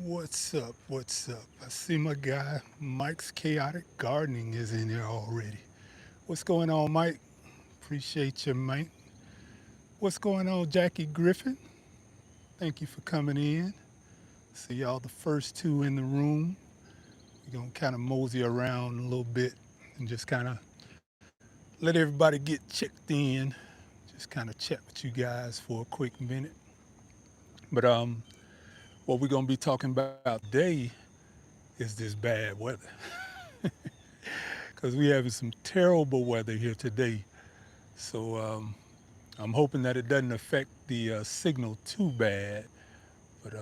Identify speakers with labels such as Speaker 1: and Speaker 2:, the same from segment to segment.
Speaker 1: What's up? What's up? I see my guy Mike's Chaotic Gardening is in here already. What's going on, Mike? Appreciate you, Mike. What's going on, Jackie Griffin? Thank you for coming in. See y'all the first two in the room. We're gonna kind of mosey around a little bit and just kind of let everybody get checked in. Just kind of chat with you guys for a quick minute. But what we're gonna be talking about today is this bad weather. Because we having some terrible weather here today. So I'm hoping that it doesn't affect the signal too bad. But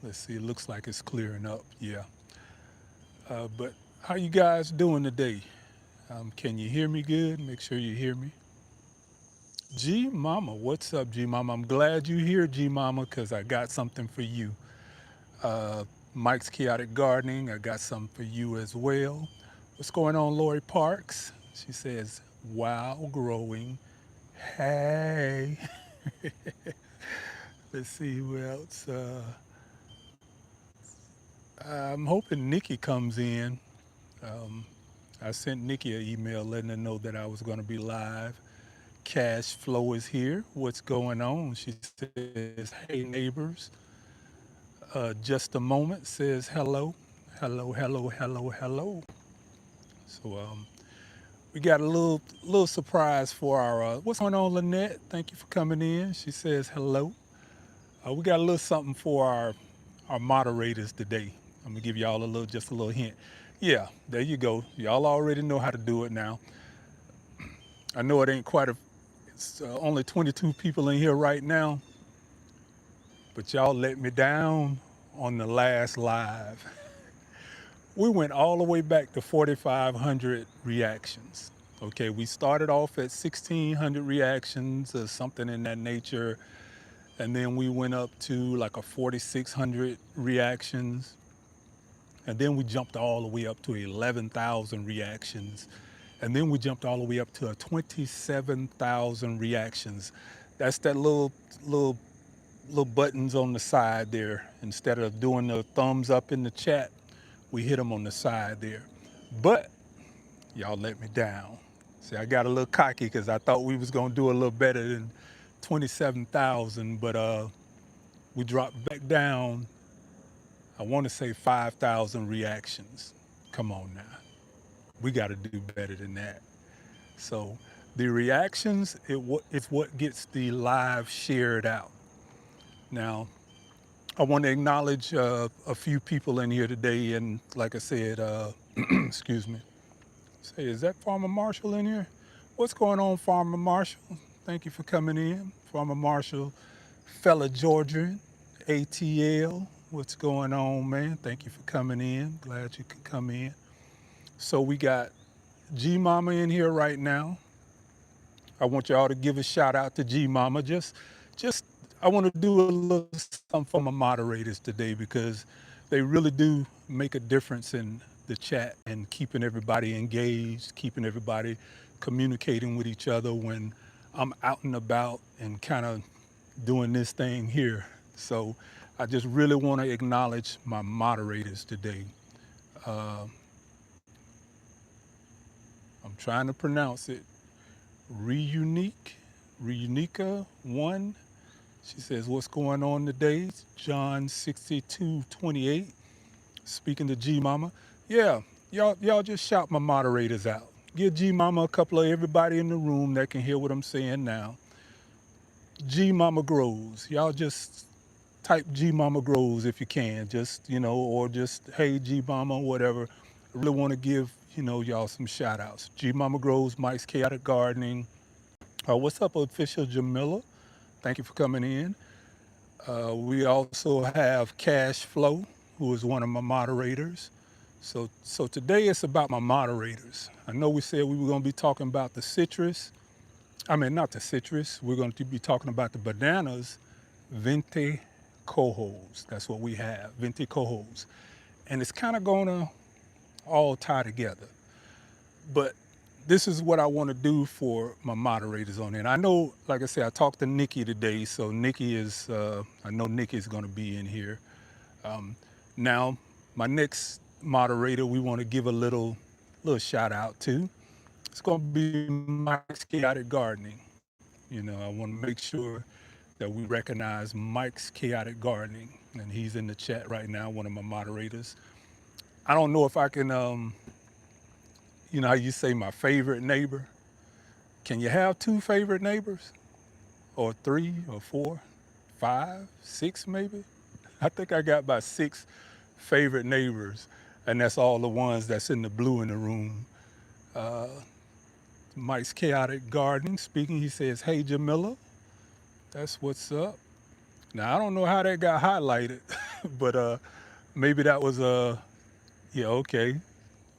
Speaker 1: let's see, it looks like it's clearing up. Yeah. But how you guys doing today? Can you hear me good? Make sure you hear me. G Mama, what's up, G Mama? I'm glad you're here, G Mama, because I got something for you. Uh, Mike's Chaotic Gardening, I got something for you as well. What's going on, Lori Parks? She says, wow, growing. Hey. Let's see who else. I'm hoping Nikki comes in. Um, I sent Nikki an email letting her know that I was going to be live. Cash Flow is here. What's going on? She says, hey, neighbors. Just a moment says hello. Hello, hello, hello, hello. So we got a little surprise for our, what's going on, Lynette? Thank you for coming in. She says hello. We got a little something for our moderators today. I'm gonna give y'all just a little hint. Yeah, there you go. Y'all already know how to do it now. I know it ain't quite it's only 22 people in here right now, but y'all let me down on the last live. We went all the way back to 4,500 reactions. Okay, we started off at 1,600 reactions or something in that nature, and then we went up to like a 4,600 reactions, and then we jumped all the way up to 11,000 reactions, and then we jumped all the way up to a 27,000 reactions. That's that little little buttons on the side there. Instead of doing the thumbs up in the chat, we hit them on the side there. But y'all let me down. See, I got a little cocky because I thought we was gonna do a little better than 27,000, but we dropped back down. I want to say 5,000 reactions. Come on now, we got to do better than that. So the reactions it's what gets the live shared out. Now I want to acknowledge a few people in here today, and like I said, excuse me. Say, is that Farmer Marshall in here? What's going on, Farmer Marshall? Thank you for coming in, Farmer Marshall, fella Georgian, ATL. What's going on, man? Thank you for coming in. Glad you could come in. So we got G Mama in here right now. I want y'all to give a shout out to G Mama. Just I want to do a little something for my moderators today because they really do make a difference in the chat and keeping everybody engaged, keeping everybody communicating with each other when I'm out and about and kind of doing this thing here. So I just really want to acknowledge my moderators today. Uh, I'm trying to pronounce it. Reunique, Reunica one. She says, "What's going on today?" John 62:28. Speaking to G Mama. Yeah, y'all just shout my moderators out. Give G Mama a couple of everybody in the room that can hear what I'm saying now. G Mama grows. Y'all just type G Mama grows if you can. Just, or just hey G Mama, whatever. I really want to give, y'all some shout outs. G Mama grows, Mike's Chaotic Gardening. What's up, official Jamila? Thank you for coming in. We also have Cash Flow, who is one of my moderators. So today it's about my moderators. I know we said we were going to be talking about the citrus. I mean, not the citrus. We're going to be talking about the bananas, Veinte Cohols. That's what we have, Veinte Cohols. And it's kind of going to all tie together. But this is what I want to do for my moderators on it. And I know, like I said, I talked to Nikki today, so I know Nikki is going to be in here. Now, my next moderator, we want to give a little shout out to. It's going to be Mike's Chaotic Gardening. You know, I want to make sure that we recognize Mike's Chaotic Gardening, and he's in the chat right now, one of my moderators. I don't know if I can, you know how you say my favorite neighbor? Can you have two favorite neighbors? Or three or four, five, six maybe? I think I got about six favorite neighbors, and that's all the ones that's in the blue in the room. Uh, Mike's Chaotic Gardening speaking, he says, "Hey Jamila, that's what's up." Now I don't know how that got highlighted, but maybe that was yeah, okay.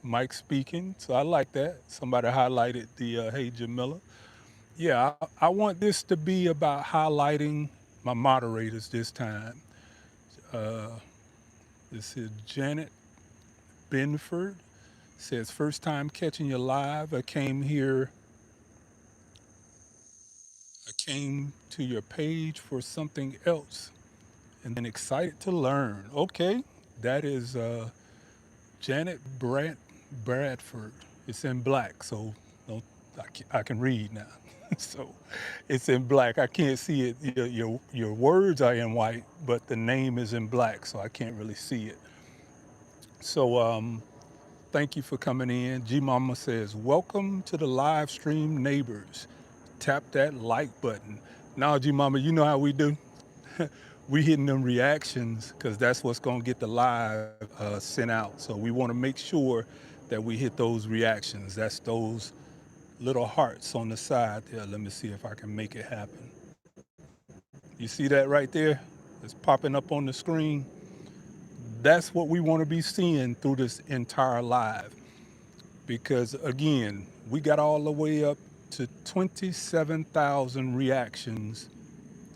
Speaker 1: Mike speaking, so I like that. Somebody highlighted the "Hey Jamila." Yeah, I want this to be about highlighting my moderators this time. Uh, this is Janet Benford says, "First time catching you live. I came to your page for something else and then excited to learn." Okay, that is Janet Bradford. It's in black, so don't, I can read now. So it's in black. I can't see it. Your words are in white, but the name is in black, so I can't really see it. So thank you for coming in. G Mama says, "Welcome to the live stream, neighbors. Tap that like button." Now, G Mama, you know how we do. We hitting them reactions because that's what's going to get the live sent out. So we want to make sure that we hit those reactions. That's those little hearts on the side there. Let me see if I can make it happen. You see that right there? It's popping up on the screen. That's what we want to be seeing through this entire live. Because again, we got all the way up to 27,000 reactions,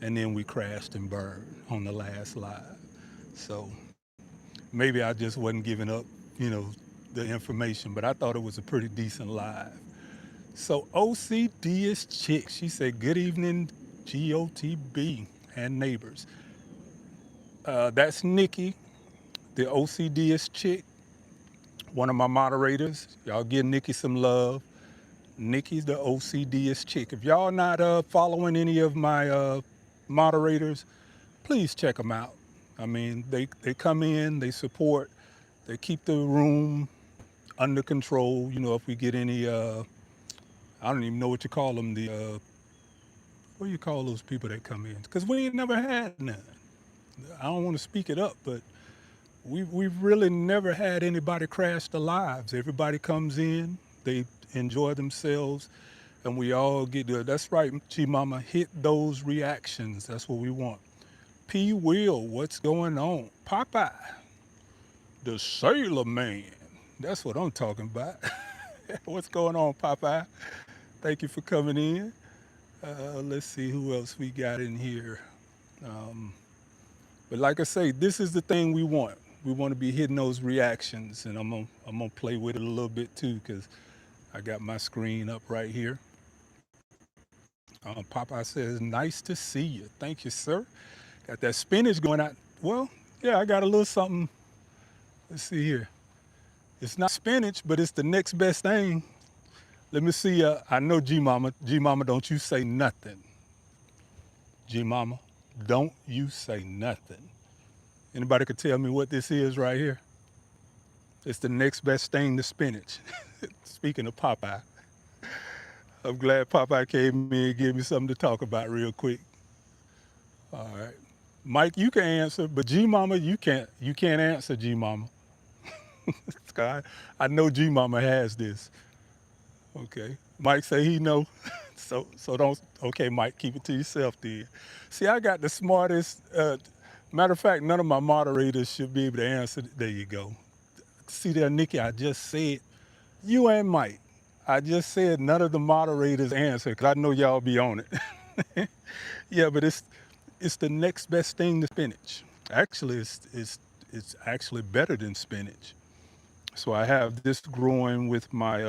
Speaker 1: and then we crashed and burned on the last live. So maybe I just wasn't giving up, you know, the information, but I thought it was a pretty decent live. So OCD is chick. She said, "Good evening, GOTB and neighbors." That's Nikki, the OCD is chick, one of my moderators. Y'all give Nikki some love. Nikki's the OCDist chick. If y'all not following any of my moderators, please check them out. I mean, they come in, they support, they keep the room under control. You know, if we get any, I don't even know what you call them, the, what do you call those people that come in? Because we ain't never had none. I don't want to speak it up, but we've really never had anybody crash the lives. Everybody comes in, they enjoy themselves, and we all get there. That's right, Chi Mama. Hit those reactions. That's what we want. P. Will, what's going on? Popeye, the Sailor Man. That's what I'm talking about. What's going on, Popeye? Thank you for coming in. Let's see who else we got in here. Um, but like I say, this is the thing we want. We want to be hitting those reactions, and I'm gonna play with it a little bit too, because I got my screen up right here. Popeye says, "Nice to see you." Thank you, sir. Got that spinach going out. Well, yeah, I got a little something. Let's see here. It's not spinach, but it's the next best thing. Let me see. I know G Mama. G Mama, don't you say nothing. G Mama, don't you say nothing. Anybody could tell me what this is right here? It's the next best thing to spinach. Speaking of Popeye, I'm glad Popeye came in and gave me something to talk about real quick. All right. Mike, you can answer, but G Mama, you can't. You can't answer, G Mama. Sky, I know G Mama has this. Okay. Mike say he know. So don't. Okay, Mike, keep it to yourself, then. See, I got the smartest. Matter of fact, none of my moderators should be able to answer. There you go. See there, Nikki. I just said you and Mike. I just said none of the moderators answer because I know y'all be on it. Yeah, but it's the next best thing to spinach. Actually, it's actually better than spinach. So I have this growing with my.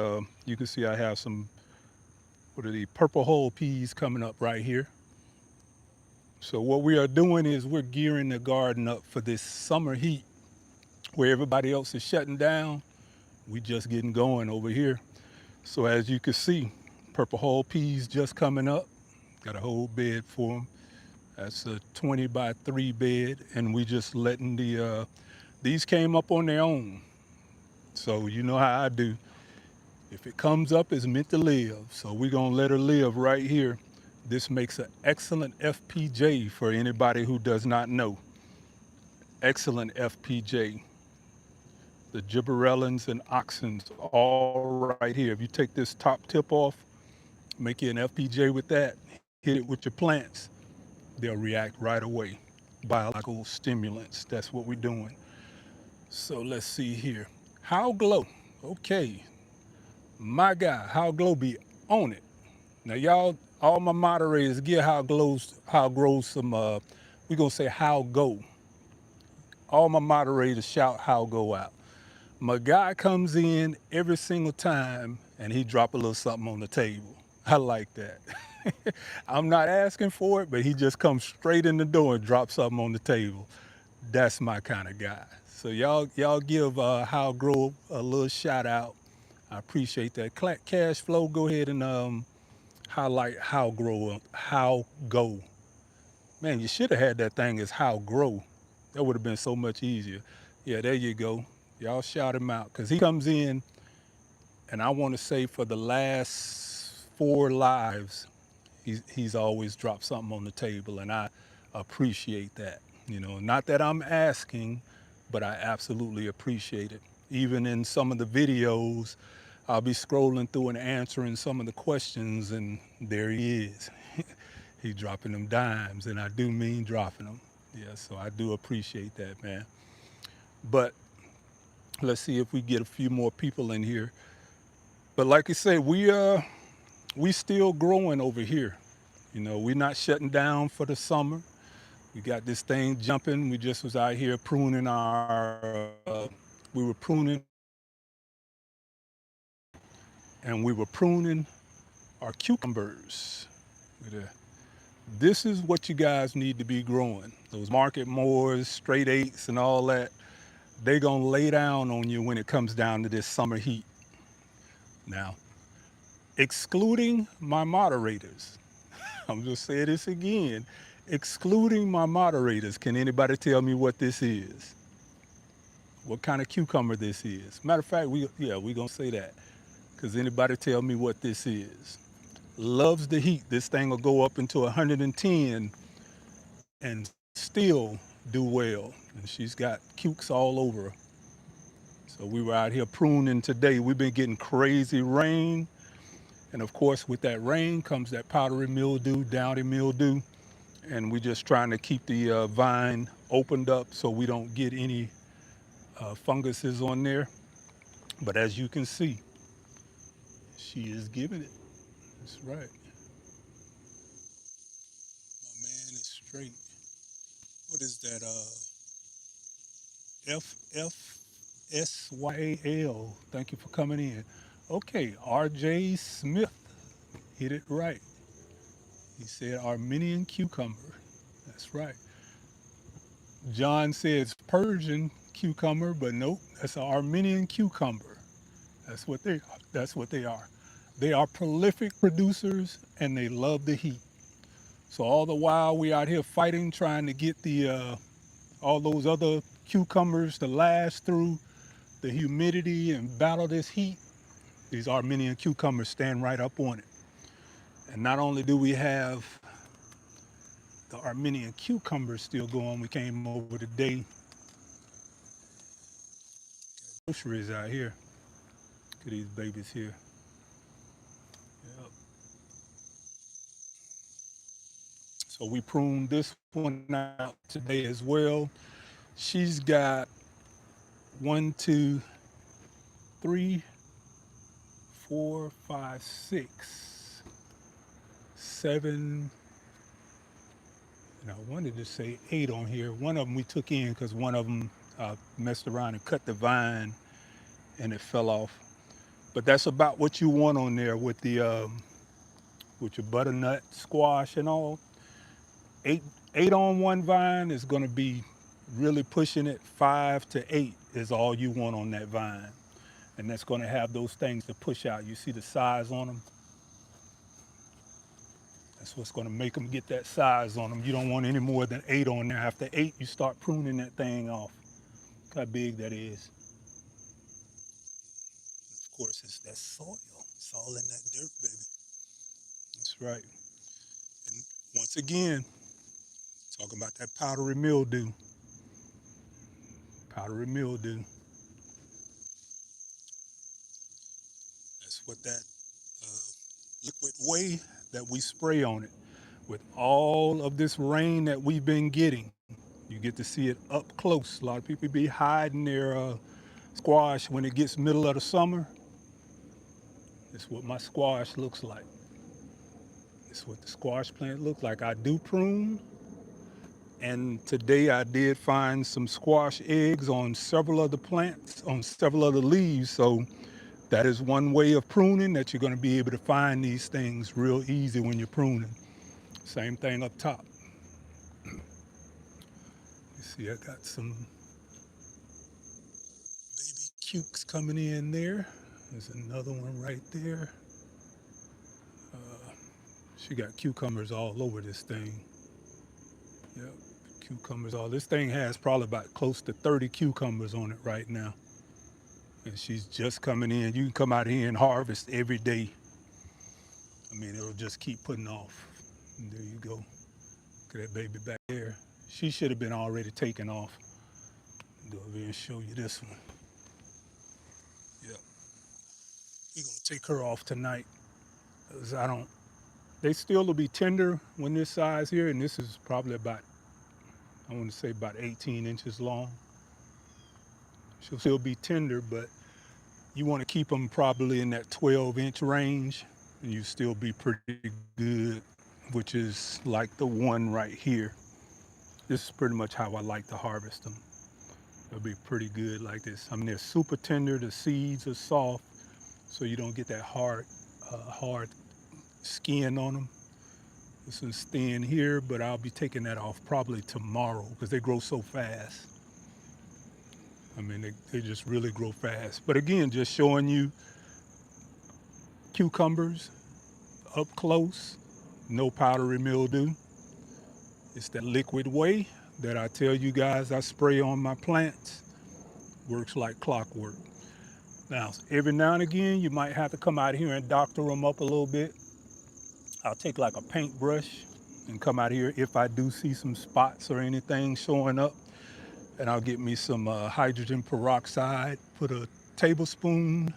Speaker 1: You can see I have some, what are the purple whole peas coming up right here. So what we are doing is we're gearing the garden up for this summer heat where everybody else is shutting down. We just getting going over here. So as you can see, purple hull peas just coming up. Got a whole bed for them. That's a 20 by 3 bed, and we just letting these came up on their own. So you know how I do. If it comes up, it's meant to live. So we're gonna let her live right here. This makes an excellent FPJ for anybody who does not know. Excellent FPJ. The gibberellins and oxens all right here. If you take this top tip off, make you an FPJ with that, hit it with your plants, they'll react right away. Biological stimulants, that's what we're doing. So let's see here. How glow? Okay, my guy, how glow be on it. Now y'all, all my moderators, get how grows some. We gonna say how go. All my moderators shout how go out. My guy comes in every single time and he drop a little something on the table. I like that. I'm not asking for it, but he just comes straight in the door and drops something on the table. That's my kind of guy. So y'all give How Grow a little shout out. I appreciate that. Cash Flow, go ahead and highlight How Go. Man, you should have had that thing as How Grow. That would have been so much easier. Yeah, there you go. Y'all shout him out because he comes in, and I want to say for the last 4 lives, he's always dropped something on the table, and I appreciate that. You know, not that I'm asking, but I absolutely appreciate it. Even in some of the videos, I'll be scrolling through and answering some of the questions, and there he is. He's dropping them dimes, and I do mean dropping them. Yeah, so I do appreciate that, man. But let's see if we get a few more people in here. But like I say, we still growing over here. You know, we're not shutting down for the summer. We got this thing jumping. We just was out here pruning we were pruning and we were pruning our cucumbers. This is what you guys need to be growing. Those market moors, straight eights, and all that. They gonna lay down on you when it comes down to this summer heat. Now, excluding my moderators, I'm just saying this again, excluding my moderators, can anybody tell me what this is? What kind of cucumber this is? Matter of fact, we gonna say that. Cause anybody tell me what this is? Loves the heat. This thing will go up into 110 and still do well. And she's got cukes all over her. So we were out here pruning today. We've been getting crazy rain. And of course, with that rain comes that powdery mildew, downy mildew. And we're just trying to keep the vine opened up so we don't get any funguses on there. But as you can see, she is giving it. That's right. My man is straight. What is that? FFSYAL. Thank you for coming in. Okay, RJ Smith hit it right. He said Armenian cucumber. That's right. John says Persian cucumber, but nope, that's an Armenian cucumber. That's what they that's what they are. They are prolific producers and they love the heat. So all the while we out here fighting, trying to get the all those other cucumbers to last through the humidity and battle this heat, these Armenian cucumbers stand right up on it. And not only do we have the Armenian cucumbers still going, we came over today, groceries out here. Look at these babies here. Yep. So we pruned this one out today as well. She's got one, two, three, four, five, six, seven, and I wanted to say 8 on here. One of them we took in because one of them messed around and cut the vine and it fell off. But that's about what you want on there with the with your butternut squash and all. 8 on one vine is going to be really pushing it. 5 to 8 is all you want on that vine. And that's going to have those things to push out. You see the size on them? That's what's going to make them get that size on them. You don't want any more than 8 on there. After 8, you start pruning that thing off. Look how big that is. Of course, it's that soil. It's all in that dirt, baby. That's right. And once again, talking about that powdery mildew. Powdery mildew. That's what that liquid whey that we spray on it. With all of this rain that we've been getting, you get to see it up close. A lot of people be hiding their squash when it gets middle of the summer. It's what my squash looks like. It's what the squash plant looks like. I do prune, and today I did find some squash eggs on several of the plants, on several of the leaves. So that is one way of pruning that you're going to be able to find these things real easy when you're pruning. Same thing up top. You see, I got some baby cukes coming in there. There's another one right there. She got cucumbers all over this thing. Yep, cucumbers all. This thing has probably about close to 30 cucumbers on it right now. And she's just coming in. You can come out here and harvest every day. I mean, it'll just keep putting off. And there you go. Look at that baby back there. She should have been already taken off. Go over here and show you this one. Yep. We're gonna take her off tonight. 'Cause I don't. They still will be tender when this size here, and this is probably about, I want to say about 18 inches long. She'll still be tender, but you want to keep them probably in that 12-inch range, and you still be pretty good, which is like the one right here. This is pretty much how I like to harvest them. They'll be pretty good like this. I mean, they're super tender. The seeds are soft, so you don't get that hard skin on them. This one's thin here, but I'll be taking that off probably tomorrow because they grow so fast. I mean, they just really grow fast. But again, just showing you cucumbers up close, no powdery mildew. It's that liquid whey that I tell you guys I spray on my plants. Works like clockwork. Now, every now and again, you might have to come out here and doctor them up a little bit. I'll take like a paintbrush and come out here if I do see some spots or anything showing up. And I'll get me some hydrogen peroxide, put a tablespoon.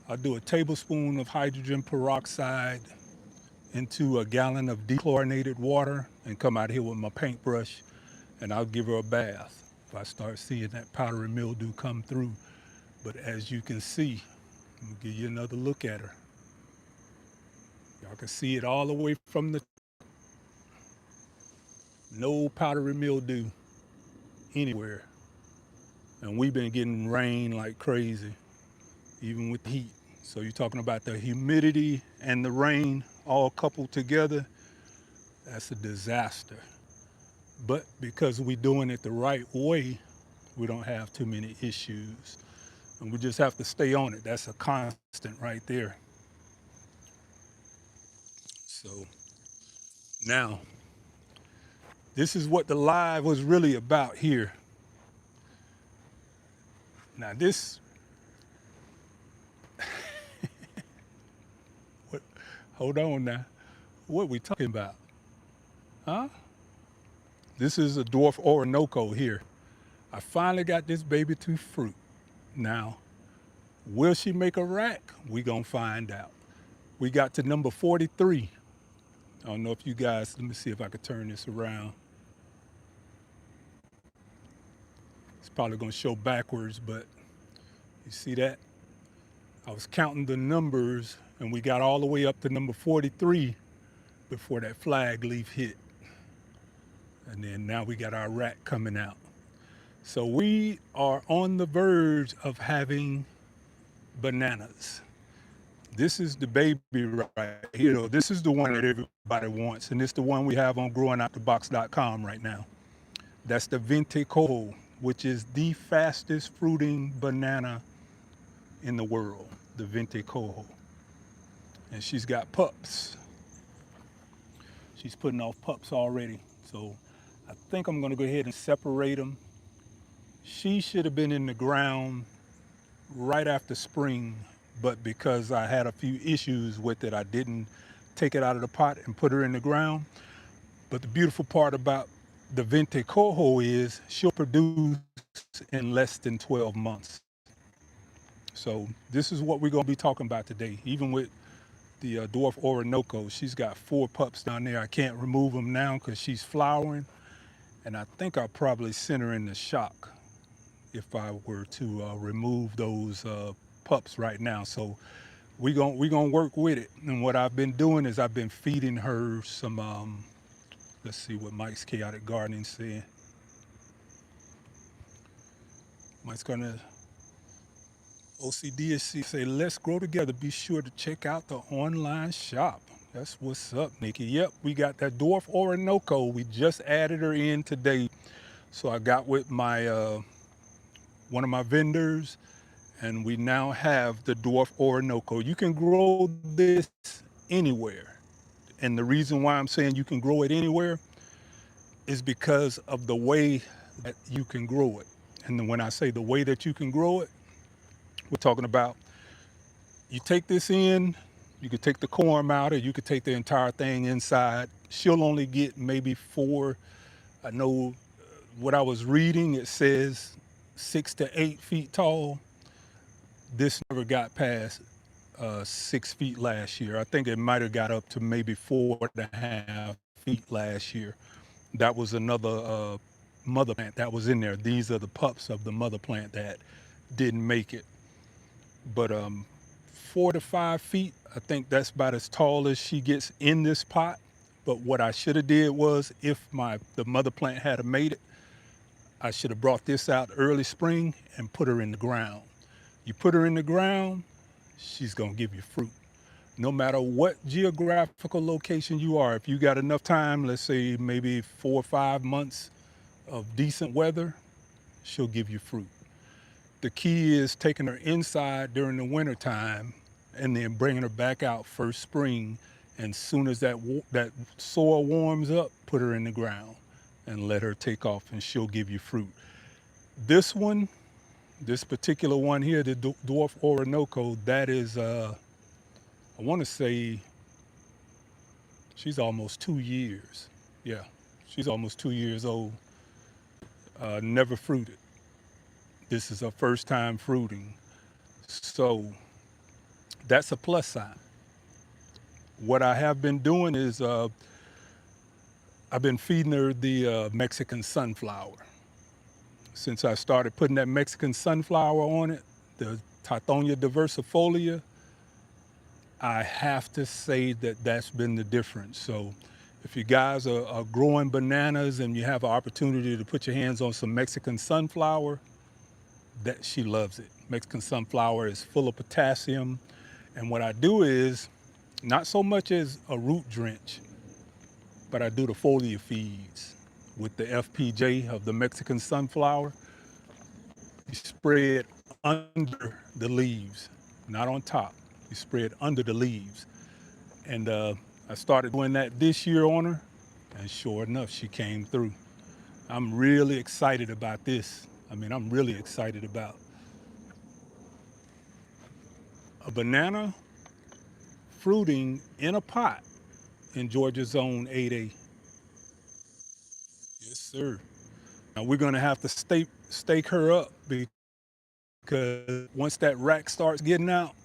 Speaker 1: I'll do a tablespoon of hydrogen peroxide into a gallon of dechlorinated water and come out here with my paintbrush and I'll give her a bath if I start seeing that powdery mildew come through. But as you can see, I'm gonna give you another look at her. Y'all can see it all the way from the, no powdery mildew anywhere. And we've been getting rain like crazy, even with the heat. So you're talking about the humidity and the rain all coupled together, that's a disaster. But because we're doing it the right way, we don't have too many issues. And we just have to stay on it. That's a constant right there. So now, this is what the live was really about here. Now this, what, hold on now. What we talking about? Huh? This is a dwarf Orinoco here. I finally got this baby to fruit. Now, will she make a rack? We gonna find out. We got to number 43. I don't know if you guys, let me see if I could turn this around. It's probably gonna show backwards, but you see that? I was counting the numbers and we got all the way up to number 43 before that flag leaf hit. And then now we got our rack coming out. So we are on the verge of having bananas. This is the baby right here, though. This is the one that everybody wants, and it's the one we have on growingoutthebox.com right now. That's the Veinte Cohol, which is the fastest fruiting banana in the world, the Veinte Cohol. And she's got pups. She's putting off pups already. So I think I'm gonna go ahead and separate them. She should have been in the ground right after spring, but because I had a few issues with it, I didn't take it out of the pot and put her in the ground. But the beautiful part about the Veinte Coho is she'll produce in less than 12 months. So this is what we're gonna be talking about today. Even with the dwarf Orinoco, she's got 4 pups down there. I can't remove them now because she's flowering, and I think I'll probably send her in the shock if I were to remove those pups right now. So we gonna work with it. And what I've been doing is I've been feeding her some. Let's see what Mike's Chaotic Gardening said. Mike's gonna OCDSC say, let's grow together. Be sure to check out the online shop. That's what's up, Nikki. Yep, we got that dwarf Orinoco. We just added her in today. So I got with my one of my vendors, and we now have the dwarf Orinoco. You can grow this anywhere. And the reason why I'm saying you can grow it anywhere is because of the way that you can grow it. And then when I say the way that you can grow it, we're talking about you take this in, you could take the corm out, or you could take the entire thing inside. She'll only get maybe 4. I know what I was reading, it says 6 to 8 feet tall. This never got past 6 feet last year. I think it might have got up to maybe 4.5 feet last year. That was another mother plant that was in there. These are the pups of the mother plant that didn't make it. But 4 to 5 feet, I think that's about as tall as she gets in this pot. But what I should have did was, if the mother plant had made it, I should have brought this out early spring and put her in the ground. You put her in the ground, she's gonna give you fruit. No matter what geographical location you are, if you got enough time, let's say maybe 4 or 5 months of decent weather, she'll give you fruit. The key is taking her inside during the winter time and then bringing her back out first spring. And soon as that soil warms up, put her in the ground and let her take off, and she'll give you fruit. This one, this particular one here, the dwarf Orinoco, that is, I want to say she's almost 2 years. Yeah, she's almost 2 years old. Never fruited. This is her first time fruiting. So that's a plus sign. What I have been doing is I've been feeding her the Mexican sunflower. Since I started putting that Mexican sunflower on it, the Tithonia diversifolia, I have to say that that's been the difference. So if you guys are growing bananas and you have an opportunity to put your hands on some Mexican sunflower, that she loves it. Mexican sunflower is full of potassium. And what I do is, not so much as a root drench, but I do the foliar feeds with the FPJ of the Mexican sunflower. You spray it under the leaves, not on top. You spray it under the leaves. And I started doing that this year on her, and sure enough, she came through. I'm really excited about this. I mean, I'm really excited about a banana fruiting in a pot in Georgia Zone 8A. Yes, sir. Now we're gonna have to stake her up, because once that rack starts getting out,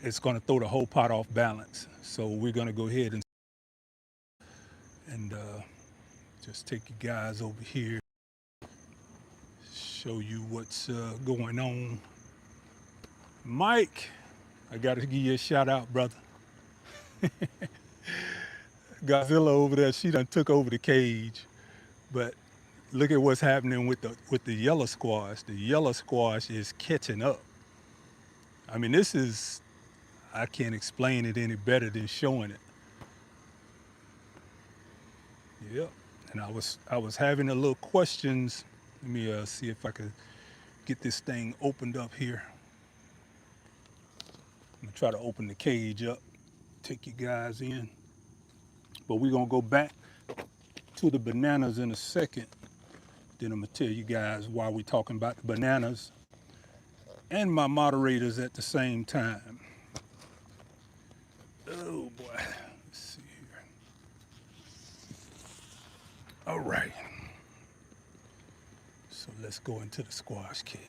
Speaker 1: it's gonna throw the whole pot off balance. So we're gonna go ahead and just take you guys over here, show you what's going on. Mike, I gotta give you a shout out, brother. Godzilla over there, she done took over the cage. But look at what's happening with the yellow squash. The yellow squash is catching up. I mean, this is, I can't explain it any better than showing it. Yep. And I was having a little questions. Let me see if I could get this thing opened up here. I'm gonna try to open the cage up, take you guys in. But we're gonna go back to the bananas in a second. Then I'm gonna tell you guys why we're talking about the bananas and my moderators at the same time. Oh boy. Let's see here. All right. So let's go into the squash cage.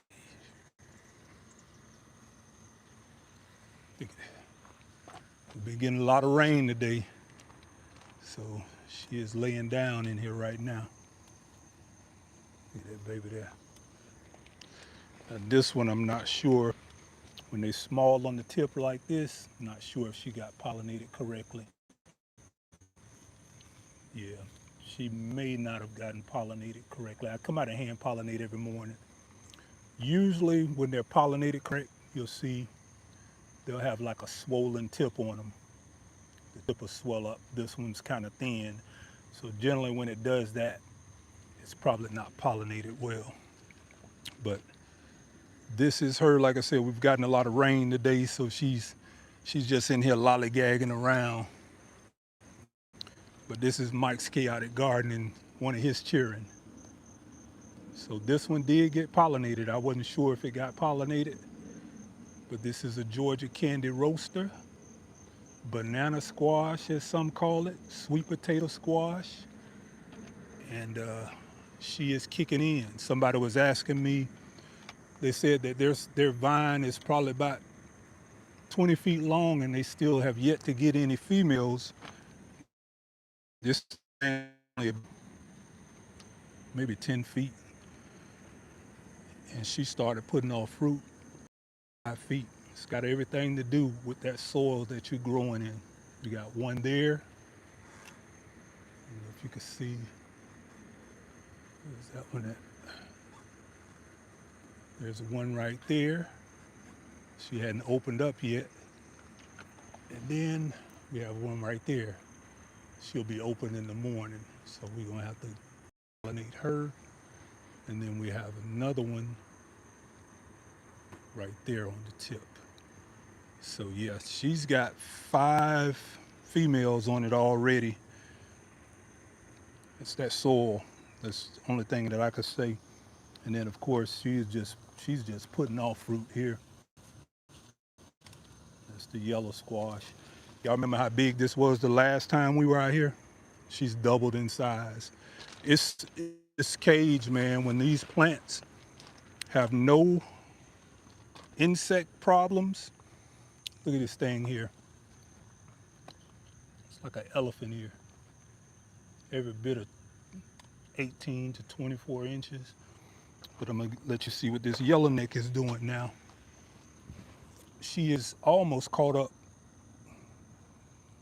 Speaker 1: We've been getting a lot of rain today. So she is laying down in here right now. Look at that baby there. This one I'm not sure. When they small on the tip like this, I'm not sure if she got pollinated correctly. Yeah, she may not have gotten pollinated correctly. I come out and hand pollinate every morning. Usually when they're pollinated correct, you'll see they'll have like a swollen tip on them. The tip will swell up. This one's kind of thin. So generally when it does that, it's probably not pollinated well. But this is her, like I said, we've gotten a lot of rain today, so she's just in here lollygagging around. But this is Mike's Chaotic Gardening, one of his children. So this one did get pollinated. I wasn't sure if it got pollinated, but this is a Georgia candy roaster, banana squash as some call it, sweet potato squash, and she is kicking in. Somebody was asking me, they said that their vine is probably about 20 feet long and they still have yet to get any females. This is only maybe 10 feet. And she started putting off fruit 5 feet. It's got everything to do with that soil that you're growing in. You got one there. I don't know if you can see. Where's that one at? There's one right there. She hadn't opened up yet. And then we have one right there. She'll be open in the morning. So we're gonna have to pollinate her. And then we have another one right there on the tip. So yeah, she's got 5 females on it already. It's that soil. That's the only thing that I could say. And then of course she's just putting off fruit here. That's the yellow squash. Y'all remember how big this was the last time we were out here? She's doubled in size. It's this cage, man, when these plants have no insect problems. Look at this thing here. It's like an elephant ear. Every bit of 18 to 24 inches. But I'm gonna let you see what this yellowneck is doing now. She is almost caught up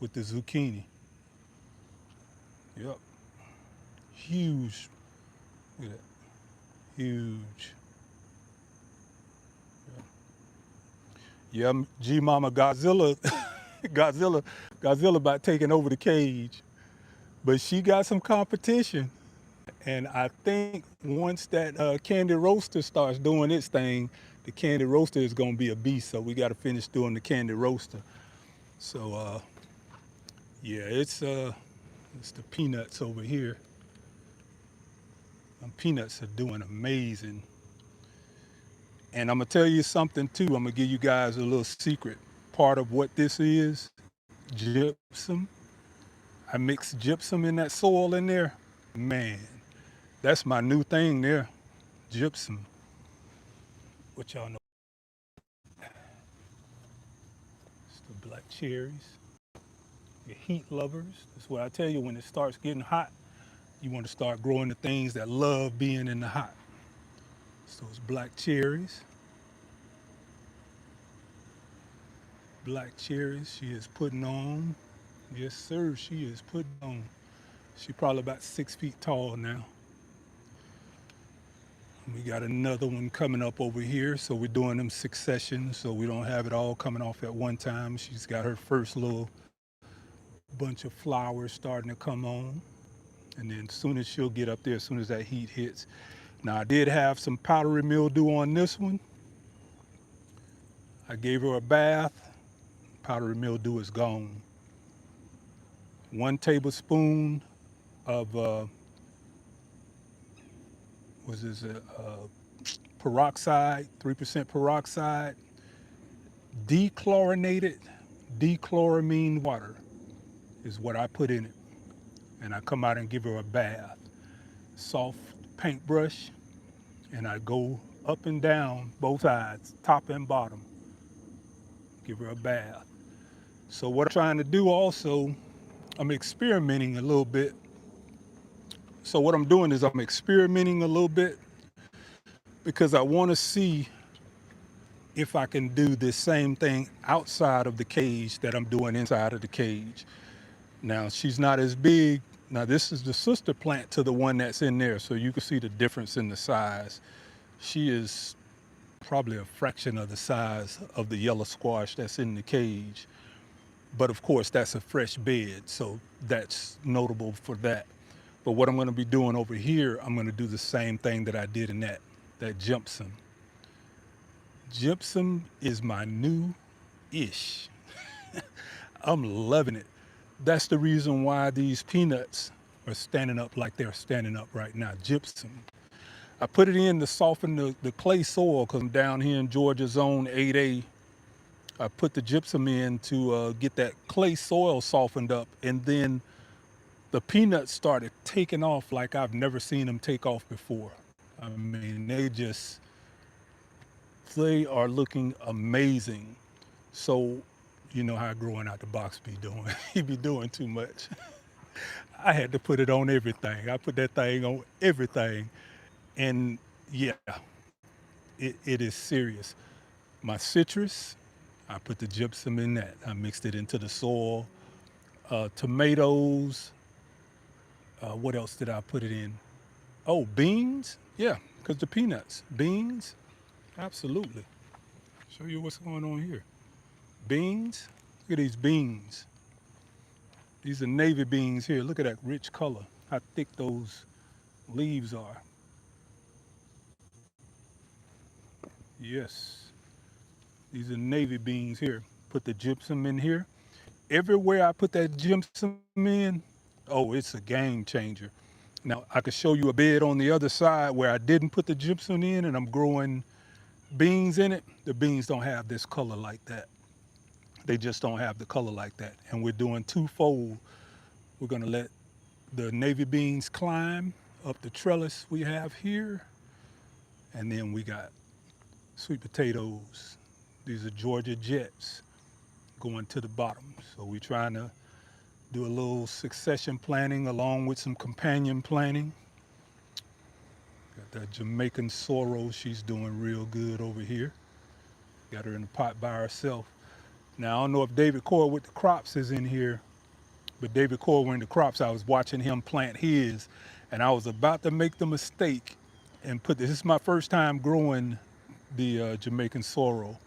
Speaker 1: with the zucchini. Yep. Huge. Look at that. Huge. Yeah, G Mama Godzilla, Godzilla about taking over the cage. But she got some competition. And I think once that candy roaster starts doing its thing, the candy roaster is gonna be a beast. So we gotta finish doing the candy roaster. So yeah, it's the peanuts over here. Peanuts are doing amazing. And I'm gonna tell you something too. I'm gonna give you guys a little secret. Part of what this is, gypsum. I mix gypsum in that soil in there. Man, that's my new thing there, gypsum. What y'all know? It's the black cherries. Your heat lovers. That's what I tell you, when it starts getting hot, you want to start growing the things that love being in the hot. So it's black cherries. Black cherries she is putting on. Yes, sir, she is putting on. She's probably about 6 feet tall now. We got another one coming up over here, so we're doing them succession, so we don't have it all coming off at one time. She's got her first little bunch of flowers starting to come on, and then as soon as she'll get up there, as soon as that heat hits. Now I did have some powdery mildew on this one. I gave her a bath. Powdery mildew is gone. 1 tablespoon of was this peroxide, 3% peroxide, dechlorinated dechloramine water is what I put in it. And I come out and give her a bath. Soft paintbrush, and I go up and down both sides, top and bottom, give her a bath. So what I'm trying to do also, I'm experimenting a little bit. So what I'm doing is I'm experimenting a little bit because I want to see if I can do this same thing outside of the cage that I'm doing inside of the cage. Now, she's not as big. Now, this is the sister plant to the one that's in there, so you can see the difference in the size. She is probably a fraction of the size of the yellow squash that's in the cage. But of course, that's a fresh bed, so that's notable for that. But what I'm going to be doing over here, I'm going to do the same thing that I did in that gypsum. Gypsum is my new ish. I'm loving it. That's the reason why these peanuts are standing up like they're standing up right now. Gypsum. I put it in to soften the clay soil because I'm down here in Georgia Zone 8A. I put the gypsum in to get that clay soil softened up, and then the peanuts started taking off like I've never seen them take off before. I mean, they are looking amazing. So, you know how growing out the box be doing. He be doing too much. I had to put it on everything. I put that thing on everything. And yeah, it is serious. My citrus, I put the gypsum in that. I mixed it into the soil. Tomatoes, what else did I put it in? Oh, beans? Yeah, because the peanuts. Beans? Absolutely. Show you what's going on here. Beans? Look at these beans. These are navy beans here. Look at that rich color, how thick those leaves are. Yes, these are navy beans here. Put the gypsum in here. Everywhere I put that gypsum in, oh, it's a game changer. Now, I could show you a bed on the other side where I didn't put the gypsum in and I'm growing beans in it. The beans don't have this color like that. They just don't have the color like that. And we're doing twofold. We're gonna let the navy beans climb up the trellis we have here. And then we got sweet potatoes. These are Georgia Jets going to the bottom. So we're trying to do a little succession planting along with some companion planting. Got that Jamaican sorrel. She's doing real good over here. Got her in the pot by herself. Now, I don't know if David Core with the crops is in here, but David Core with the crops, I was watching him plant his, and I was about to make the mistake and put this is my first time growing the Jamaican sorrel.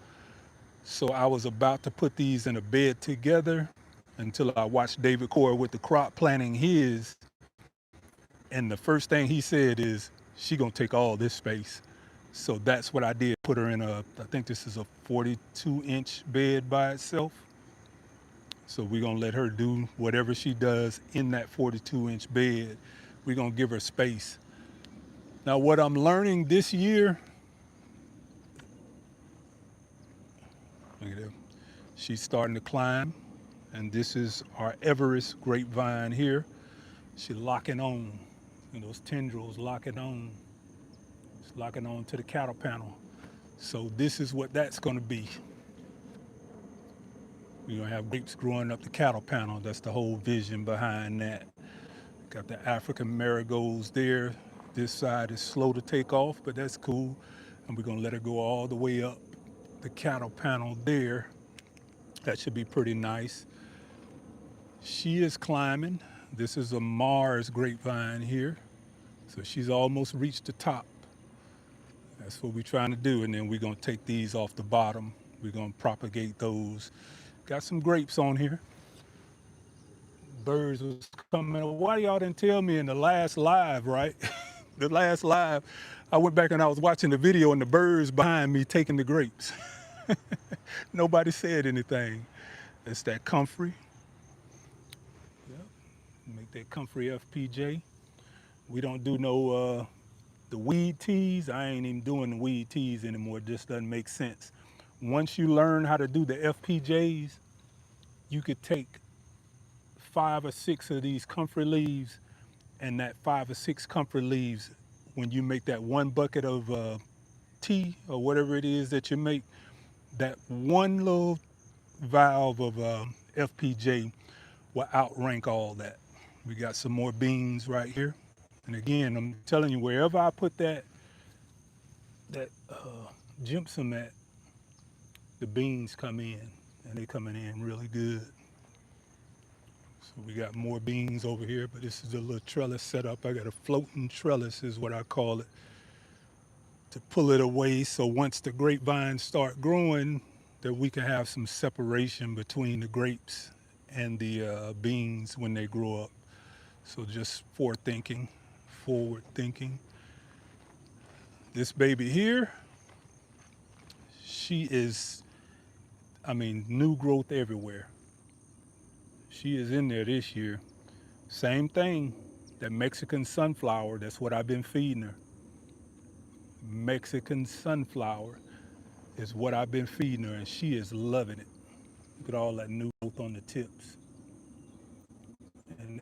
Speaker 1: So I was about to put these in a bed together until I watched David Core with the crop planting his. And the first thing he said is, she gonna take all this space. So that's what I did. Put her in I think this is a 42-inch bed by itself. So we're gonna let her do whatever she does in that 42-inch bed. We're gonna give her space. Now what I'm learning this year, look at that. She's starting to climb. And this is our Everest grapevine here. She's locking on. And those tendrils locking on. It's locking on to the cattle panel. So this is what that's gonna be. We're gonna have grapes growing up the cattle panel. That's the whole vision behind that. Got the African marigolds there. This side is slow to take off, but that's cool. And we're gonna let her go all the way up the cattle panel there. That should be pretty nice. She is climbing. This is a Mars grapevine here. So she's almost reached the top. That's what we're trying to do. And then we're going to take these off the bottom. We're going to propagate those. Got some grapes on here. Birds was coming. Why y'all didn't tell me in the last live, right? The last live, I went back and I was watching the video and the birds behind me taking the grapes. Nobody said anything. It's that comfrey. Yep. Make that comfrey FPJ. We don't do no the weed teas. I ain't even doing the weed teas anymore. It just doesn't make sense. Once you learn how to do the FPJs, you could take 5 or 6 of these comfrey leaves, and that 5 or 6 comfrey leaves, when you make that one bucket of tea or whatever it is that you make, that one little valve of FPJ will outrank all that. We got some more beans right here. And again, I'm telling you, wherever I put that gypsum at, the beans come in, and they coming in really good. So we got more beans over here, but this is a little trellis setup. I got a floating trellis is what I call it, to pull it away so once the grapevines start growing, that we can have some separation between the grapes and the beans when they grow up. So just forward thinking. This baby here, she is, I mean, new growth everywhere. She is in there this year. Same thing, that Mexican sunflower, that's what I've been feeding her. Mexican sunflower is what I've been feeding her, and she is loving it. Look at all that new growth on the tips. And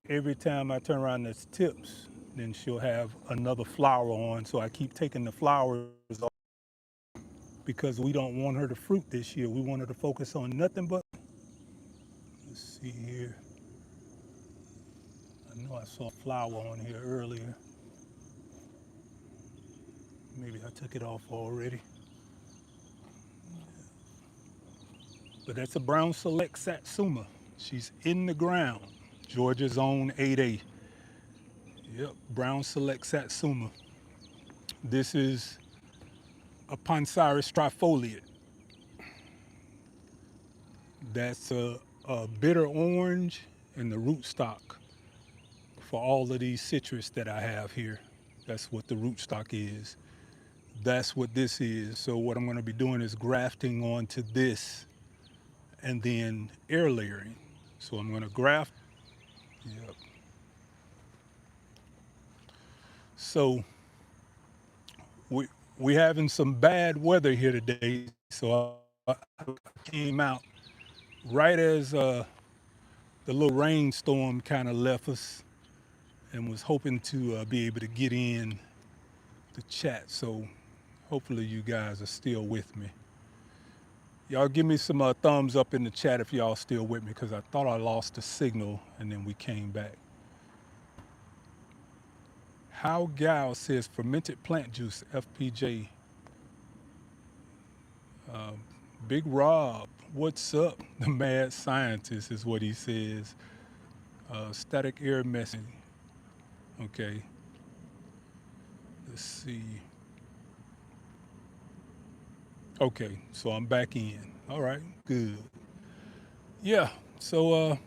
Speaker 1: every time I turn around those tips, then she'll have another flower on. So I keep taking the flowers off because we don't want her to fruit this year. We want her to focus on nothing but, let's see here. I know I saw a flower on here earlier. Maybe I took it off already. But that's a brown select satsuma. She's in the ground. Georgia's own 8A. Yep, brown select satsuma. This is a Pansaris trifoliate. That's a bitter orange and the rootstock for all of these citrus that I have here. That's what the rootstock is. That's what this is. So what I'm going to be doing is grafting onto this and then air layering. So I'm going to graft. Yep. So we we having some bad weather here today. So I came out right as the little rainstorm kind of left us, and was hoping to be able to get in the chat. So hopefully you guys are still with me. Y'all give me some thumbs up in the chat if y'all still with me, because I thought I lost the signal and then we came back. How Gal says fermented plant juice, FPJ. Uh, Big Rob, what's up? The mad scientist is what he says. Static air messing. Okay, let's see. Okay, so I'm back in. All right, good. Yeah, so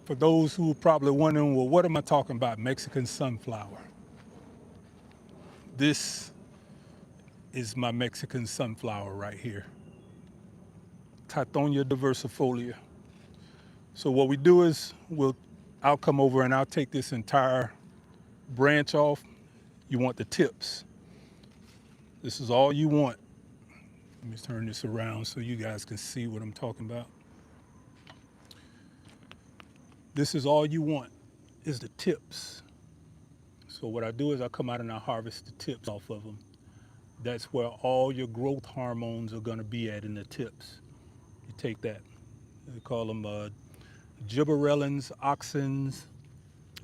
Speaker 1: for those who are probably wondering, well, what am I talking about? Mexican sunflower. This is my Mexican sunflower right here. Tithonia diversifolia. So what we do is I'll come over and I'll take this entire branch off. You want the tips. This is all you want. Let me turn this around so you guys can see what I'm talking about. This is all you want, is the tips. So what I do is I come out and I harvest the tips off of them. That's where all your growth hormones are going to be at, in the tips. You take that. They call them gibberellins, auxins,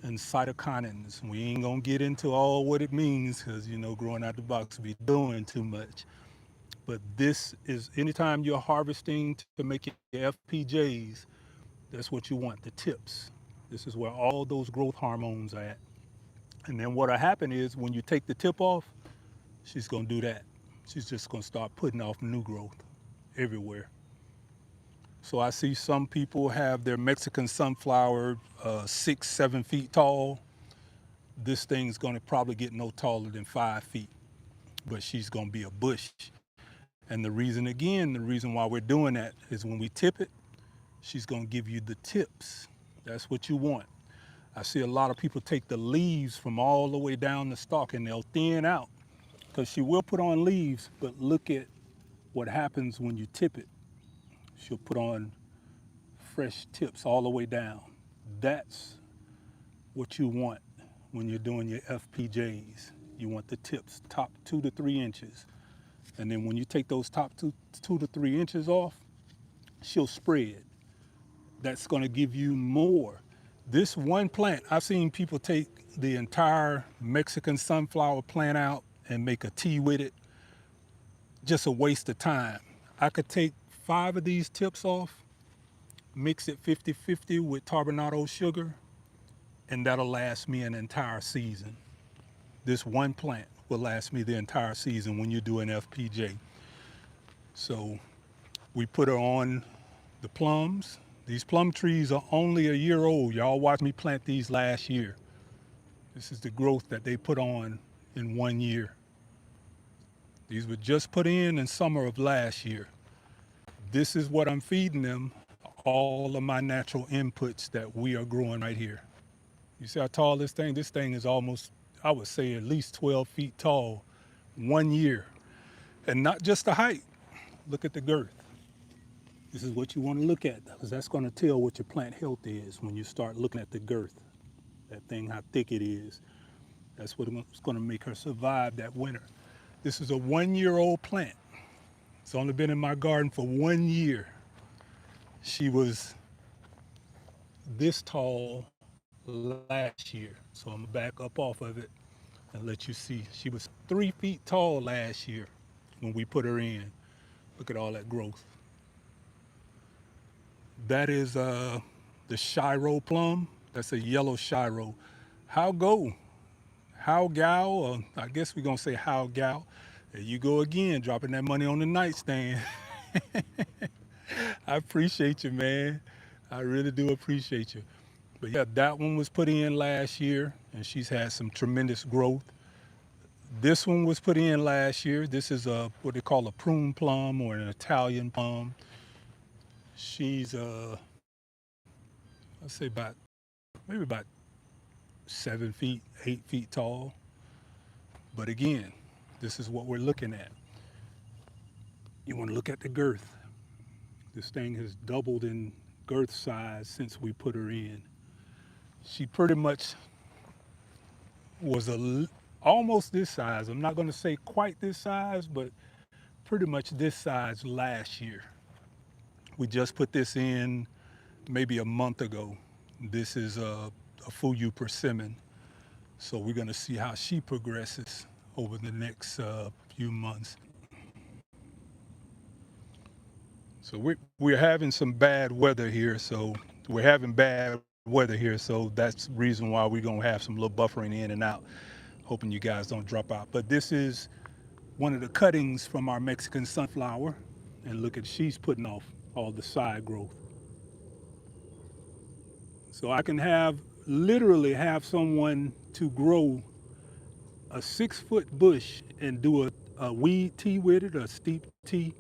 Speaker 1: and cytokinins. We ain't going to get into all what it means because, you know, growing out the box, we doing too much. But this is, anytime you're harvesting to make your FPJs, that's what you want, the tips. This is where all those growth hormones are at. And then what'll happen is when you take the tip off, she's gonna do that. She's just gonna start putting off new growth everywhere. So I see some people have their Mexican sunflower 6, 7 feet tall. This thing's gonna probably get no taller than 5 feet, but she's gonna be a bush. And the reason why we're doing that is when we tip it, she's gonna give you the tips. That's what you want. I see a lot of people take the leaves from all the way down the stalk and they'll thin out because she will put on leaves, but look at what happens when you tip it. She'll put on fresh tips all the way down. That's what you want when you're doing your FPJs. You want the tips top 2 to 3 inches. And then when you take those top 2 to 3 inches off, she'll spread. That's gonna give you more. This one plant, I've seen people take the entire Mexican sunflower plant out and make a tea with it. Just a waste of time. I could take 5 of these tips off, mix it 50-50 with carbonado sugar, and that'll last me an entire season. This one plant will last me the entire season when you do an FPJ. So we put her on the plums. These plum trees are only a year old. Y'all watched me plant these last year. This is the growth that they put on in 1 year. These were just put in summer of last year. This is what I'm feeding them, all of my natural inputs that we are growing right here. You see how tall this thing? This thing is almost, I would say at least 12 feet tall, 1 year. And not just the height, look at the girth. This is what you want to look at, because that's going to tell what your plant health is when you start looking at the girth. That thing, how thick it is. That's what's going to make her survive that winter. This is a 1-year-old plant. It's only been in my garden for 1 year. She was this tall last year. So I'm gonna back up off of it and let you see. She was 3 feet tall last year when we put her in. Look at all that growth. That is the Shiro plum. That's a yellow Shiro. How go? How gal, or I guess we're gonna say how gal. There you go again, dropping that money on the nightstand. I appreciate you, man. I really do appreciate you. But yeah, that one was put in last year, and she's had some tremendous growth. This one was put in last year. This is what they call a prune plum or an Italian plum. She's, I'd say maybe about 7 feet, 8 feet tall. But again, this is what we're looking at. You want to look at the girth. This thing has doubled in girth size since we put her in. She pretty much was almost this size. I'm not going to say quite this size, but pretty much this size last year. We just put this in maybe a month ago. This is a Fuyu persimmon. So we're going to see how she progresses over the next few months. So we're having some bad weather here. So we're having bad weather here. So that's the reason why we're going to have some little buffering in and out. Hoping you guys don't drop out. But this is one of the cuttings from our Mexican sunflower. And look at, she's putting off all the side growth. So I can literally have someone to grow a 6-foot bush and do a weed tea with it, a steep tea.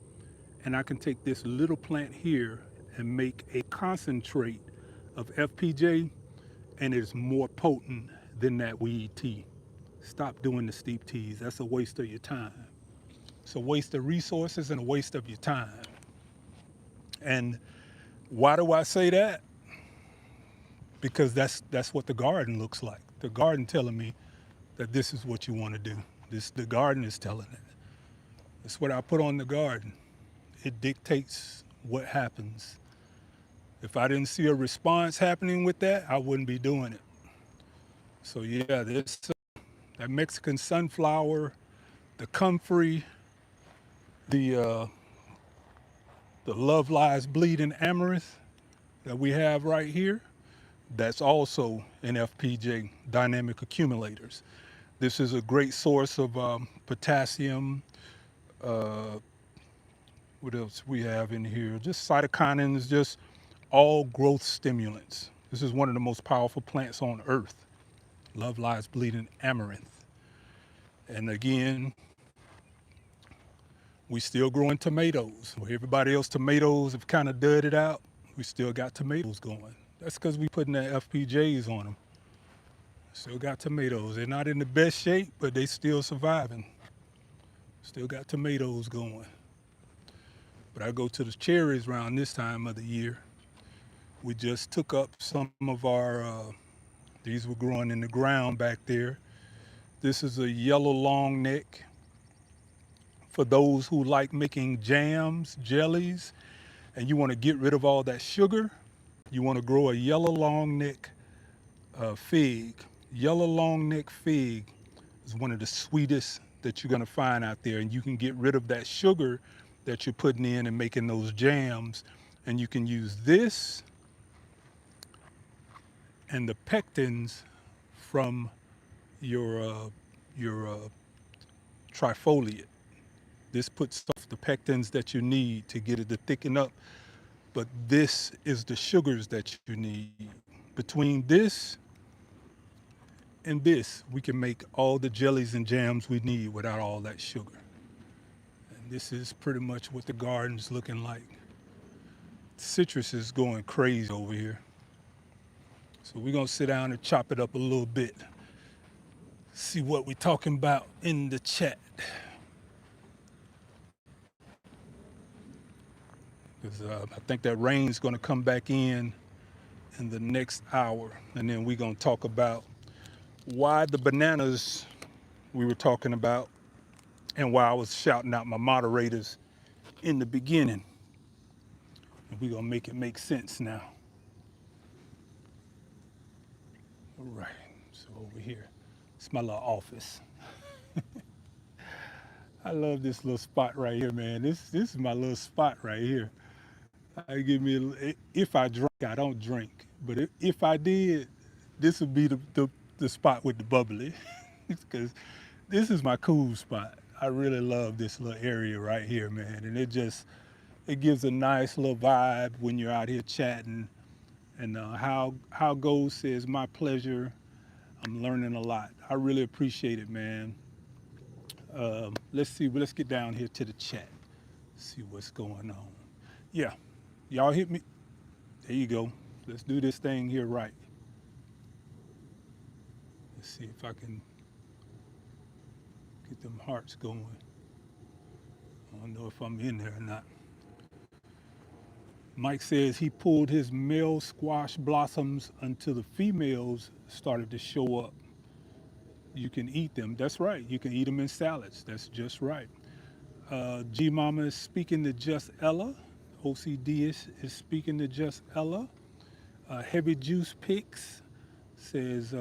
Speaker 1: And I can take this little plant here and make a concentrate of FPJ, and it's more potent than that weed tea. Stop doing the steep teas. That's a waste of your time. It's a waste of resources and a waste of your time. And why do I say that? Because that's what the garden looks like. The garden telling me that this is what you want to do. The garden is telling it. It's what I put on the garden. It dictates what happens. If I didn't see a response happening with that, I wouldn't be doing it. So yeah, that Mexican sunflower, the comfrey, the Love Lies Bleeding Amaranth that we have right here, that's also an FPJ, dynamic accumulators. This is a great source of potassium. Uh, what else we have in here? Just cytokinins, just all growth stimulants. This is one of the most powerful plants on earth. Love lies bleeding amaranth. And again, we still growing tomatoes. Where everybody else tomatoes have kind of dud it out, we still got tomatoes going. That's because we putting the FPJs on them. Still got tomatoes. They're not in the best shape, but they still surviving. Still got tomatoes going. But I go to the cherries around this time of the year. We just took up some of our, these were growing in the ground back there. This is a yellow long neck. For those who like making jams, jellies, and you want to get rid of all that sugar, you want to grow a yellow long neck fig. Yellow long neck fig is one of the sweetest that you're going to find out there, and you can get rid of that sugar that you're putting in and making those jams, and you can use this and the pectins from your trifoliate. This puts off the pectins that you need to get it to thicken up, but this is the sugars that you need. Between this and this, we can make all the jellies and jams we need without all that sugar. And this is pretty much what the garden's looking like. Citrus is going crazy over here. So we're gonna sit down and chop it up a little bit. See what we're talking about in the chat. Because I think that rain's gonna come back in the next hour. And then we're gonna talk about why the bananas we were talking about and why I was shouting out my moderators in the beginning. And we're gonna make it make sense now. All right, so over here, it's my little office. I love this little spot right here, man. This is my little spot right here. I give me if I drink, I don't drink, but if I did, this would be the spot with the bubbly, because this is my cool spot. I really love this little area right here, man, and it gives a nice little vibe when you're out here chatting. And how Gold says, my pleasure. I'm learning a lot. I really appreciate it, man. Let's see. Let's get down here to the chat. See what's going on. Yeah, y'all hit me. There you go. Let's do this thing here right. Let's see if I can get them hearts going. I don't know if I'm in there or not. Mike says he pulled his male squash blossoms until the females started to show up. You can eat them. That's right. You can eat them in salads. That's just right. G Mama is speaking to Just Ella. OCD is speaking to Just Ella. Heavy Juice Picks says,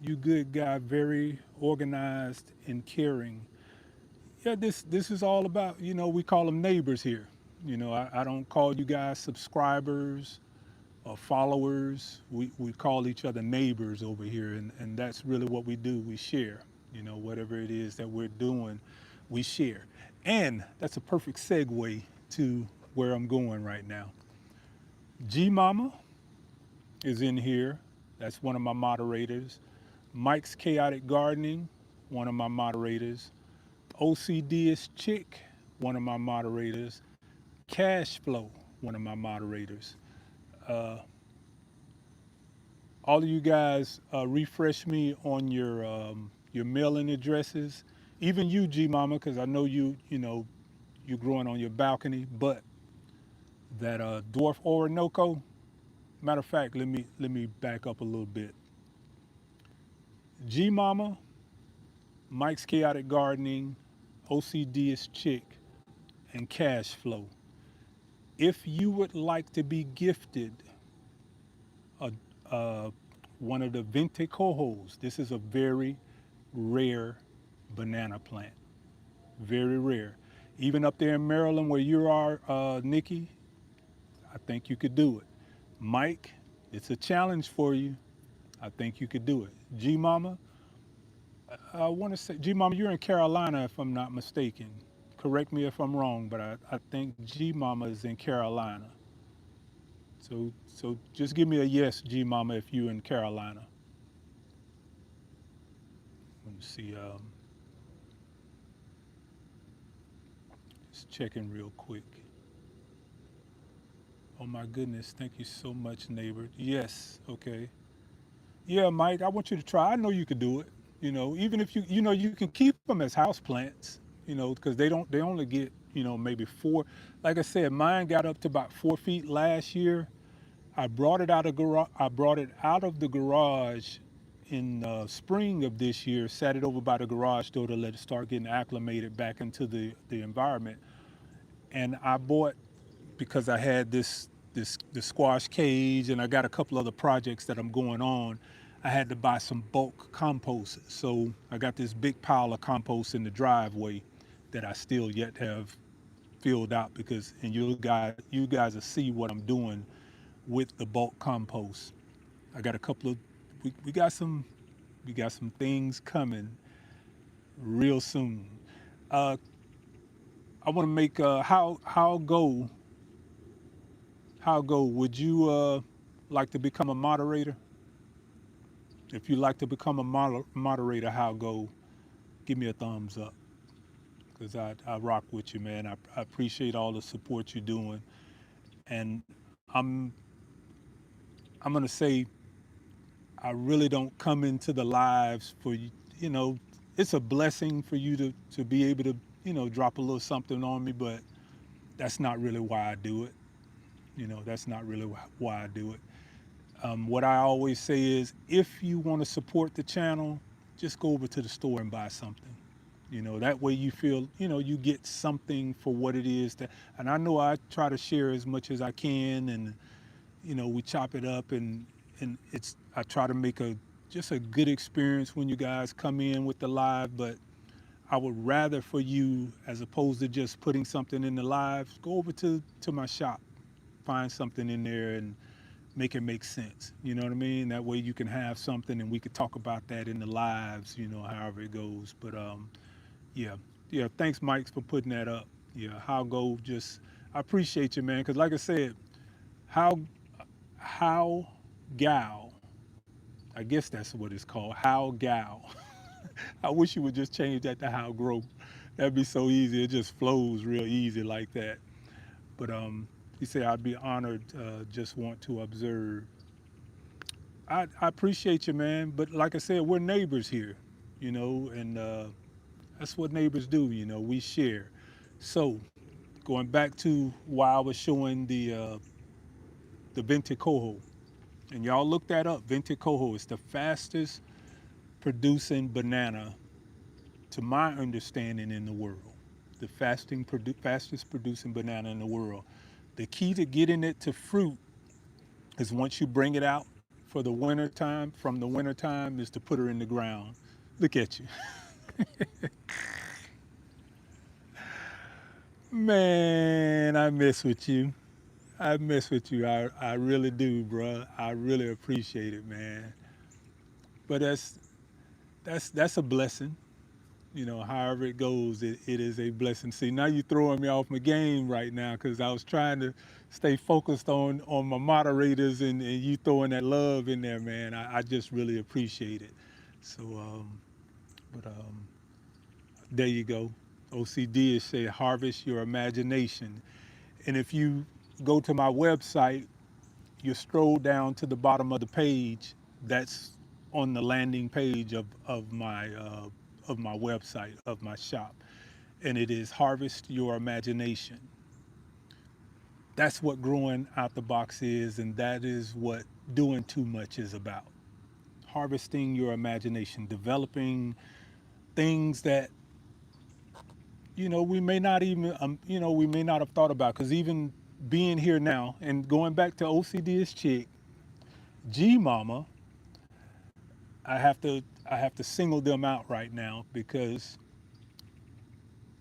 Speaker 1: you good guy, very organized and caring. Yeah, this is all about, we call them neighbors here. I don't call you guys subscribers or followers. We call each other neighbors over here, and that's really what we do. We share, whatever it is that we're doing, we share. And that's a perfect segue to where I'm going right now. G Mama is in here. That's one of my moderators. Mike's Chaotic Gardening, one of my moderators. OCD is Chick, one of my moderators. Cash Flow, one of my moderators. Uh, all of you guys, refresh me on your mailing addresses. Even you, G Mama, because I know you're growing on your balcony. But that dwarf Orinoco. Matter of fact, let me back up a little bit. G Mama, Mike's Chaotic Gardening, OCD is Chick, and Cash Flow. If you would like to be gifted a, uh, one of the Veinte Cohols, this is a very rare banana plant. Very rare. Even up there in Maryland where you are, Nikki, I think you could do it. Mike, it's a challenge for you. I think you could do it. G Mama, I want to say, G Mama, you're in Carolina, if I'm not mistaken. Correct me if I'm wrong, but I think G Mama is in Carolina. So just give me a yes, G Mama, if you're in Carolina. Let me see. Just checking real quick. Oh my goodness, thank you so much, neighbor. Yes, okay. Yeah, Mike, I want you to try. I know you could do it. Even if you can keep them as house plants. Because they only get maybe four. Like I said, mine got up to about 4 feet last year. I brought it out of garage. I brought it out of the garage in spring of this year. Sat it over by the garage door to let it start getting acclimated back into the environment. And I bought, because I had this squash cage and I got a couple other projects that I'm going on. I had to buy some bulk compost. So I got this big pile of compost in the driveway that I still yet have filled out, because and you guys will see what I'm doing with the bulk compost. I got a couple of we got some things coming real soon. Uh, I want to make how go would you like to become a moderator? If you like to become a moderator, how go? Give me a thumbs up, because I rock with you, man. I appreciate all the support you're doing, and I'm I'm gonna say I really don't come into the lives for you. You know, it's a blessing for you to be able to drop a little something on me, but that's not really why I do it. That's not really why I do it. What I always say is, if you want to support the channel, just go over to the store and buy something. That way you feel, you get something for what it is that, and I know I try to share as much as I can, and we chop it up, and I try to make a just a good experience when you guys come in with the live, but I would rather for you, as opposed to just putting something in the live, go over to my shop, find something in there and make it make sense. You know what I mean? That way you can have something and we could talk about that in the lives, however it goes. But yeah, yeah. Thanks, Mike, for putting that up. Yeah, how go? Just I appreciate you, man. Because like I said, how how gal. I guess that's what it's called. How gal. I wish you would just change that to how grow. That'd be so easy. It just flows real easy like that. But he said I'd be honored. Just want to observe. I appreciate you, man. But like I said, we're neighbors here, and that's what neighbors do. We share. So going back to why I was showing the Veinte Cohol, and y'all look that up. Veinte Cohol is the fastest producing banana, to my understanding, in the world. The fastest producing banana in the world. The key to getting it to fruit is, once you bring it out for the winter time, from the winter time, is to put her in the ground. Look at you. Man, I mess with you. I mess with you. I really do, bro. I really appreciate it, man. But that's a blessing. However it goes, it is a blessing. See, now you're throwing me off my game right now, because I was trying to stay focused on my moderators, and you throwing that love in there, man. I just really appreciate it. So, but there you go. OCD is say harvest your imagination. And if you go to my website, you scroll down to the bottom of the page. That's on the landing page of my website, of my shop, and it is harvest your imagination. That's what growing out the box is, and that is what doing too much is about. Harvesting your imagination, developing things that we may not even we may not have thought about. Because even being here now and going back to OCD's chick, G Mama, I have to single them out right now, because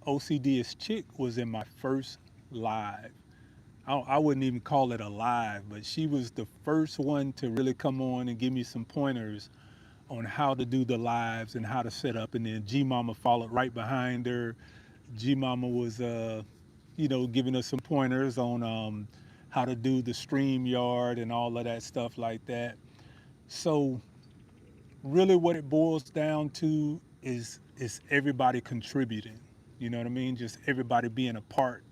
Speaker 1: OCD's chick was in my first live. I wouldn't even call it a live, but she was the first one to really come on and give me some pointers on how to do the lives and how to set up. And then G Mama followed right behind her. G Mama was, giving us some pointers on how to do the stream yard and all of that stuff like that. So really what it boils down to is everybody contributing. You know what I mean? Just everybody being a part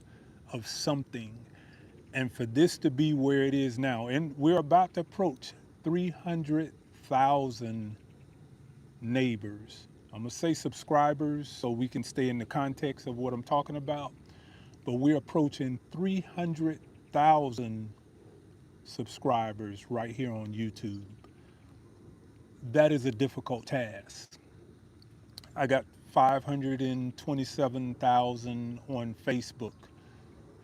Speaker 1: of something. And for this to be where it is now, and we're about to approach 300,000 neighbors. I'm going to say subscribers so we can stay in the context of what I'm talking about. But we're approaching 300,000 subscribers right here on YouTube. That is a difficult task. I got 527,000 on Facebook,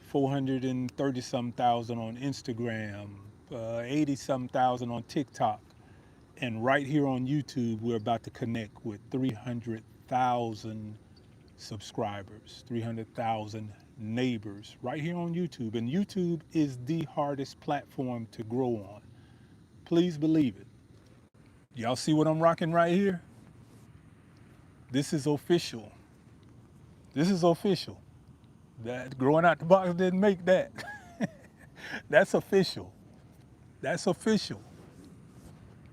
Speaker 1: 430 some thousand on Instagram, 80 some thousand on TikTok. And right here on YouTube, we're about to connect with 300,000 subscribers, 300,000 neighbors right here on YouTube. And YouTube is the hardest platform to grow on. Please believe it. Y'all see what I'm rocking right here? This is official. This is official. That growing out the box didn't make that. That's official. That's official.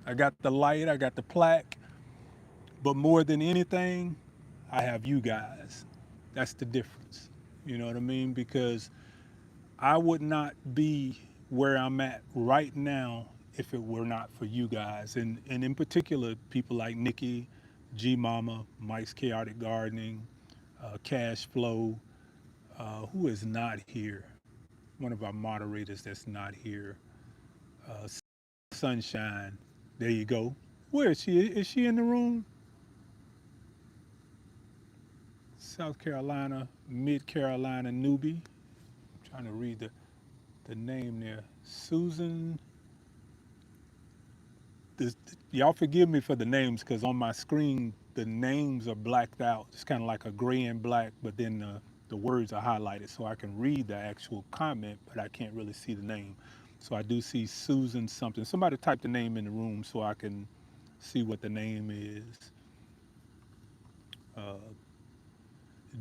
Speaker 1: I got the light, I got the plaque, but more than anything, I have you guys. That's the difference. You know what I mean? Because I would not be where I'm at right now if it were not for you guys. And in particular, people like Nikki, G Mama, Mike's Chaotic Gardening, Cash Flow, who is not here. One of our moderators that's not here. Uh, Sunshine. There you go. Where is she? Is she in the room? South Carolina, Mid Carolina newbie. I'm trying to read the name there. Susan. This, y'all forgive me for the names because on my screen the names are blacked out. It's kind of like a gray and black, but then the words are highlighted so I can read the actual comment, but I can't really see the name. So I do see Susan something. Somebody type the name in the room so I can see what the name is. Uh,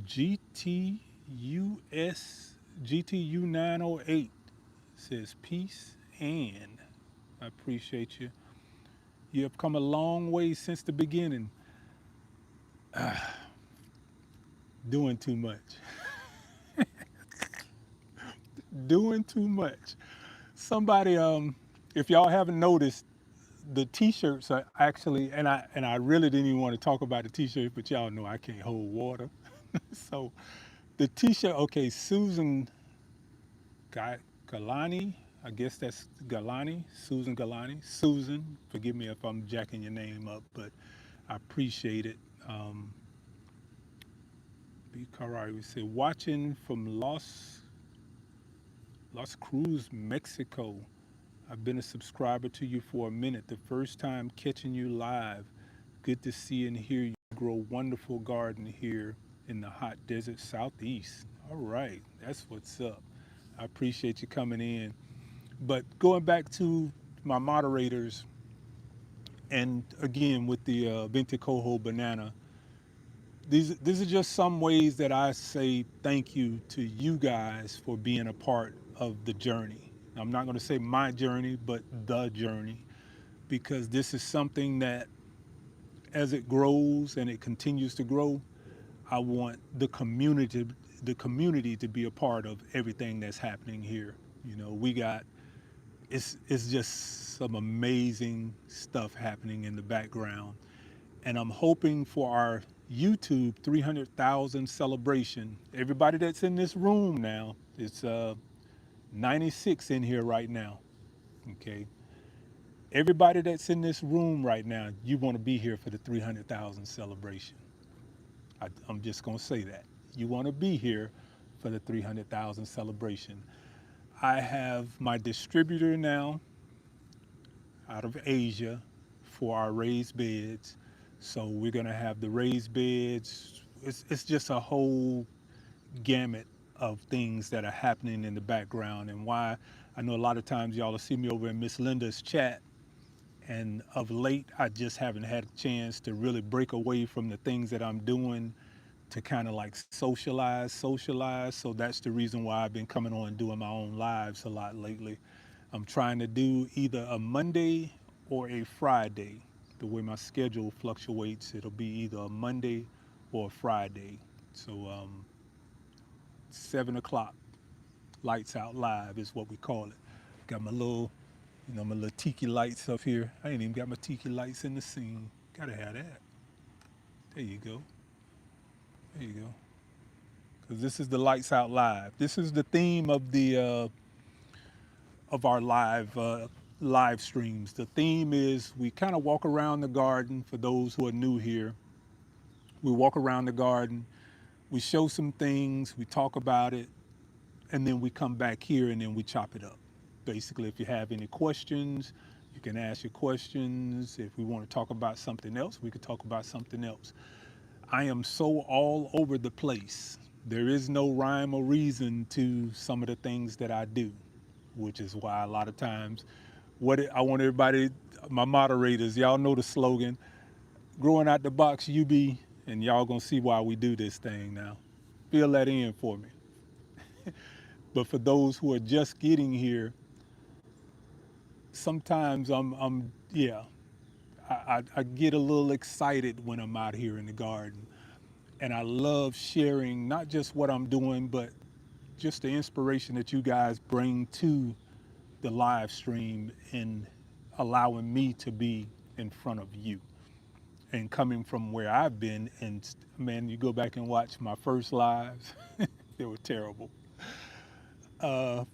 Speaker 1: GTUS GTU 908 says peace and I appreciate you. You have come a long way since the beginning. Doing too much. Doing too much. Somebody, if y'all haven't noticed, the T-shirts are actually, and I really didn't even want to talk about the T-shirt, but y'all know I can't hold water. So, the T-shirt. Okay, Susan Galani. I guess that's Galani. Susan Galani. Susan, forgive me if I'm jacking your name up, but I appreciate it. B. Carrari, we say watching from Las Cruz, Mexico. I've been a subscriber to you for a minute. The first time catching you live. Good to see and hear you grow wonderful garden here in the hot desert southeast. All right, that's what's up. I appreciate you coming in. But going back to my moderators, and again with the Veinte Cohol Banana, these are just some ways that I say thank you to you guys for being a part of the journey. I'm not going to say my journey, but the journey, because this is something that as it grows and it continues to grow, I want the community to be a part of everything that's happening here. You know, we got it's just some amazing stuff happening in the background. And I'm hoping for our YouTube 300,000 celebration. Everybody that's in this room now, it's 96 in here right now. Okay. Everybody that's in this room right now, you want to be here for the 300,000 celebration. I'm just going to say that. You want to be here for the 300,000 celebration. I have my distributor now out of Asia for our raised beds. So we're going to have the raised beds. It's just a whole gamut of things that are happening in the background, and why I know a lot of times y'all will see me over in Miss Linda's chat And of late, I just haven't had a chance to really break away from the things that I'm doing to kind of like socialize. So that's the reason why I've been coming on and doing my own lives a lot lately. I'm trying to do either a Monday or a Friday. The way my schedule fluctuates, it'll be either a Monday or a Friday. So 7 o'clock, lights out live is what we call it. Got my little, my little tiki lights up here. I ain't even got my tiki lights in the scene. Gotta have that. There you go. There you go. Because this is the lights out live. This is the theme of the of our live streams. The theme is we kind of walk around the garden. For those who are new here, we walk around the garden. We show some things. We talk about it, and then we come back here and then we chop it up. Basically, if you have any questions, you can ask your questions. If we want to talk about something else, we could talk about something else. I am so all over the place. There is no rhyme or reason to some of the things that I do, which is why a lot of times I want everybody, my moderators, y'all know the slogan, growing out the box you be, and y'all gonna see why we do this thing now. Fill that in for me. But for those who are just getting here, sometimes yeah, I get a little excited when I'm out here in the garden. And I love sharing not just what I'm doing, but just the inspiration that you guys bring to the live stream and allowing me to be in front of you. And coming from where I've been, and man, you go back and watch my first lives, they were terrible. Uh,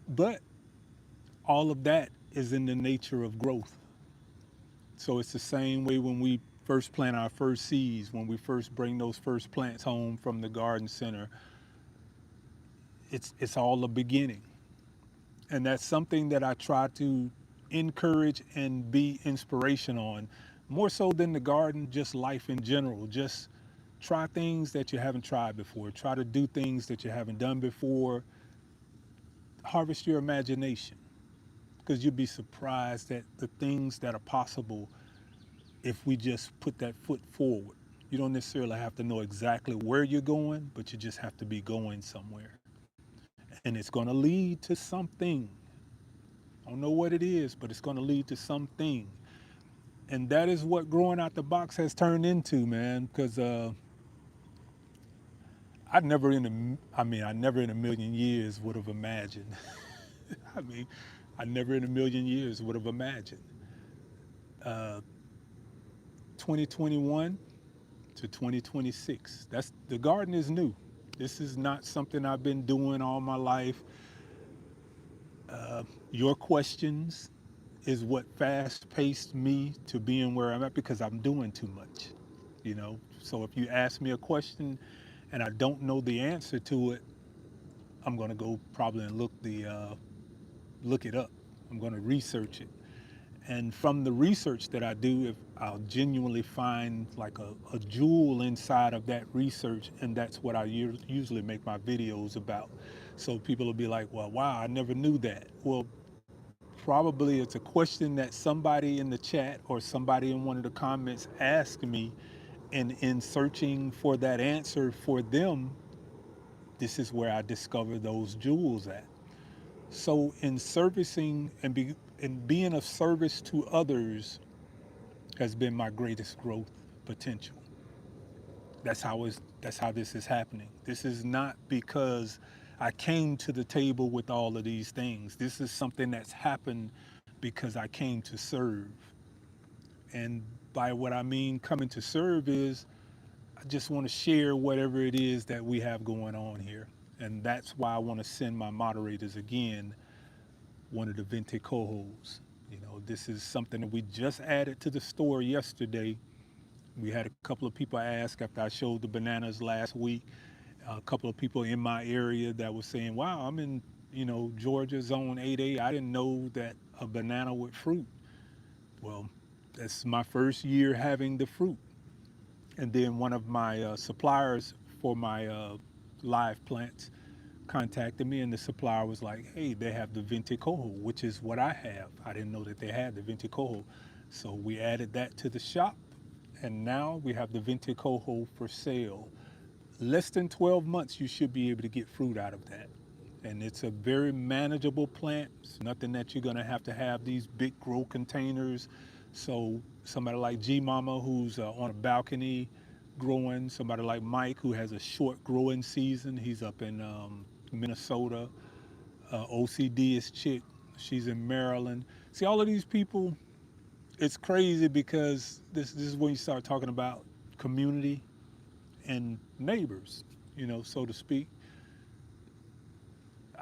Speaker 1: but all of that is in the nature of growth. So it's the same way when we first plant our first seeds, when we first bring those first plants home from the garden center, it's all a beginning. And that's something that I try to encourage and be inspiration on, more so than the garden, just life in general. Just try things that you haven't tried before. Try to do things that you haven't done before. Harvest your imagination, because you'll be surprised at the things that are possible if we just put that foot forward. You don't necessarily have to know exactly where you're going, but you just have to be going somewhere. And it's going to lead to something. I don't know what it is, but it's going to lead to something. And that is what growing out the box has turned into, man. Because I never in a million years would have imagined. I mean, I never in a million years would have imagined. Uh, 2021 to 2026. That's the garden is new. This is not something I've been doing all my life. Your questions is what fast paced me to being where I'm at because I'm doing too much. So if you ask me a question and I don't know the answer to it, I'm gonna go probably and look it up. I'm gonna research it. And from the research that I do, if I'll genuinely find like a jewel inside of that research, and that's what I usually make my videos about. So people will be like, well, wow, I never knew that. Well, probably it's a question that somebody in the chat or somebody in one of the comments asked me, and in searching for that answer for them, this is where I discover those jewels at. So in servicing and being of service to others has been my greatest growth potential. That's how this is happening. This is not because I came to the table with all of these things. This is something that's happened because I came to serve. And by what I mean coming to serve is I just want to share whatever it is that we have going on here. And that's why I want to send my moderators again one of the Veinte Cohols. This is something that we just added to the store yesterday. We had a couple of people ask after I showed the bananas last week. A couple of people in my area that were saying, "Wow, I'm in, Georgia Zone 8A. I didn't know that a banana with fruit." Well, that's my first year having the fruit. And then one of my suppliers for my live plants contacted me, and the supplier was like, "Hey, they have the Veinte Cohol, which is what I have. I didn't know that they had the Veinte Cohol." So we added that to the shop, and now we have the Veinte Cohol for sale. Less than 12 months, you should be able to get fruit out of that. And it's a very manageable plant. It's nothing that you're gonna have to have these big grow containers. So somebody like G Mama who's on a balcony growing, somebody like Mike who has a short growing season. He's up in Minnesota. OCD is chick. She's in Maryland. See, all of these people, it's crazy because this is when you start talking about community and neighbors, so to speak.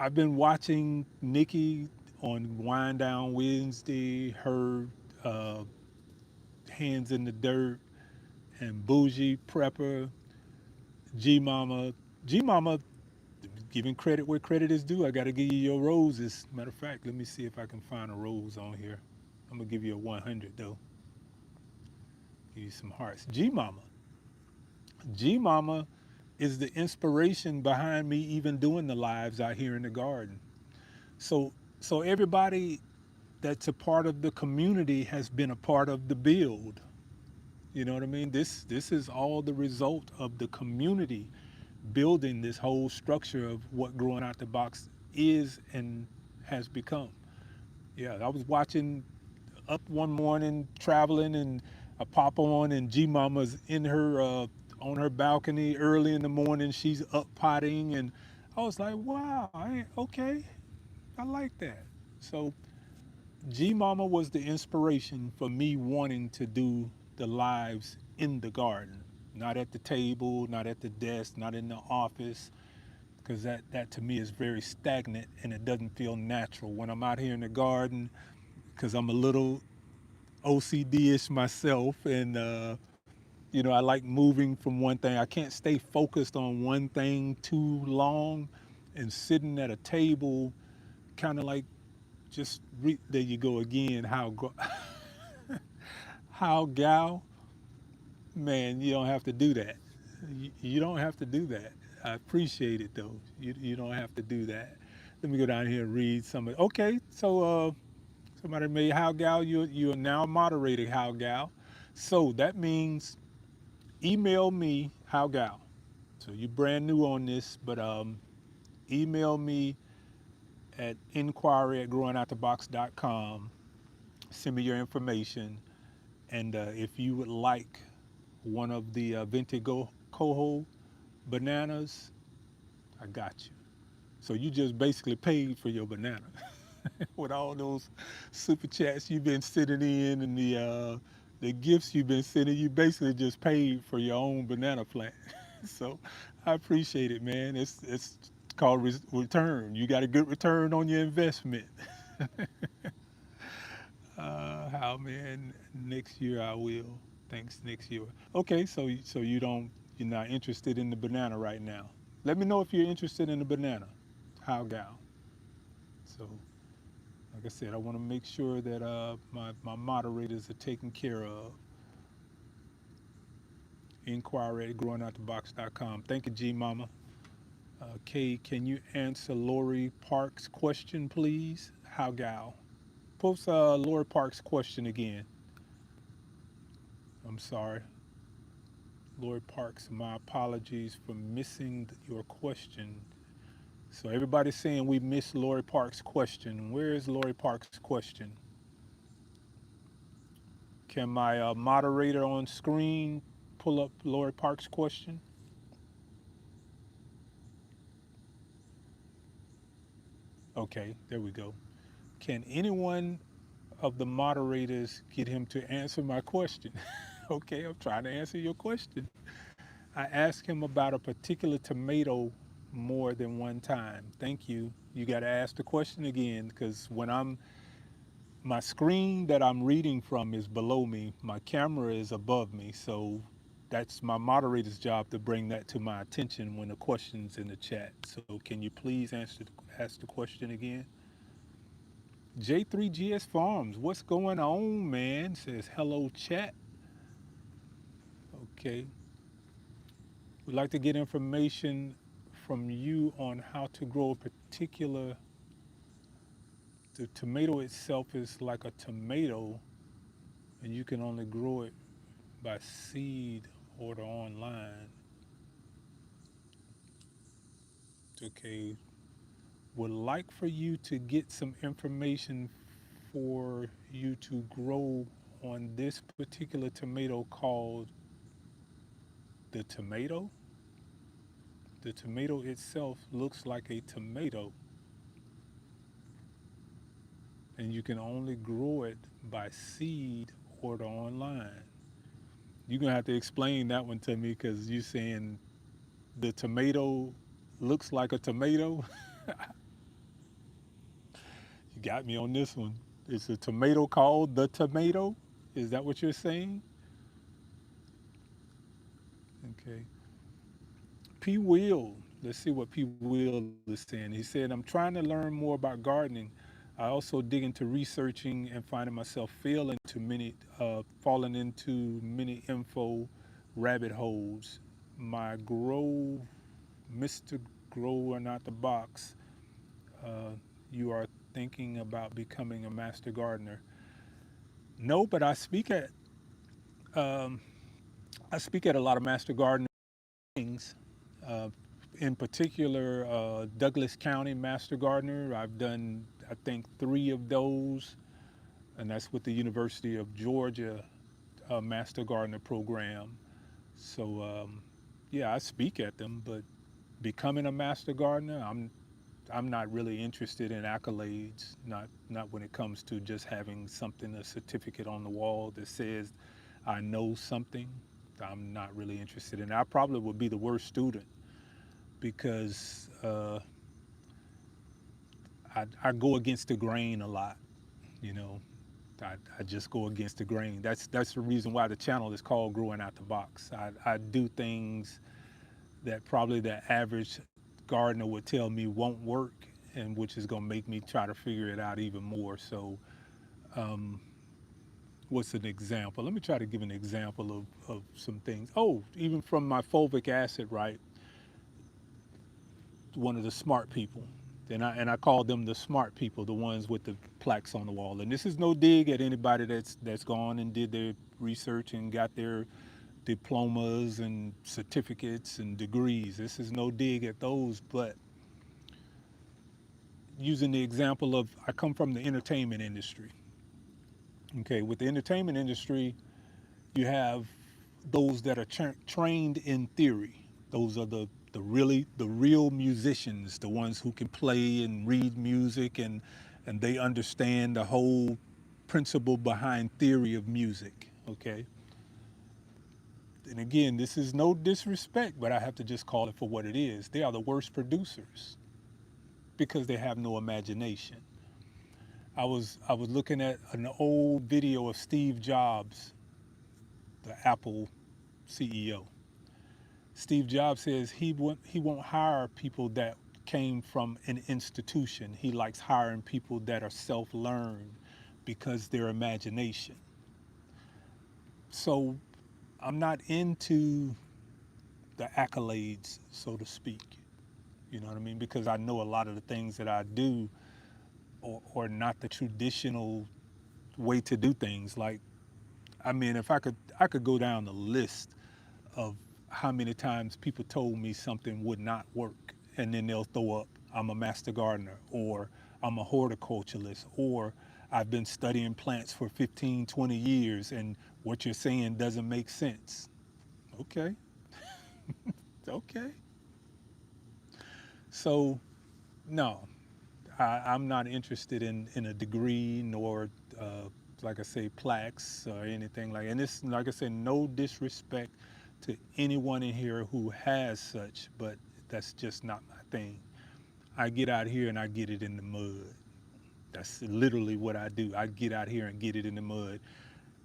Speaker 1: I've been watching Nikki on Wind Down Wednesday, her uh, Hands in the Dirt, and Bougie Prepper, G Mama. G Mama, giving credit where credit is due. I got to give you your roses. Matter of fact, let me see if I can find a rose on here. I'm going to give you a 100 though. Give you some hearts. G Mama. G Mama is the inspiration behind me even doing the lives out here in the garden. So so everybody that's a part of the community has been a part of the build. You know what I mean? This is all the result of the community building this whole structure of what growing out the box is and has become. Yeah, I was watching up one morning traveling and I pop on and G Mama's in her on her balcony early in the morning. She's up potting and I was like, wow, okay, I like that. So G Mama was the inspiration for me wanting to do the lives in the garden, not at the table, not at the desk, not in the office, because that to me is very stagnant and it doesn't feel natural. When I'm out here in the garden, because I'm a little OCD-ish myself, and I like moving from one thing. I can't stay focused on one thing too long, and sitting at a table, kind of like there you go again. How gal, man, you don't have to do that. You don't have to do that. I appreciate it though. You don't have to do that. Let me go down here and read some of. Okay, so somebody made how gal. You are now moderating how gal. So that means email me how gal. So you're brand new on this, but email me at inquiry at growingoutthebox.com. Send me your information, and if you would like one of the Veinte Cohol bananas, I got you. So you just basically paid for your banana with all those super chats you've been sitting in and the gifts you've been sending. You basically just paid for your own banana plant. So I appreciate it, man. It's called return. You got a good return on your investment. How man? Next year I will. Thanks. Next year. Okay, so you're not interested in the banana right now. Let me know if you're interested in the banana. How gal? So like I said, I want to make sure that my moderators are taken care of. Inquiry at growingoutthebox.com. Thank you, G Mama. Kay, can you answer Lori Park's question, please? How gal? Post Lori Park's question again. I'm sorry. Lori Parks, my apologies for missing your question. So everybody's saying we missed Lori Parks' question. Where is Lori Parks' question? Can my moderator on screen pull up Lori Parks' question? Okay, there we go. Can anyone of the moderators get him to answer my question? Okay, I'm trying to answer your question. I asked him about a particular tomato more than one time. Thank you. You got to ask the question again because my screen that I'm reading from is below me, my camera is above me. So that's my moderator's job to bring that to my attention when the question's in the chat. So can you please ask the question again? J3GS Farms, what's going on, man? Says hello, chat. Okay. We'd like to get information from you on how to grow a particular. The tomato itself is like a tomato, and you can only grow it by seed order online. Okay, would like for you to get some information for you to grow on this particular tomato called the tomato. The tomato itself looks like a tomato, and you can only grow it by seed order online. You're gonna have to explain that one to me because you're saying the tomato looks like a tomato. You got me on this one. It's a tomato called the tomato. Is that what you're saying? Okay. P. Will. Let's see what P. Will is saying. He said, I'm trying to learn more about gardening. I also dig into researching and finding myself falling into many info rabbit holes. My grow, Mr. Grower, not the box. Uh, you are thinking about becoming a master gardener. No, but um, I speak at a lot of master gardeners things. Uh, in particular, Douglas County Master Gardener. I've done, I think, three of those, and that's with the University of Georgia Master Gardener program. So, yeah, I speak at them, but becoming a Master Gardener, I'm not really interested in accolades. Not when it comes to just having something, a certificate on the wall that says I know something. I'm not really interested in. I probably would be the worst student because I go against the grain a lot. You know, I just go against the grain. That's the reason why the channel is called Growing Out the Box. I do things that probably the average gardener would tell me won't work, and which is going to make me try to figure it out even more. So, um, what's an example? Let me try to give an example of some things. Oh, even from my fulvic acid, right? One of the smart people. And I call them the smart people, the ones with the plaques on the wall. And this is no dig at anybody that's gone and did their research and got their diplomas and certificates and degrees. This is no dig at those, but using the example of I come from the entertainment industry. Okay, with the entertainment industry, you have those that are trained in theory. Those are the real musicians, the ones who can play and read music and they understand the whole principle behind theory of music. Okay, and again, this is no disrespect, but I have to just call it for what it is. They are the worst producers because they have no imagination. I was looking at an old video of Steve Jobs, the Apple CEO. Steve Jobs says he won't hire people that came from an institution. He likes hiring people that are self-learned because their imagination. So I'm not into the accolades, so to speak. You know what I mean? Because I know a lot of the things that I do are not the traditional way to do things. Like, I mean, if I could go down the list of how many times people told me something would not work, and then they'll throw up, I'm a master gardener, or I'm a horticulturalist, or I've been studying plants for 15, 20 years, and what you're saying doesn't make sense. Okay, okay. So, no, I'm not interested in a degree nor, like I say, plaques or anything like. And this, like I said, no disrespect to anyone in here who has such, but that's just not my thing. I get out here and I get it in the mud. That's literally what I do. I get out here and get it in the mud.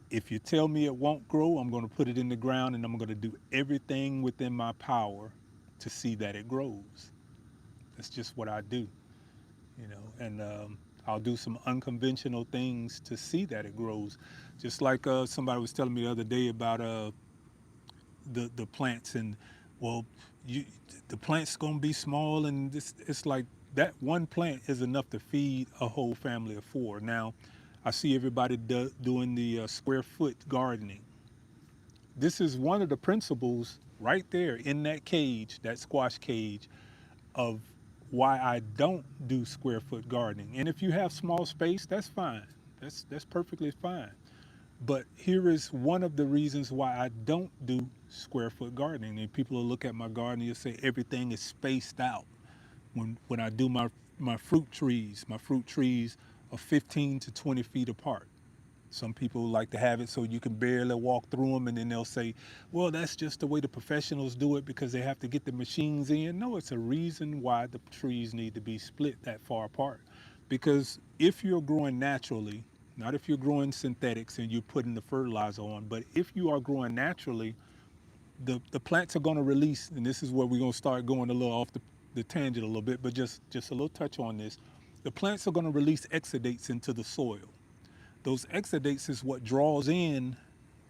Speaker 1: If you tell me it won't grow, I'm going to put it in the ground and I'm going to do everything within my power to see that it grows. That's just what I do, you know. And I'll do some unconventional things to see that it grows. Just like somebody was telling me the other day about the plants and well, you, the plant's gonna be small and it's like that one plant is enough to feed a whole family of four. Now, I see everybody doing the square foot gardening. This is one of the principles right there in that cage, that squash cage, of why I don't do square foot gardening. And if you have small space, that's fine. That's perfectly fine. But here is one of the reasons why I don't do square foot gardening. And people will look at my garden and say everything is spaced out. When I do my fruit trees are 15 to 20 feet apart. Some people like to have it so you can barely walk through them, and then they'll say, well, that's just the way the professionals do it because they have to get the machines in. No, it's a reason why the trees need to be split that far apart. Because if you're growing naturally, not if you're growing synthetics and you're putting the fertilizer on, but if you are growing naturally, the plants are going to release, and this is where we're going to start going a little off the tangent a little bit, but just a little touch on this. The plants are going to release exudates into the soil. Those exudates is what draws in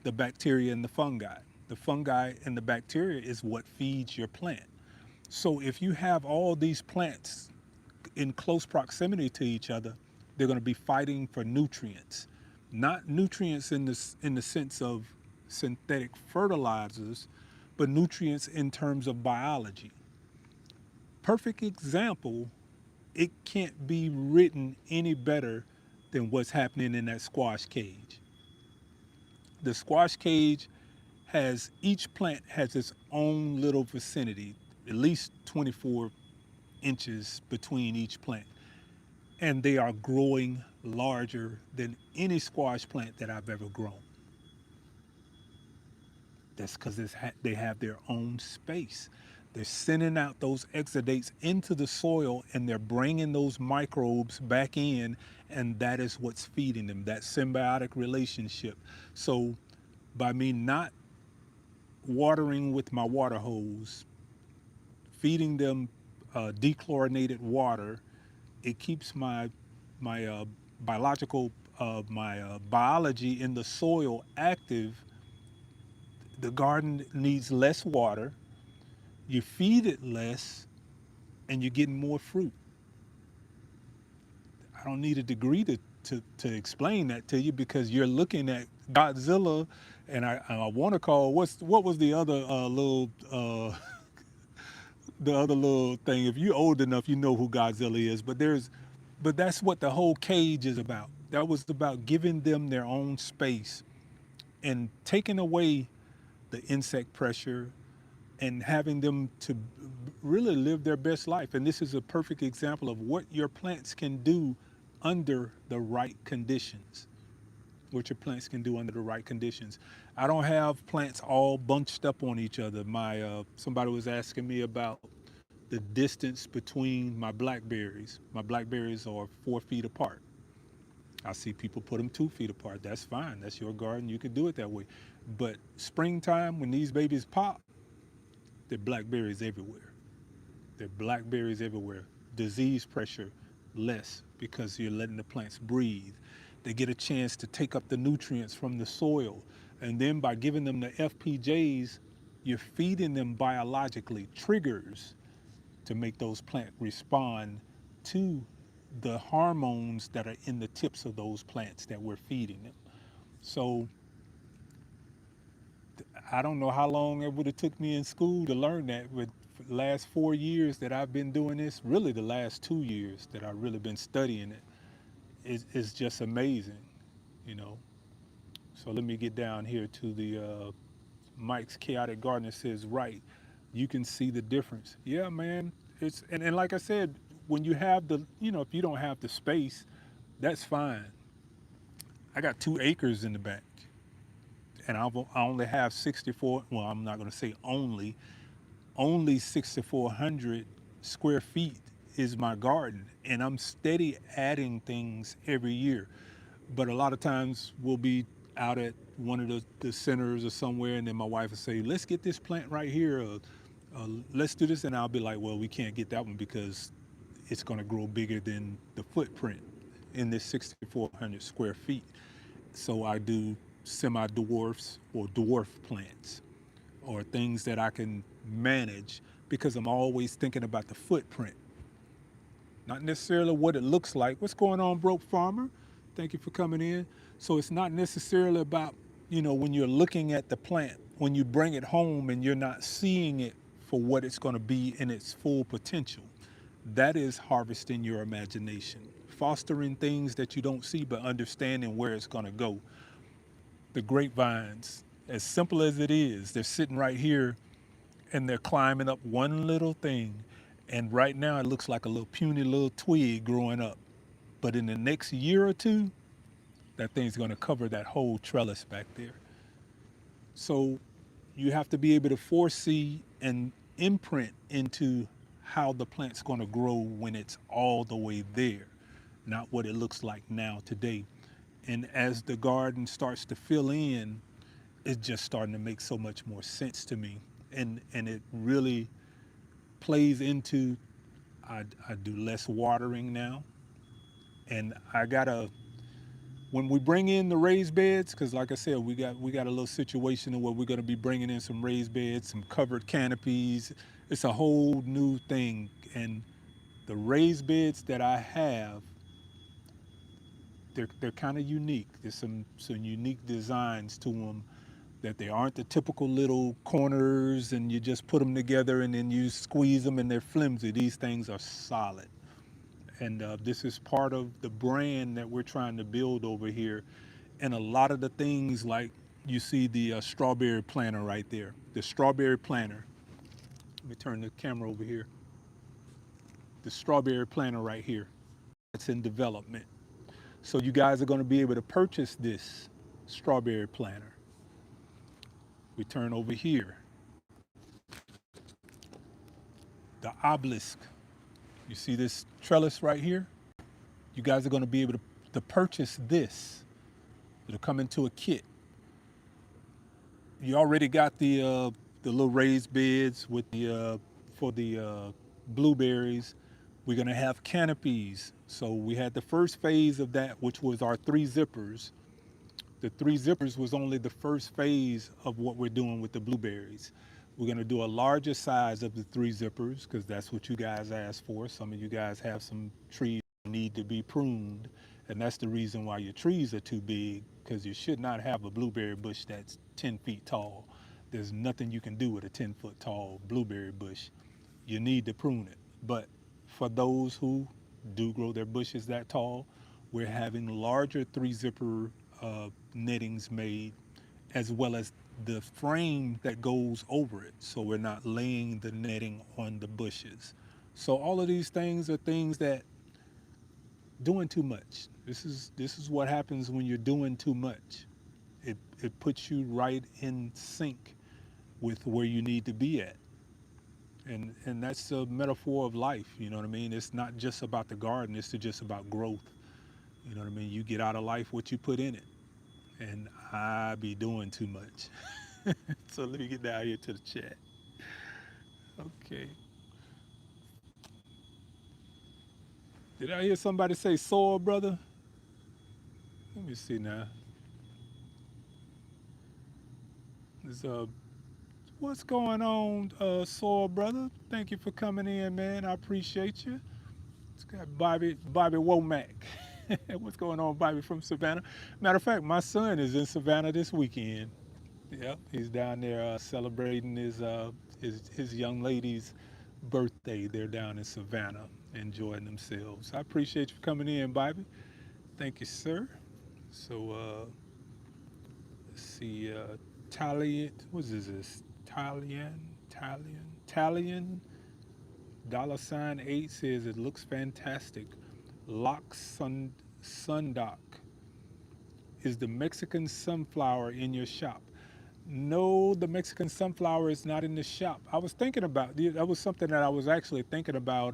Speaker 1: the bacteria and the fungi. The fungi and the bacteria is what feeds your plant. So if you have all these plants in close proximity to each other, they're going to be fighting for nutrients. Not nutrients in the sense of synthetic fertilizers, but nutrients in terms of biology. Perfect example, it can't be written any better than what's happening in that squash cage. The squash cage has, each plant has its own little vicinity, at least 24 inches between each plant. And they are growing larger than any squash plant that I've ever grown. That's because they have their own space. They're sending out those exudates into the soil and they're bringing those microbes back in, and that is what's feeding them, that symbiotic relationship. So, by me not watering with my water hose, feeding them dechlorinated water, it keeps my biological my biology in the soil active. The garden needs less water, you feed it less, and you're getting more fruit. I don't need a degree to explain that to you because you're looking at Godzilla, and I want to call what was the other little the other little thing. If you're old enough, you know who Godzilla is. But that's what the whole cage is about. That was about giving them their own space and taking away the insect pressure and having them to really live their best life. And this is a perfect example of what your plants can do under the right conditions. What your plants can do under the right conditions. I don't have plants all bunched up on each other. My somebody was asking me about the distance between my blackberries. My blackberries are 4 feet apart. I see people put them 2 feet apart. That's fine. That's your garden. You can do it that way. But springtime, when these babies pop, they're blackberries everywhere. They're blackberries everywhere. Disease pressure less because you're letting the plants breathe. They get a chance to take up the nutrients from the soil. And then by giving them the FPJs, you're feeding them biologically triggers to make those plants respond to the hormones that are in the tips of those plants that we're feeding them. So I don't know how long it would have took me in school to learn that, but for the last 4 years that I've been doing this, really the last 2 years that I've really been studying it, is just amazing, you know. So let me get down here to the Mike's Chaotic Gardener says, right, you can see the difference. Yeah, man. And like I said, when you have if you don't have the space, that's fine. I got 2 acres in the back, and I only have 64. Well, I'm not going to say only 6,400 square feet is my garden, and I'm steady adding things every year. But a lot of times we'll be out at one of the centers or somewhere, and then my wife will say, "Let's get this plant right here. Let's do this," and I'll be like, "Well, we can't get that one because it's going to grow bigger than the footprint in this 6,400 square feet." So I do semi dwarfs or dwarf plants or things that I can manage because I'm always thinking about the footprint, not necessarily what it looks like. What's going on, broke farmer? Thank you for coming in. So it's not necessarily about, when you're looking at the plant, when you bring it home and you're not seeing it for what it's going to be in its full potential. That is harvesting your imagination, fostering things that you don't see, but understanding where it's going to go. The grapevines, as simple as it is, they're sitting right here and they're climbing up one little thing. And right now it looks like a little puny little twig growing up. But in the next year or two, that thing's going to cover that whole trellis back there. So you have to be able to foresee and imprint into how the plant's going to grow when it's all the way there, not what it looks like now today. And as the garden starts to fill in, it's just starting to make so much more sense to me. And it really plays into I do less watering now. And I gotta when we bring in the raised beds, because like I said, we got a little situation where we're going to be bringing in some raised beds, some covered canopies. It's a whole new thing, and the raised beds that I have, they're kind of unique. There's some unique designs to them that they aren't the typical little corners, and you just put them together and then you squeeze them and they're flimsy. These things are solid. And this is part of the brand that we're trying to build over here. And a lot of the things like you see the strawberry planter right there, the strawberry planter. Let me turn the camera over here. The strawberry planter right here. It's in development. So you guys are going to be able to purchase this strawberry planter. We turn over here. The obelisk. You see this trellis right here? You guys are going to be able to purchase this. It'll come into a kit. You already got the little raised beds with the for the blueberries. We're gonna have canopies. So we had the first phase of that, which was our three zippers. The three zippers was only the first phase of what we're doing with the blueberries. We're gonna do a larger size of the three zippers because that's what you guys asked for. Some of you guys have some trees that need to be pruned, and that's the reason why your trees are too big because you should not have a blueberry bush that's 10 feet tall. There's nothing you can do with a 10-foot tall blueberry bush. You need to prune it. But for those who do grow their bushes that tall, we're having larger three zipper nettings made, as well as the frame that goes over it. So we're not laying the netting on the bushes. So all of these things are things that doing too much. This is what happens when you're doing too much. It puts you right in sync with where you need to be at. And that's a metaphor of life, you know what I mean? It's not just about the garden, it's just about growth. You know what I mean? You get out of life what you put in it. And I be doing too much. So let me get down here to the chat. Okay. Did I hear somebody say soil, brother? Let me see now. There's what's going on, soil, brother? Thank you for coming in, man. I appreciate you. It's got Bobby Womack. What's going on, Bobby from Savannah? Matter of fact, my son is in Savannah this weekend. Yep, he's down there celebrating his young lady's birthday. They're down in Savannah enjoying themselves. I appreciate you coming in, Bobby. Thank you, sir. So let's see, Talian. What is this? Talian. $8 says it looks fantastic. Lock Sundock. Is the Mexican sunflower in your shop? No, the Mexican sunflower is not in the shop. I was thinking about that was something that I was actually thinking about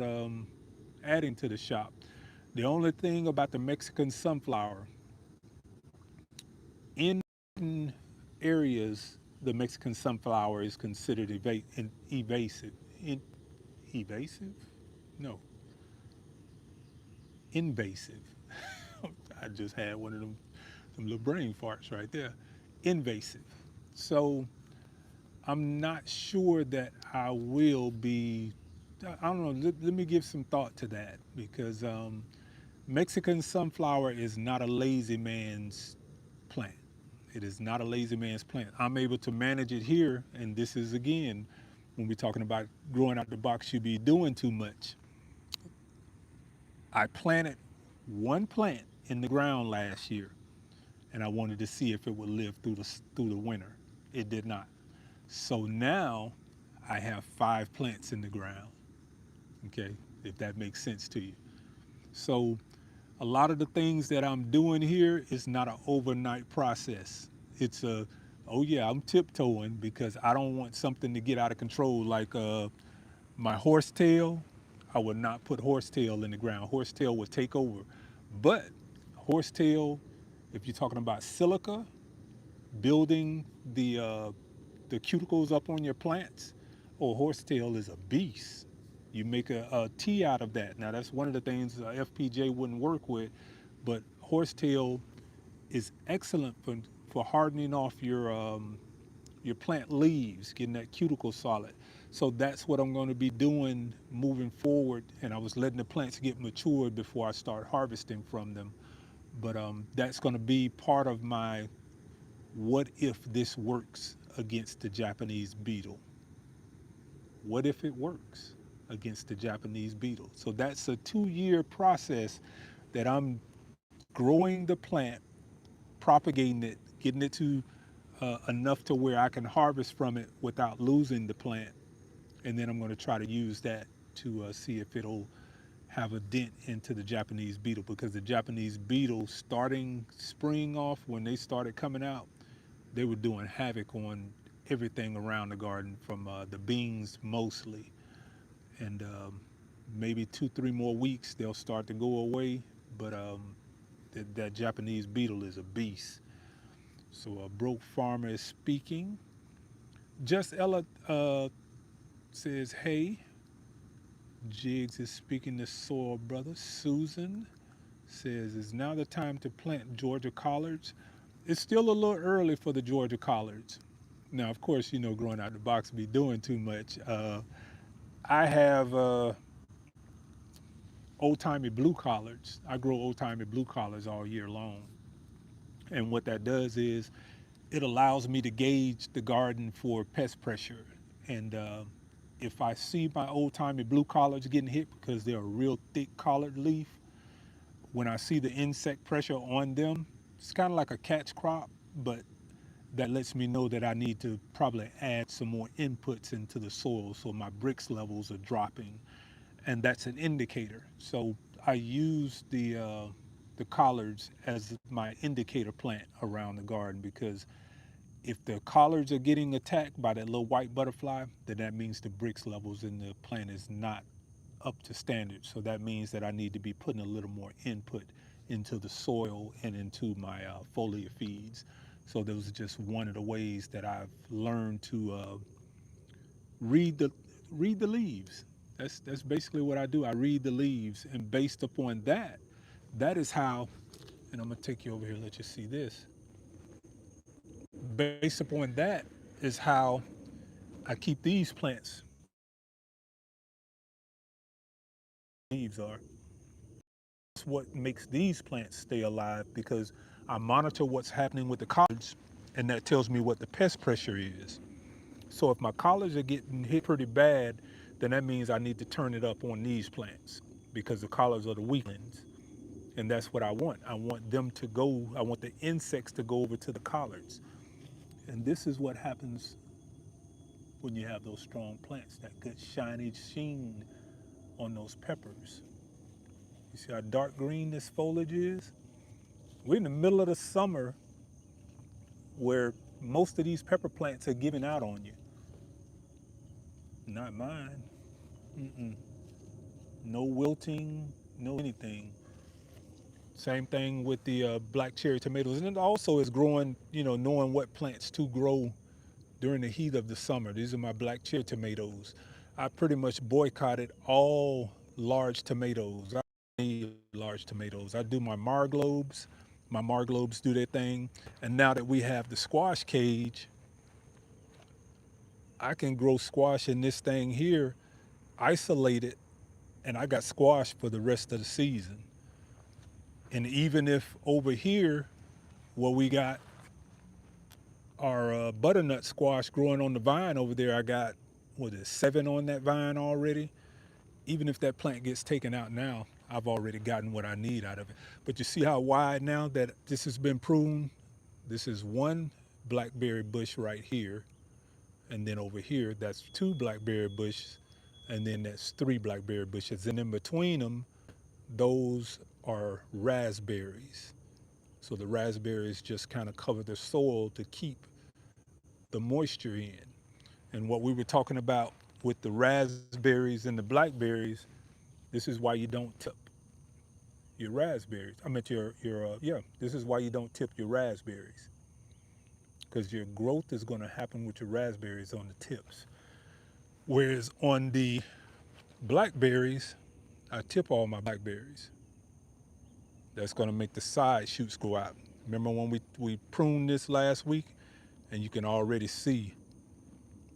Speaker 1: adding to the shop. The only thing about the Mexican sunflower in areas, the Mexican sunflower is considered evasive. In, evasive? No, invasive. I just had one of them some little brain farts right there. Invasive. So I'm not sure that I will be. I don't know. Let me give some thought to that because Mexican sunflower is not a lazy man's plant. It is not a lazy man's plant. I'm able to manage it here, and this is again when we're talking about growing out the box, you be doing too much. I planted one plant in the ground last year, and I wanted to see if it would live through the winter. It did not. So now I have five plants in the ground. Okay, if that makes sense to you. So a lot of the things that I'm doing here is not an overnight process. It's a, oh yeah, I'm tiptoeing because I don't want something to get out of control. Like my horsetail, I would not put horsetail in the ground. Horsetail would take over. But horsetail, if you're talking about silica, building the cuticles up on your plants, or horsetail is a beast. You make a tea out of that. Now that's one of the things FPJ wouldn't work with, but horsetail is excellent for hardening off your plant leaves, getting that cuticle solid. So that's what I'm going to be doing moving forward. And I was letting the plants get matured before I start harvesting from them. But that's going to be part of my what if this works against the Japanese beetle? What if it works against the Japanese beetle? So that's a 2 year process that I'm growing the plant, propagating it, getting it to enough to where I can harvest from it without losing the plant. And then I'm going to try to use that to see if it'll have a dent into the Japanese beetle, because the Japanese beetle, starting spring off, when they started coming out, they were doing havoc on everything around the garden, from the beans mostly. And maybe 2, 3 more weeks, they'll start to go away. But that Japanese beetle is a beast. So a broke farmer is speaking. Just Ella says, hey, Jigs is speaking to Soil Brother. Susan says, is now the time to plant Georgia collards? It's still a little early for the Georgia collards. Now, of course, growing out the box be doing too much. I have old timey blue collards. I grow old timey blue collards all year long. And what that does is it allows me to gauge the garden for pest pressure. And if I see my old timey blue collards getting hit because they're a real thick collard leaf, when I see the insect pressure on them, it's kind of like a catch crop, but that lets me know that I need to probably add some more inputs into the soil so my bricks levels are dropping, and that's an indicator. So I use the collards as my indicator plant around the garden, because if the collards are getting attacked by that little white butterfly, then that means the bricks levels in the plant is not up to standard. So that means that I need to be putting a little more input into the soil and into my foliar feeds. So those are just one of the ways that I've learned to read the read the leaves. That's basically what I do. I read the leaves, and based upon that, that is how. And I'm gonna take you over here. Let you see this. Based upon that is how I keep these plants. Leaves are. That's what makes these plants stay alive, because I monitor what's happening with the collards, and that tells me what the pest pressure is. So if my collards are getting hit pretty bad, then that means I need to turn it up on these plants, because the collards are the weaklings. And that's what I want. I want them to go, I want the insects to go over to the collards. And this is what happens when you have those strong plants, that good shiny sheen on those peppers. You see how dark green this foliage is? We're in the middle of the summer where most of these pepper plants are giving out on you. Not mine. Mm-mm. No wilting, no anything. Same thing with the black cherry tomatoes. And it also is growing, knowing what plants to grow during the heat of the summer. These are my black cherry tomatoes. I pretty much boycotted all large tomatoes. I don't need large tomatoes. I do my marglobes. My marglobes do their thing. And now that we have the squash cage, I can grow squash in this thing here, isolate it, and I got squash for the rest of the season. And even if over here, where we got our butternut squash growing on the vine over there, I got, what is it, 7 on that vine already. Even if that plant gets taken out now, I've already gotten what I need out of it. But you see how wide now that this has been pruned? This is one blackberry bush right here. And then over here, that's 2 blackberry bushes. And then that's 3 blackberry bushes. And in between them, those are raspberries. So the raspberries just kind of cover the soil to keep the moisture in. And what we were talking about with the raspberries and the blackberries, this is why you don't tip your raspberries. I meant yeah, this is why you don't tip your raspberries, because your growth is going to happen with your raspberries on the tips. Whereas on the blackberries, I tip all my blackberries. That's going to make the side shoots go out. Remember when we pruned this last week, and you can already see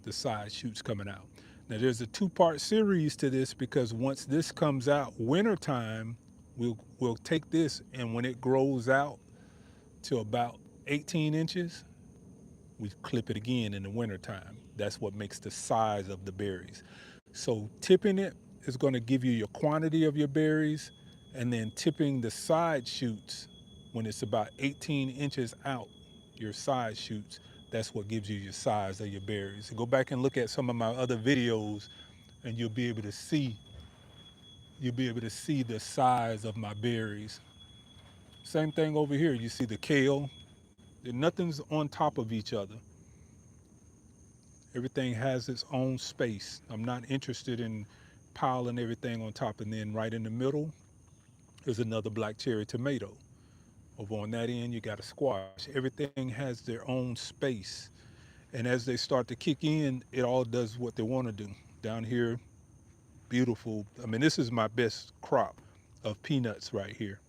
Speaker 1: the side shoots coming out. Now there's a 2-part series to this, because once this comes out, wintertime, we'll take this, and when it grows out to about 18 inches, we clip it again in the wintertime. That's what makes the size of the berries. So tipping it is going to give you your quantity of your berries, and then tipping the side shoots when it's about 18 inches out, your side shoots, that's what gives you your size of your berries. So go back and look at some of my other videos, and you'll be able to see the size of my berries. Same thing over here. You see the kale. Nothing's on top of each other. Everything has its own space. I'm not interested in piling everything on top, and then right in the middle is another black cherry tomato. Over on that end, you got a squash. Everything has their own space. And as they start to kick in, it all does what they want to do. Down here, beautiful. I mean, this is my best crop of peanuts right here.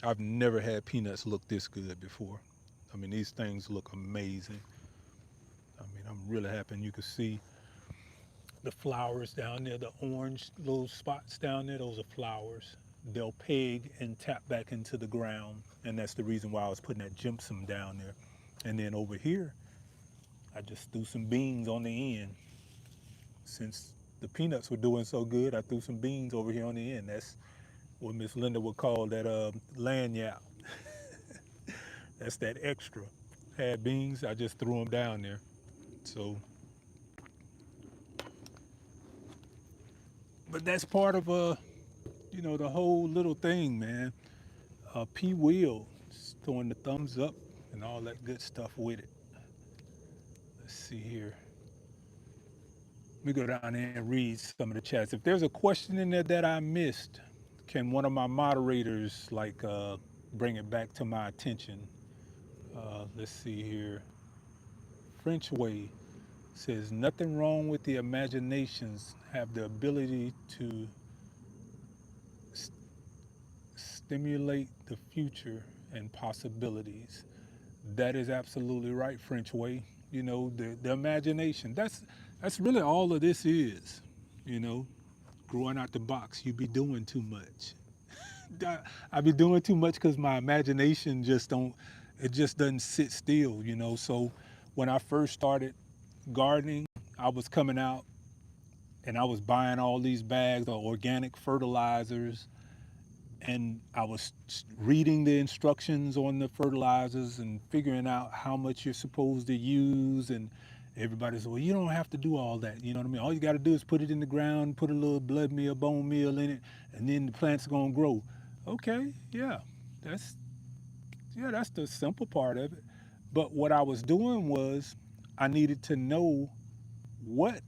Speaker 1: I've never had peanuts look this good before. I mean, these things look amazing. I mean, I'm really happy. And you can see the flowers down there, the orange little spots down there, those are flowers. They'll peg and tap back into the ground. And that's the reason why I was putting that gypsum down there. And then over here, I just threw some beans on the end. Since the peanuts were doing so good, I threw some beans over here on the end. That's what Miss Linda would call that lanyard. That's that extra. Had beans, I just threw them down there. So, but that's part of the whole little thing, man. P Will throwing the thumbs up and all that good stuff with it. Let's see here. Let me go down there and read some of the chats. If there's a question in there that I missed, can one of my moderators bring it back to my attention? Let's see here. French Way says nothing wrong with the imaginations have the ability to s- stimulate the future and possibilities. That is absolutely right, French Way. The imagination. That's really all of this is. You know, growing out the box. You be doing too much. I be doing too much because my imagination just don't. It just doesn't sit still. So when I first started gardening, I was coming out and I was buying all these bags of organic fertilizers, and I was reading the instructions on the fertilizers and figuring out how much you're supposed to use. And everybody said, well, you don't have to do all that. You know what I mean? All you got to do is put it in the ground, put a little blood meal, bone meal in it, and then the plant's going to grow. Okay, that's that's the simple part of it. But what I was doing was I needed to know what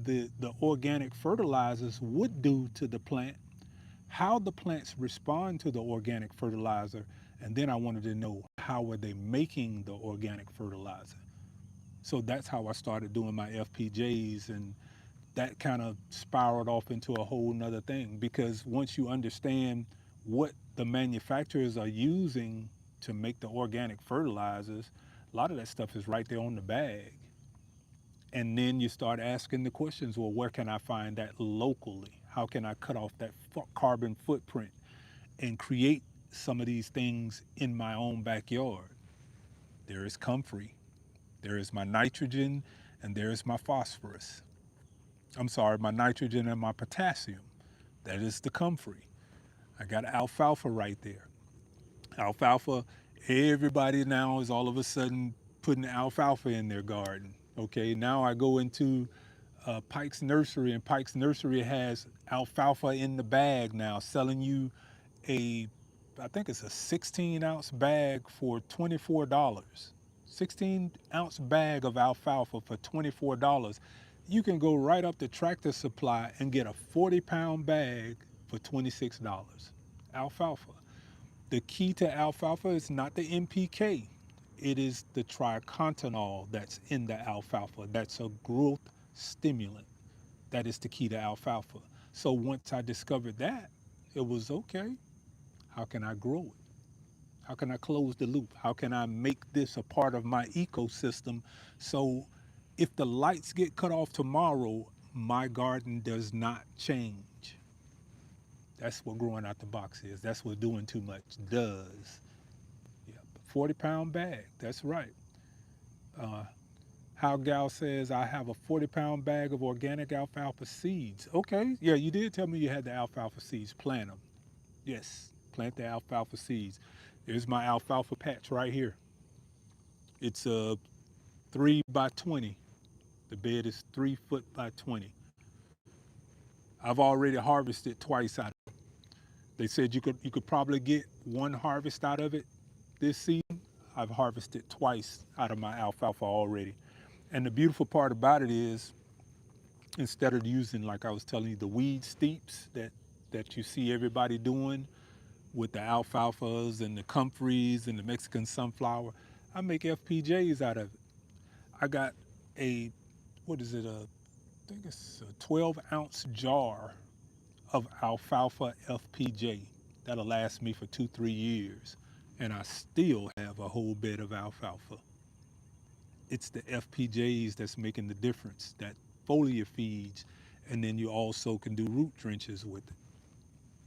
Speaker 1: the organic fertilizers would do to the plant, how the plants respond to the organic fertilizer, and then I wanted to know how are they making the organic fertilizer. So that's how I started doing my FPJs, and that kind of spiraled off into a whole nother thing, because once you understand what the manufacturers are using to make the organic fertilizers, a lot of that stuff is right there on the bag. And then you start asking the questions, well, where can I find that locally? How can I cut off that carbon footprint and create some of these things in my own backyard. There is comfrey, there is my nitrogen, and there is my phosphorus. I'm sorry, my nitrogen and my potassium. That is the comfrey. I got alfalfa right there. Alfalfa, everybody now is all of a sudden putting alfalfa in their garden. Okay, now I go into Pike's Nursery, and Pike's Nursery has alfalfa in the bag now, selling you a, I think it's a 16-ounce bag for $24. 16-ounce bag of alfalfa for $24. You can go right up to Tractor Supply and get a 40-pound bag for $26. Alfalfa. The key to alfalfa is not the NPK. It is the tricontinol that's in the alfalfa. That's a growth stimulant. That is the key to alfalfa. So once I discovered that, it was okay. How can I grow it? How can I close the loop? How can I make this a part of my ecosystem so if the lights get cut off tomorrow, my garden does not change? That's what growing out the box is. That's what doing too much does. Yeah, 40-pound bag. That's right. Uh, How Gal says, I have a 40-pound bag of organic alfalfa seeds. Okay, yeah, you did tell me you had the alfalfa seeds. Plant them. Yes, plant the alfalfa seeds. There's my alfalfa patch right here. It's 3 by 20. The bed is 3 foot by 20. I've already harvested twice out of it. They said you could probably get one harvest out of it this season. I've harvested twice out of my alfalfa already. And the beautiful part about it is instead of using, like I was telling you, the weed steeps that you see everybody doing with the alfalfas and the comfreys and the Mexican sunflower, I make FPJs out of it. I got a, what is it, I think it's a 12-ounce jar of alfalfa FPJ. That'll last me for 2, 3 years. And I still have a whole bed of alfalfa. It's the FPJs that's making the difference, that foliar feeds, and then you also can do root drenches with it.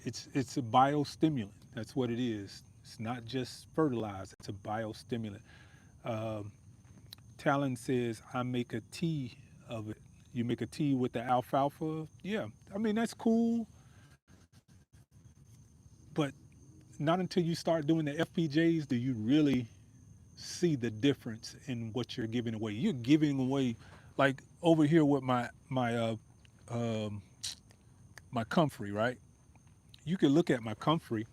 Speaker 1: It's a biostimulant. That's what it is. It's not just fertilizer. It's a biostimulant. Um, Talon says I make a tea of it. You make a tea with the alfalfa. Yeah, I mean that's cool, but not until you start doing the FPJs do you really see the difference in what you're giving away. You're giving away, like over here with um, my comfrey, right? You can look at my comfrey.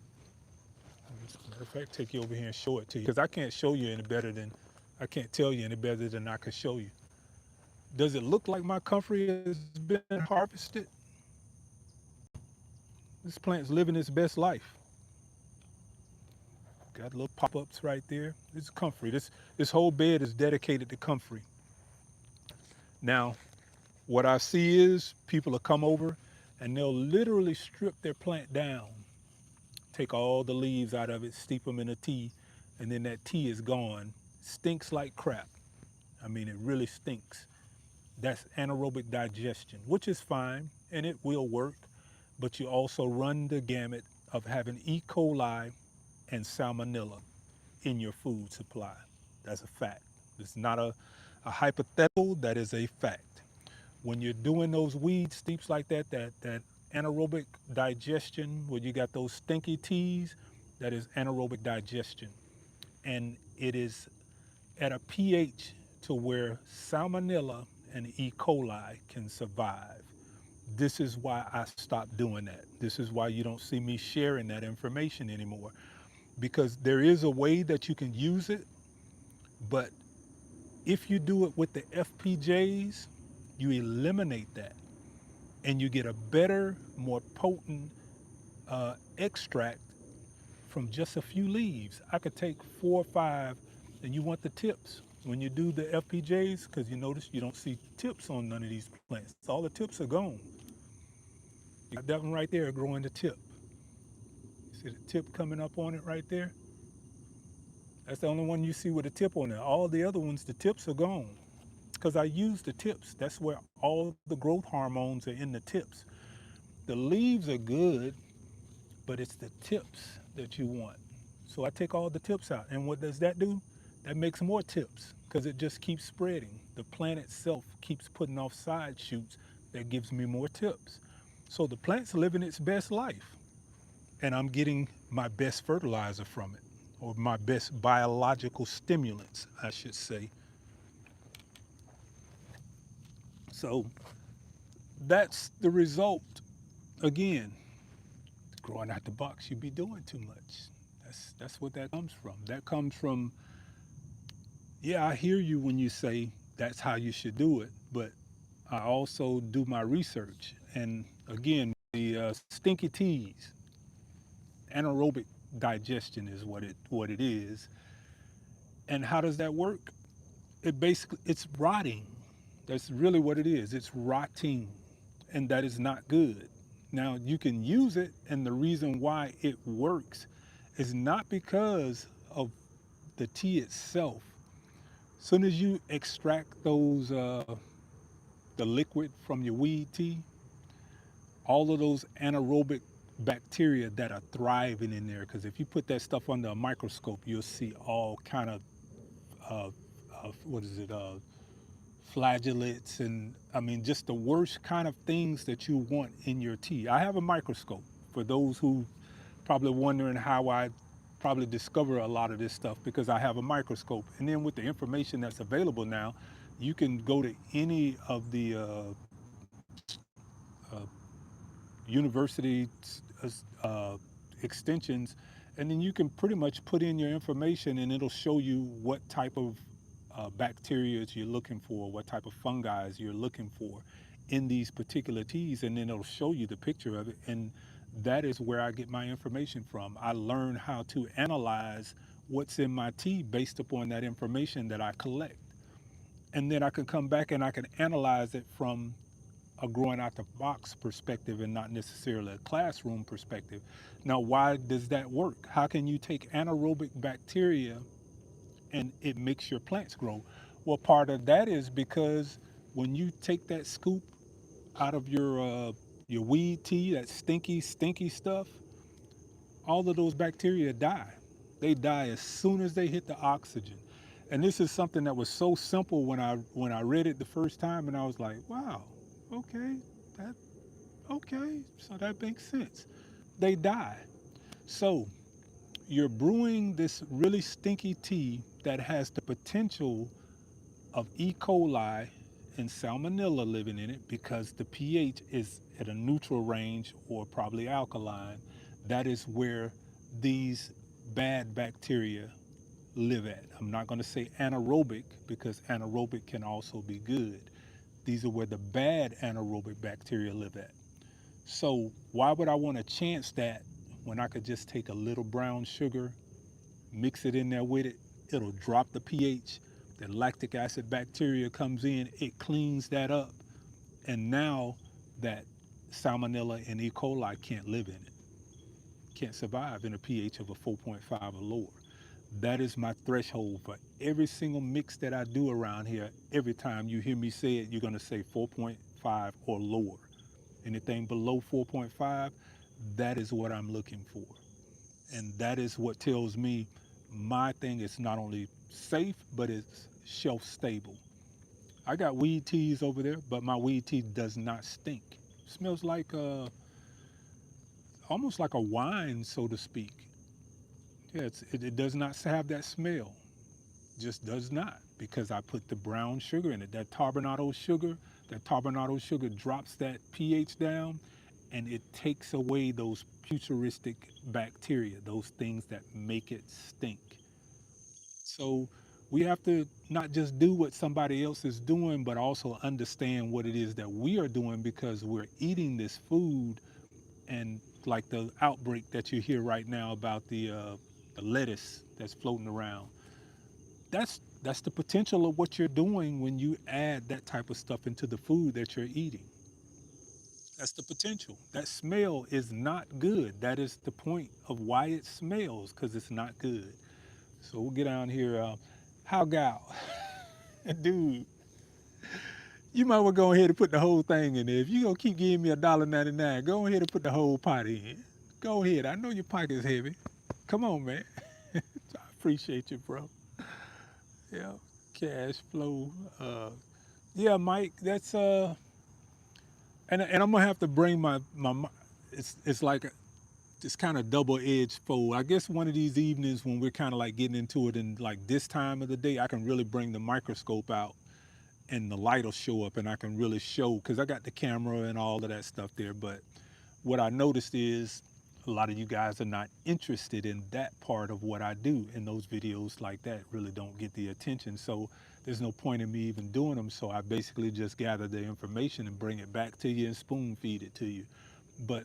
Speaker 1: Matter of fact, take you over here and show it to you because I can't show you any better than I can't tell you any better than I can show you. Does it look like my comfrey has been harvested? This plant's living its best life. Got little pop-ups right there. It's comfrey. This whole bed is dedicated to comfrey. Now, what I see is people will come over and they'll literally strip their plant down, take all the leaves out of it, steep them in a tea, and then that tea is gone. Stinks like crap. I mean, it really stinks. That's anaerobic digestion, which is fine and it will work, but you also run the gamut of having E. coli and salmonella in your food supply. That's a fact. It's not a hypothetical, that is a fact. When you're doing those weed steeps like that anaerobic digestion, where you got those stinky teas, that is anaerobic digestion. And it is at a pH to where salmonella and E. coli can survive. This is why I stopped doing that. This is why you don't see me sharing that information anymore. Because there is a way that you can use it, but if you do it with the FPJs, you eliminate that and you get a better, more potent extract from just a few leaves. I could take 4 or 5, and you want the tips. When you do the FPJs, because you notice you don't see tips on none of these plants. All the tips are gone. You got that one right there growing the tip. See the tip coming up on it right there? That's the only one you see with a tip on it. All the other ones, the tips are gone. Because I use the tips. That's where all the growth hormones are in the tips. The leaves are good, but it's the tips that you want. So I take all the tips out. And what does that do? That makes more tips because it just keeps spreading. The plant itself keeps putting off side shoots that gives me more tips. So the plant's living its best life and I'm getting my best fertilizer from it or my best biological stimulants, I should say. So that's the result. Again, growing out the box, you be doing too much. That's what that comes from. That comes from, yeah, I hear you when you say that's how you should do it, but I also do my research. And again, the stinky teas, anaerobic digestion is what it is. And how does that work? It's rotting. That's really what it is. It's rotting, and that is not good. Now you can use it, and the reason why it works is not because of the tea itself. Soon as you extract those the liquid from your weed tea, all of those anaerobic bacteria that are thriving in there. Because if you put that stuff under a microscope, you'll see all kind uh, of what is it? Flagellates and I mean just the worst kind of things that you want in your tea. I have a microscope for those who probably wondering how I probably discover a lot of this stuff because I have a microscope. And then with the information that's available now, you can go to any of the uh, university uh, extensions, and then you can pretty much put in your information and it'll show you what type of bacteria you're looking for, what type of fungi you're looking for in these particular teas, and then it'll show you the picture of it. And that is where I get my information from. I learn how to analyze what's in my tea based upon that information that I collect. And then I can come back and I can analyze it from a growing out the box perspective and not necessarily a classroom perspective. Now, why does that work? How can you take anaerobic bacteria and it makes your plants grow? Well, part of that is because when you take that scoop out of your weed tea, that stinky, stinky stuff, all of those bacteria die. They die as soon as they hit the oxygen. And this is something that was so simple when I read it the first time, and I was like, wow, okay, that okay, so that makes sense. They die. So you're brewing this really stinky tea that has the potential of E. coli and salmonella living in it because the pH is at a neutral range or probably alkaline. That is where these bad bacteria live at. I'm not going to say anaerobic because anaerobic can also be good. These are where the bad anaerobic bacteria live at. So why would I want to chance that when I could just take a little brown sugar, mix it in there with it, it'll drop the pH, the lactic acid bacteria comes in, it cleans that up, and now that salmonella and E. coli can't live in it, can't survive in a pH of a 4.5 or lower. That is my threshold for every single mix that I do around here. Every time you hear me say it, you're going to say 4.5 or lower. Anything below 4.5, that is what I'm looking for. And that is what tells me my thing is not only safe, but it's shelf stable. I got weed teas over there, but my weed tea does not stink. Smells like almost like a wine, so to speak. Yeah, it does not have that smell. Just does not because I put the brown sugar in it. That carbonado sugar drops that pH down and it takes away those futuristic bacteria, those things that make it stink. So we have to not just do what somebody else is doing, but also understand what it is that we are doing because we're eating this food and like the outbreak that you hear right now about the lettuce that's floating around. That's the potential of what you're doing when you add that type of stuff into the food that you're eating. That's the potential. That smell is not good. That is the point of why it smells, because it's not good. So we'll get down here. How gal, dude, you might well go ahead and put the whole thing in there. If you gonna keep giving me $1.99, go ahead and put the whole pot in. Go ahead. I know your pocket's heavy. Come on, man. I appreciate you, bro. Yeah, cash flow. Uh, yeah, Mike. That's and I'm gonna have to bring it's like it's kind of double edged fold. I guess one of these evenings when we're kind of like getting into it and like this time of the day, I can really bring the microscope out and the light will show up and I can really show because I got the camera and all of that stuff there. But what I noticed is a lot of you guys are not interested in that part of what I do, and those videos like that really don't get the attention. So there's no point in me even doing them. So I basically just gather the information and bring it back to you and spoon feed it to you. But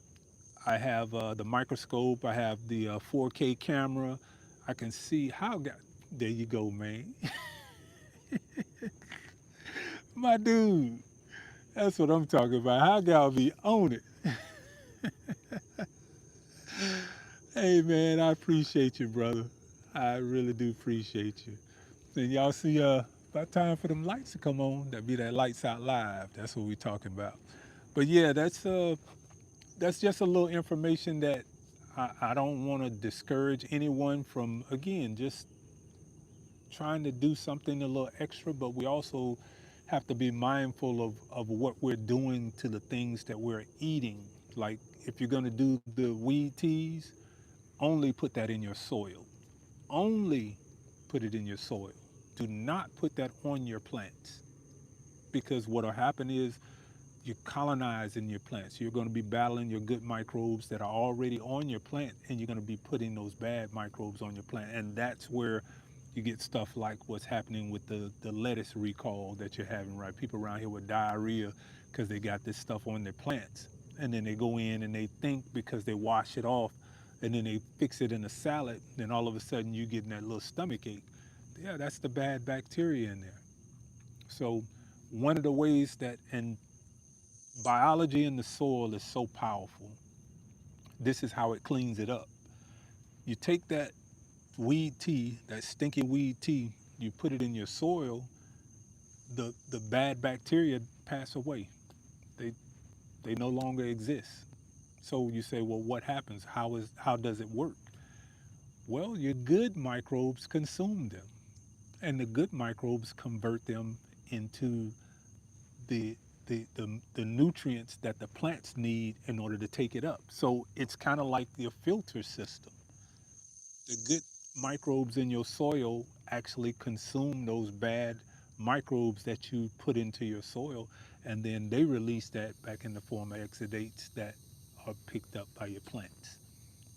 Speaker 1: I have the microscope. I have the 4K camera. I can see how. There you go, man. My dude. That's what I'm talking about. How y'all be on it? Hey, man, I appreciate you, brother. I really do appreciate you. And y'all see, about time for them lights to come on. That be that lights out live. That's what we talking about. But yeah, that's just a little information that I don't want to discourage anyone from, again, just trying to do something a little extra, but we also have to be mindful of what we're doing to the things that we're eating. Like if you're going to do the weed teas, only put that in your soil. Only put it in your soil. Do not put that on your plants because what'll happen is you're colonizing your plants. You're going to be battling your good microbes that are already on your plant, and you're going to be putting those bad microbes on your plant. And that's where you get stuff like what's happening with the lettuce recall that you're having, right? People around here with diarrhea because they got this stuff on their plants. And then they go in and they think because they wash it off and then they fix it in a salad, then all of a sudden you getting that little stomach ache. Yeah, that's the bad bacteria in there. So one of the ways that, and biology in the soil is so powerful. This is how it cleans it up. You take that weed tea, that stinky weed tea, you put it in your soil, the bad bacteria pass away. They they no longer exist. So you say, well, what happens? How does it work? Well, your good microbes consume them, and the good microbes convert them into the the nutrients that the plants need in order to take it up. So it's kind of like the filter system. The good microbes in your soil actually consume those bad microbes that you put into your soil, and then they release that back in the form of exudates that are picked up by your plants.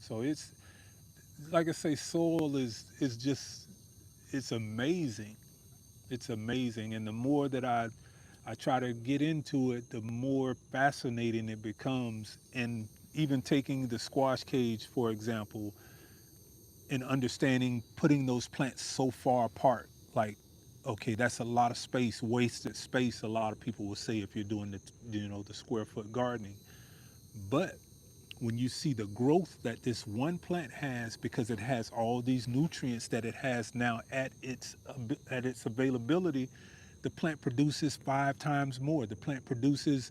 Speaker 1: So it's like I say, soil is just it's amazing. It's amazing, and the more that I try to get into it, the more fascinating it becomes. And even taking the squash cage, for example, and understanding putting those plants so far apart, like, okay, that's a lot of space, wasted space. A lot of people will say if you're doing the square foot gardening, but when you see the growth that this one plant has because it has all these nutrients that it has now at its availability, the plant produces 5 times more. The plant produces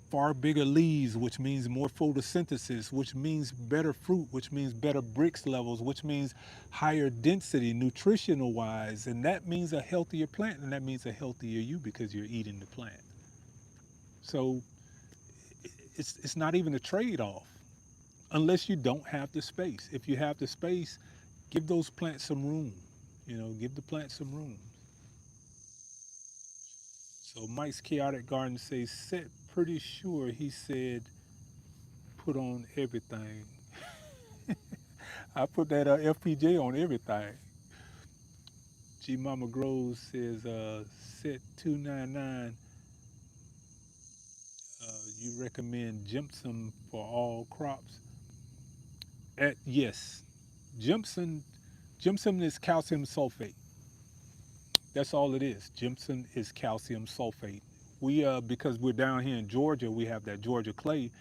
Speaker 1: far bigger leaves, which means more photosynthesis, which means better fruit, which means better bricks levels, which means higher density nutritional wise, and that means a healthier plant, and that means a healthier you because you're eating the plant. So it's not even a trade-off unless you don't have the space. If you have the space, give those plants some room. Give the plants some room. So Mike's Chaotic Garden says, "Set pretty sure he said put on everything." I put that FPJ on everything. G Mama Groves says, "Set 299. You recommend gypsum for all crops?" Yes, gypsum. Gypsum is calcium sulfate. That's all it is. Gypsum is calcium sulfate. We because we're down here in Georgia, we have that Georgia clay.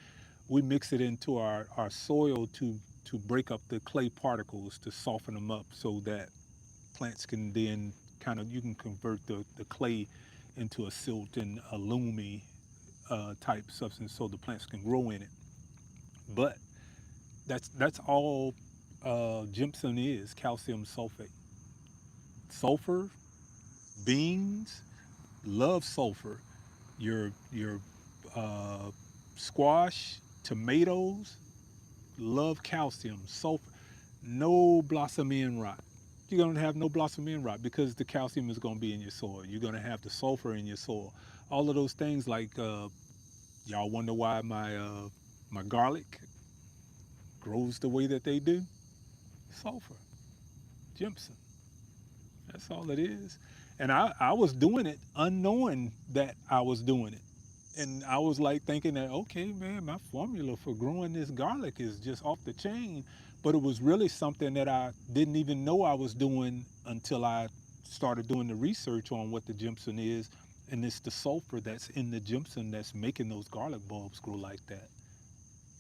Speaker 1: We mix it into our soil to break up the clay particles to soften them up so that plants can then kind of you can convert the clay into a silt and a loomy type substance so the plants can grow in it. But that's all gypsum is calcium sulfate. Sulfur, beans love sulfur. Your uh, squash, tomatoes love calcium, sulfur. No blossom end rot. You're gonna have no blossom end rot because the calcium is gonna be in your soil. You're gonna have the sulfur in your soil. All of those things, like y'all wonder why my garlic grows the way that they do. Sulfur, gypsum. That's all it is. And I was doing it unknowing that I was doing it. And I was like thinking that, okay, man, my formula for growing this garlic is just off the chain. But it was really something that I didn't even know I was doing until I started doing the research on what the gypsum is. And it's the sulfur that's in the gypsum that's making those garlic bulbs grow like that.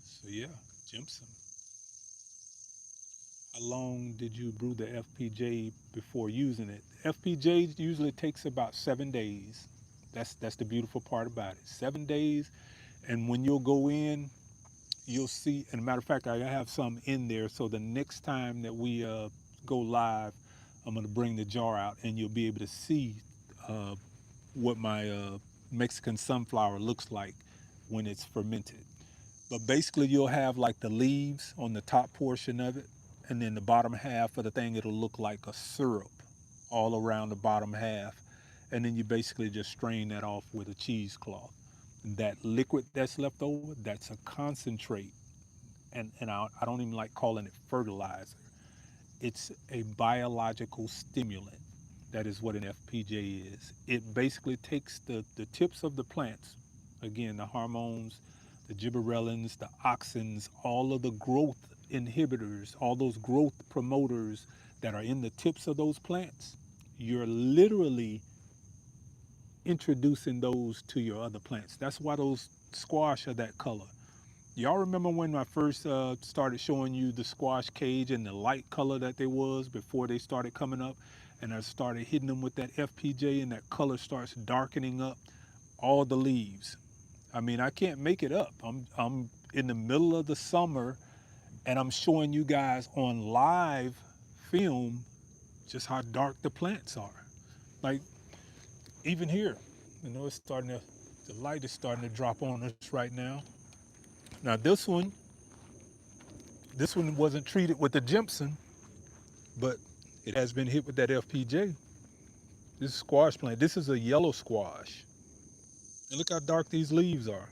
Speaker 1: So yeah, gypsum. How long did you brew the FPJ before using it? FPJ usually takes about 7 days. That's the beautiful part about it. 7 days, and when you'll go in, you'll see. And a matter of fact, I have some in there. So the next time that we go live, I'm gonna bring the jar out, and you'll be able to see uh, what my Mexican sunflower looks like when it's fermented. But basically, you'll have like the leaves on the top portion of it, and then the bottom half of the thing, it'll look like a syrup all around the bottom half. And then you basically just strain that off with a cheesecloth. That liquid that's left over, that's a concentrate. And I don't even like calling it fertilizer. It's a biological stimulant. That is what an FPJ is. It basically takes the tips of the plants, again, the hormones, the gibberellins, the auxins, all of the growth inhibitors, all those growth promoters that are in the tips of those plants. You're literally introducing those to your other plants. That's why those squash are that color. Y'all remember when I first started showing you the squash cage and the light color that they was before they started coming up, and I started hitting them with that FPJ and that color starts darkening up all the leaves. I mean, I can't make it up. I'm in the middle of the summer and I'm showing you guys on live film just how dark the plants are. Like even here, it's starting to, the light is starting to drop on us right now. Now this one wasn't treated with the gypsum, but it has been hit with that FPJ. This is squash plant. This is a yellow squash. And look how dark these leaves are.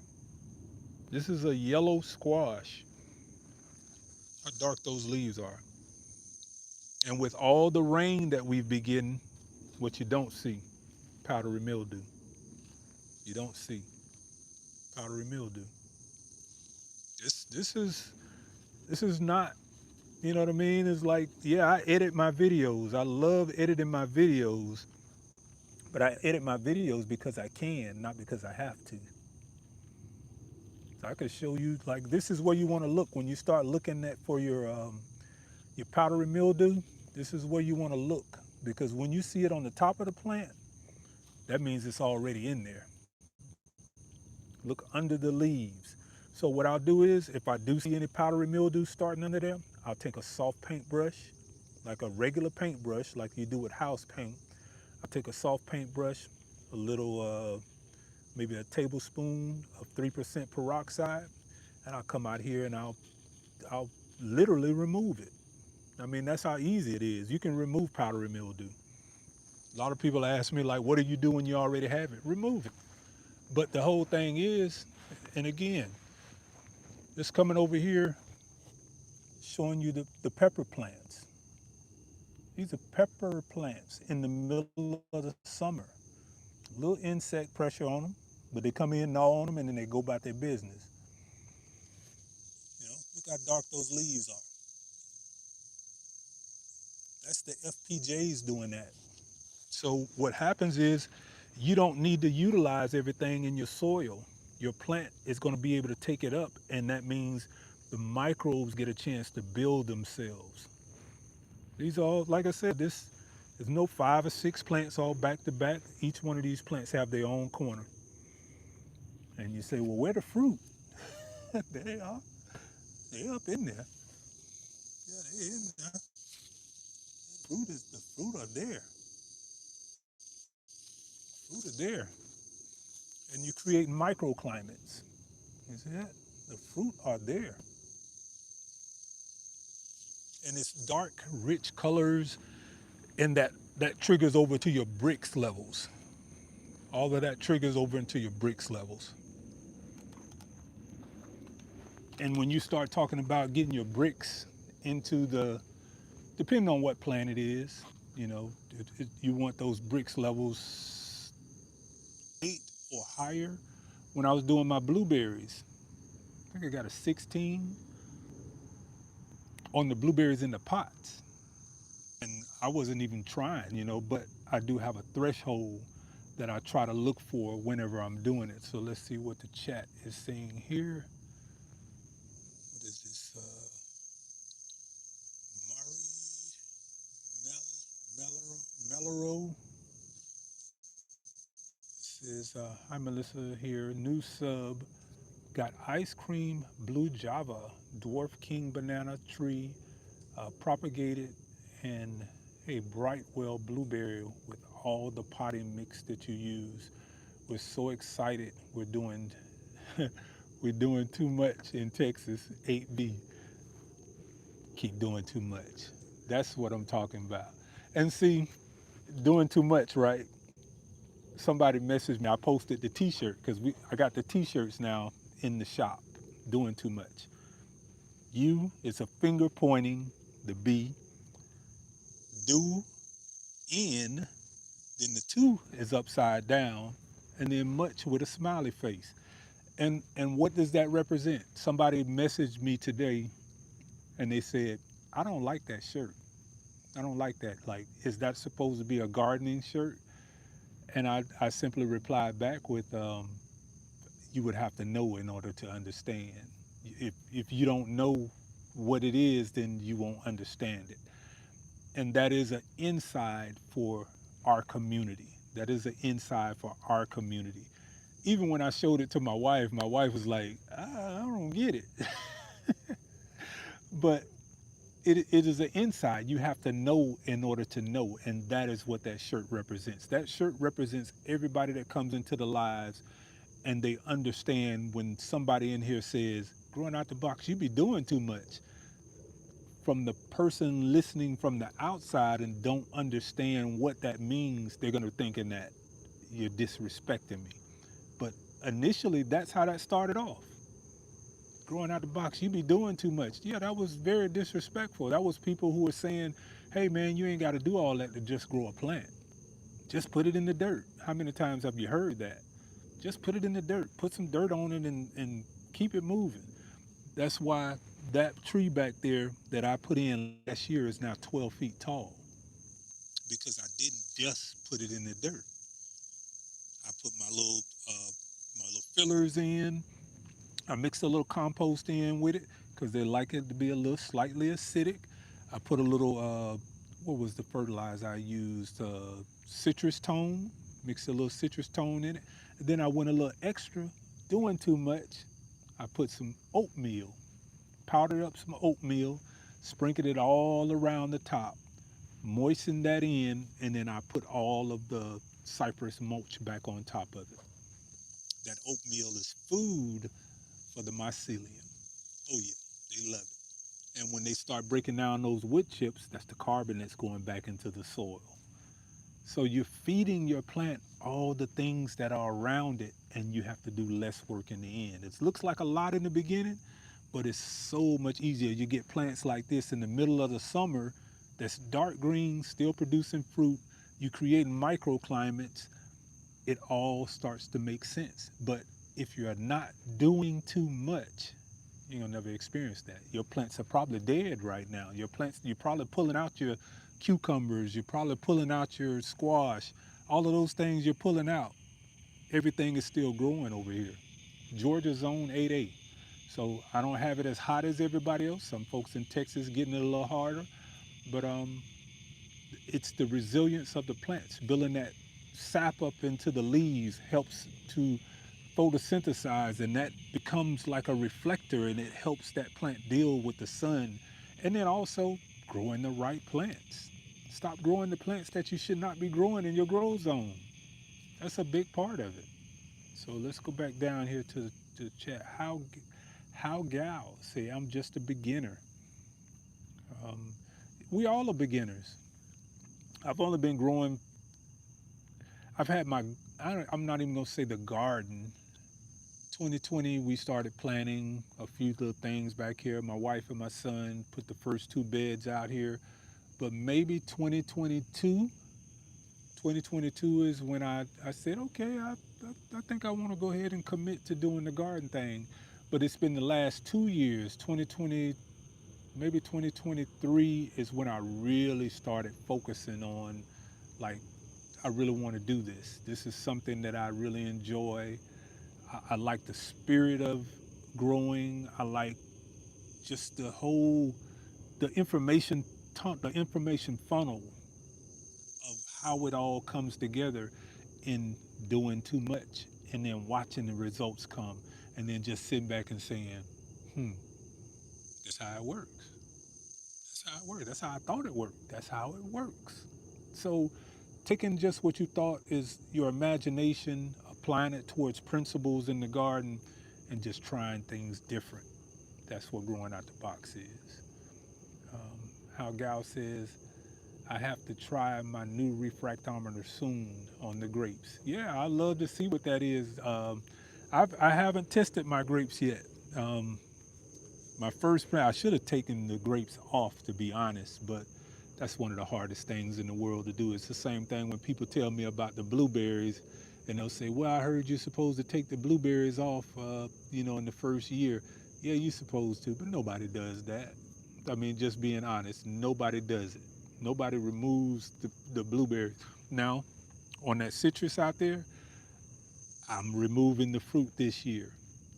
Speaker 1: This is a yellow squash. How dark those leaves are. And with all the rain that we've been getting, what you don't see, powdery mildew. You don't see powdery mildew. This is not, you know what I mean? It's like, yeah, I edit my videos. I love editing my videos, but I edit my videos because I can, not because I have to. So I could show you, like, this is where you want to look when you start looking at for your powdery mildew. This is where you want to look, because when you see it on the top of the plant, that means it's already in there. Look under the leaves. So what I'll do is, if I do see any powdery mildew starting under there, I'll take a soft paintbrush, like a regular paintbrush, like you do with house paint. I'll take a soft paintbrush, a little, maybe a tablespoon of 3% peroxide, and I'll come out here and I'll literally remove it. I mean, that's how easy it is. You can remove powdery mildew. A lot of people ask me, like, what do you do when you already have it? Remove it. But the whole thing is, and again, just coming over here, showing you the pepper plants. These are pepper plants in the middle of the summer. Little insect pressure on them, but they come in, gnaw on them, and then they go about their business. Look how dark those leaves are. That's the FPJs doing that. So what happens is you don't need to utilize everything in your soil. Your plant is going to be able to take it up, and that means the microbes get a chance to build themselves. These all, like I said, this there's no 5 or 6 plants all back to back. Each one of these plants have their own corner. And you say, well, where the fruit? There they are. They're up in there. Yeah, Hey, the fruit are there. Fruit are there. And you create microclimates. You see that? The fruit are there. And it's dark, rich colors, and that triggers over to your bricks levels. All of that triggers over into your bricks levels. And when you start talking about getting your bricks into depending on what plant it is, you know, you want those bricks levels 8 or higher. When I was doing my blueberries, I think I got a 16 on the blueberries in the pots. And I wasn't even trying, but I do have a threshold that I try to look for whenever I'm doing it. So let's see what the chat is saying here. What is this? Mary says, hi Melissa here, new sub. Got ice cream, blue java, dwarf king banana tree, propagated, and a Brightwell blueberry with all the potting mix that you use. We're so excited. We're doing we're doing too much in Texas 8B. Keep doing too much. That's what I'm talking about. And see, doing too much, right? Somebody messaged me. I posted the T-shirt because I got the T-shirts now in the shop. Doing too much. U is a finger pointing the B. Do in. Then the two is upside down, and then much with a smiley face. And what does that represent? Somebody messaged me today, and they said, "I don't like that shirt. I don't like that. Like, is that supposed to be a gardening shirt?" And I simply replied back with, "You would have to know in order to understand. If you don't know what it is, then you won't understand it." And that is an inside for our community. That is an inside for our community. Even when I showed it to my wife was like, I don't get it. But it is an inside. You have to know in order to know. And that is what that shirt represents. That shirt represents everybody that comes into the lives and they understand when somebody in here says, growing out the box, you be doing too much. From the person listening from the outside and don't understand what that means, they're going to thinking that you're disrespecting me. But initially, that's how that started off. Growing out the box, you be doing too much. Yeah, that was very disrespectful. That was people who were saying, hey man, you ain't got to do all that to just grow a plant. Just put it in the dirt. How many times have you heard that? Just put it in the dirt. Put some dirt on it and keep it moving. That's why that tree back there that I put in last year is now 12 feet tall because I didn't just put it in the dirt. I put my little fillers in. I mixed a little compost in with it because they like it to be a little slightly acidic. I put a little what was the fertilizer I used? Citrus tone. Mixed a little citrus tone in it. And then I went a little extra, doing too much. I put some oatmeal, powdered up some oatmeal, sprinkled it all around the top, moistened that in, and then I put all of the cypress mulch back on top of it. That oatmeal is food for the mycelium. Oh yeah, they love it. And when they start breaking down those wood chips, that's the carbon that's going back into the soil. So you're feeding your plant all the things that are around it, and you have to do less work in the end. It looks like a lot in the beginning, but it's so much easier. You get plants like this in the middle of the summer that's dark green, still producing fruit. You create microclimates, it all starts to make sense. But if you're not doing too much, you're gonna never experience that. Your plants are probably dead right now. Your plants, you're probably pulling out your cucumbers, you're probably pulling out your squash, all of those things you're pulling out. Everything is still growing over here. Georgia zone 8A. So I don't have it as hot as everybody else. Some folks in Texas getting it a little harder, but it's the resilience of the plants. Building that sap up into the leaves helps to photosynthesize, and that becomes like a reflector, and it helps that plant deal with the sun And then also growing the right plants. Stop growing the plants that you should not be growing in your grow zone. That's a big part of it. So let's go back down here to the chat. How gal say I'm just a beginner. Um, we all are beginners. I've only been growing. I've had my. I'm not even gonna say the garden. 2020, we started planting a few little things back here. My wife and my son put the first two beds out here. But maybe 2022 is when I said, okay, I think I want to go ahead and commit to doing the garden thing. But it's been the last 2 years, 2020, maybe 2023 is when I really started focusing on, like, I really want to do this. This is something that I really enjoy. I like the spirit of growing. I like just the information, the information funnel of how it all comes together in doing too much and then watching the results come and then just sitting back and saying, hmm, that's how it works. That's how it works. That's how I thought it worked. That's how it works. So taking just what you thought is your imagination, applying it towards principles in the garden, and just trying things different. That's what growing out the box is. How Gal says, I have to try my new refractometer soon on the grapes. Yeah, I love to see what that is. I haven't tested my grapes yet. Um, my first plant, I should have taken the grapes off to be honest, but that's one of the hardest things in the world to do. It's the same thing when people tell me about the blueberries and they'll say, well, I heard you're supposed to take the blueberries off, in the first year. Yeah, you're supposed to, but nobody does that. I mean, just being honest, nobody does it. Nobody removes the blueberries. Now, on that citrus out there, I'm removing the fruit this year.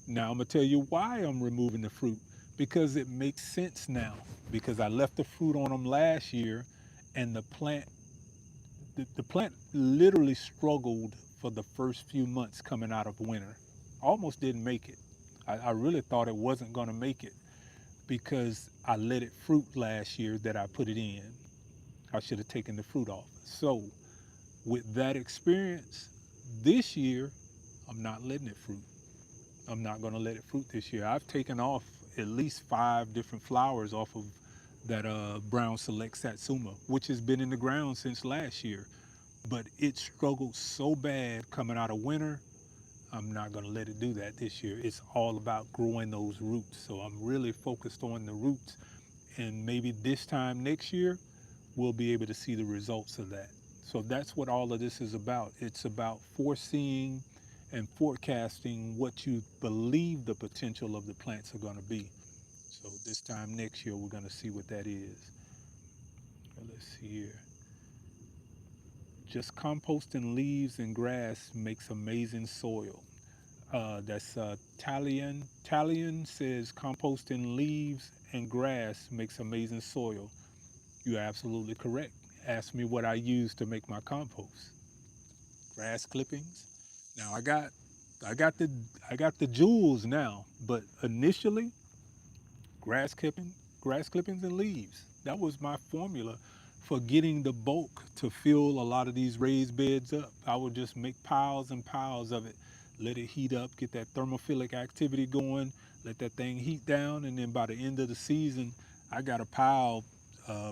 Speaker 1: Now I'm gonna tell you why I'm removing the fruit because it makes sense now. Because I left the fruit on them last year, and the plant literally struggled for the first few months coming out of winter. Almost didn't make it. I really thought it wasn't gonna make it because I let it fruit last year that I put it in. I should have taken the fruit off. So with that experience, this year I'm not letting it fruit. I'm not going to let it fruit this year. I've taken off at least 5 different flowers off of that brown select satsuma, which has been in the ground since last year. But it struggled so bad coming out of winter. I'm not going to let it do that this year. It's all about growing those roots. So I'm really focused on the roots. And maybe this time next year, we'll be able to see the results of that. So that's what all of this is about. It's about foreseeing and forecasting what you believe the potential of the plants are going to be. So this time next year, we're going to see what that is. Let's see here. Just composting leaves and grass makes amazing soil. That's Talian. Talian says composting leaves and grass makes amazing soil. You're absolutely correct. Ask me what I use to make my compost. Grass clippings. Now I got the I got the jewels now, but initially grass clipping, grass clippings and leaves. That was my formula for getting the bulk to fill a lot of these raised beds up. I would just make piles and piles of it, let it heat up, get that thermophilic activity going, let that thing heat down, and then by the end of the season, I got a pile,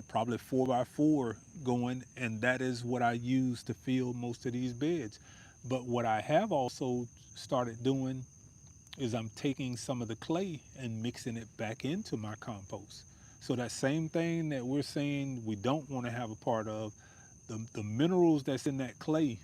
Speaker 1: probably 4 by 4 going, and that is what I use to fill most of these beds. But what I have also started doing is I'm taking some of the clay and mixing it back into my compost. So that same thing that we're saying we don't want to have a part of, the minerals that's in that clay,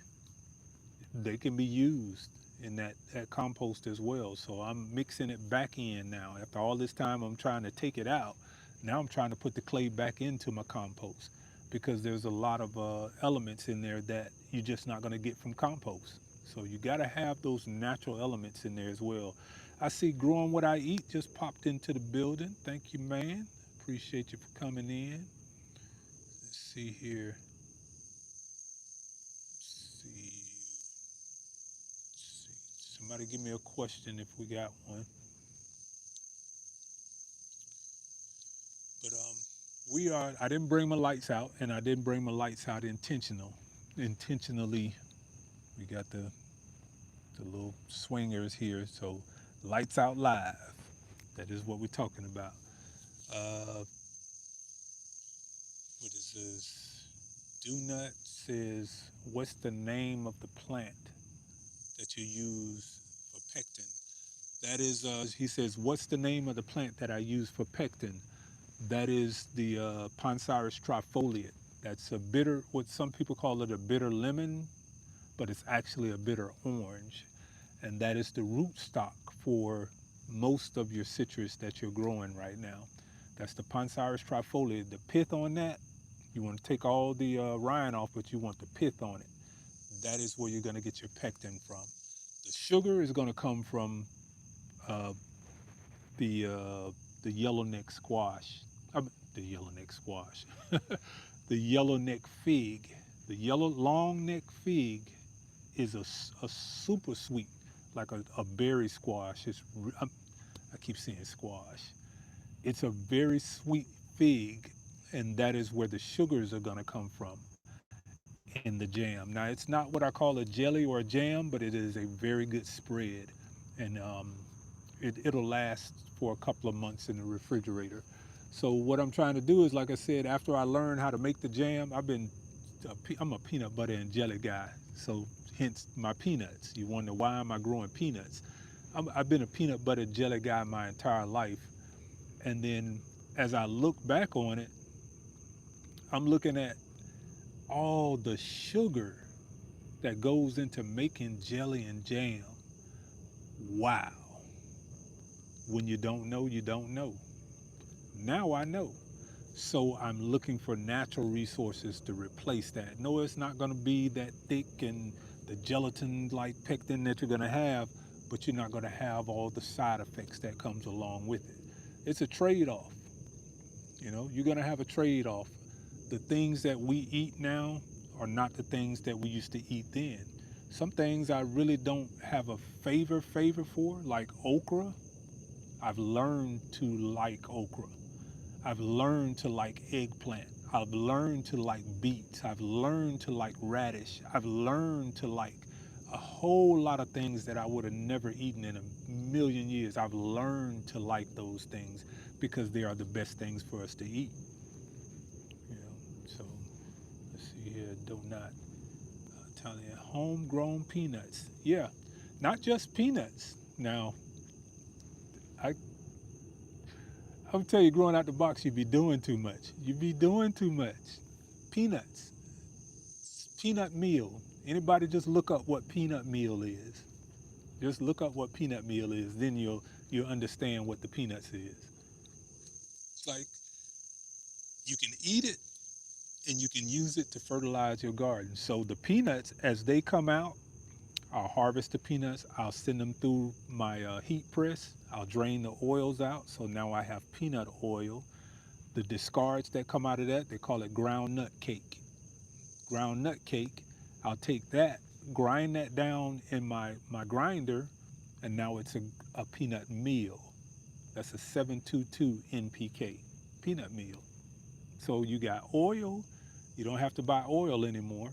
Speaker 1: they can be used in that compost as well. So I'm mixing it back in now. After all this time I'm trying to take it out, now I'm trying to put the clay back into my compost because there's a lot of elements in there that you're just not going to get from compost. So you got to have those natural elements in there as well. I see Growing What I Eat just popped into the building. Thank you, man. Appreciate you for coming in. Let's see here. Let's see. Somebody give me a question if we got one. But I didn't bring my lights out, and I didn't bring my lights out intentionally. We got the little swingers here, so lights out live. That is what we're talking about. Uh, what is this? Do not says, what's the name of the plant that you use for pectin? That is, he says, what's the name of the plant that I use for pectin? That is the Pansaris trifoliate. That's a bitter, what some people call it a bitter lemon, but it's actually a bitter orange. And that is the root stock for most of your citrus that you're growing right now. That's the Pansaris trifoliate. The pith on that, you want to take all the rind off, but you want the pith on it. That is where you're going to get your pectin from. The sugar is going to come from uh, the uh, the yellowneck squash. The yellowneck squash. The yellowneck fig. The yellow long neck fig is a super sweet, like a berry squash. I keep saying squash. It's a very sweet fig, and that is where the sugars are going to come from in the jam. Now, it's not what I call a jelly or a jam, but it is a very good spread, and it'll last for a couple of months in the refrigerator. So what I'm trying to do is, like I said, after I learn how to make the jam, I'm a peanut butter and jelly guy. So hence my peanuts. You wonder why am I growing peanuts? I've been a peanut butter jelly guy my entire life. And then as I look back on it, I'm looking at all the sugar that goes into making jelly and jam. Wow. When you don't know, you don't know. Now I know. So I'm looking for natural resources to replace that. No, it's not going to be that thick and the gelatin like pectin that you're going to have, but you're not going to have all the side effects that comes along with it. It's a trade-off. You're going to have a trade-off. The things that we eat now are not the things that we used to eat then. Some things I really don't have a favor for, like okra. I've learned to like okra. I've learned to like eggplant. I've learned to like beets. I've learned to like radish. I've learned to like a whole lot of things that I would have never eaten in a million years. I've learned to like those things because they are the best things for us to eat. So let's see here. Do not telling you homegrown peanuts. Yeah, not just peanuts. Now, I I'll tell you, growing out the box, you be doing too much. You be doing too much. Peanuts, peanut meal. Anybody just look up what peanut meal is. Just look up what peanut meal is. Then you'll understand what the peanuts is. It's like you can eat it and you can use it to fertilize your garden. So the peanuts, as they come out, I'll harvest the peanuts. I'll send them through my heat press. I'll drain the oils out. So now I have peanut oil. The discards that come out of that, they call it ground nut cake. Ground nut cake, I'll take that, grind that down in my grinder, and now it's a peanut meal. That's a 722 NPK, peanut meal. So you got oil, you don't have to buy oil anymore.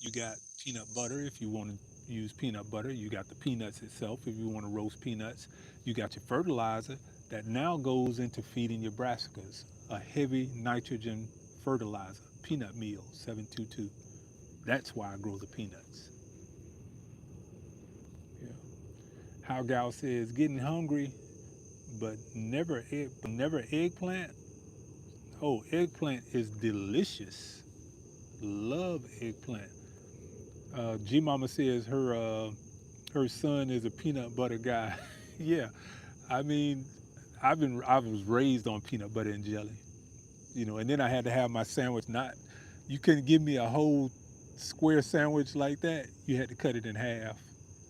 Speaker 1: You got peanut butter if you want to use peanut butter. You got the peanuts itself if you want to roast peanuts. You got your fertilizer that now goes into feeding your brassicas, a heavy nitrogen fertilizer, peanut meal 722. That's why I grow the peanuts. Yeah. How Gal says, getting hungry, but never eggplant. Oh, eggplant is delicious. Love eggplant. G Mama says her son is a peanut butter guy. Yeah, I mean, I was raised on peanut butter and jelly, and then I had to have my sandwich. Not, you couldn't give me a whole square sandwich like that. You had to cut it in half.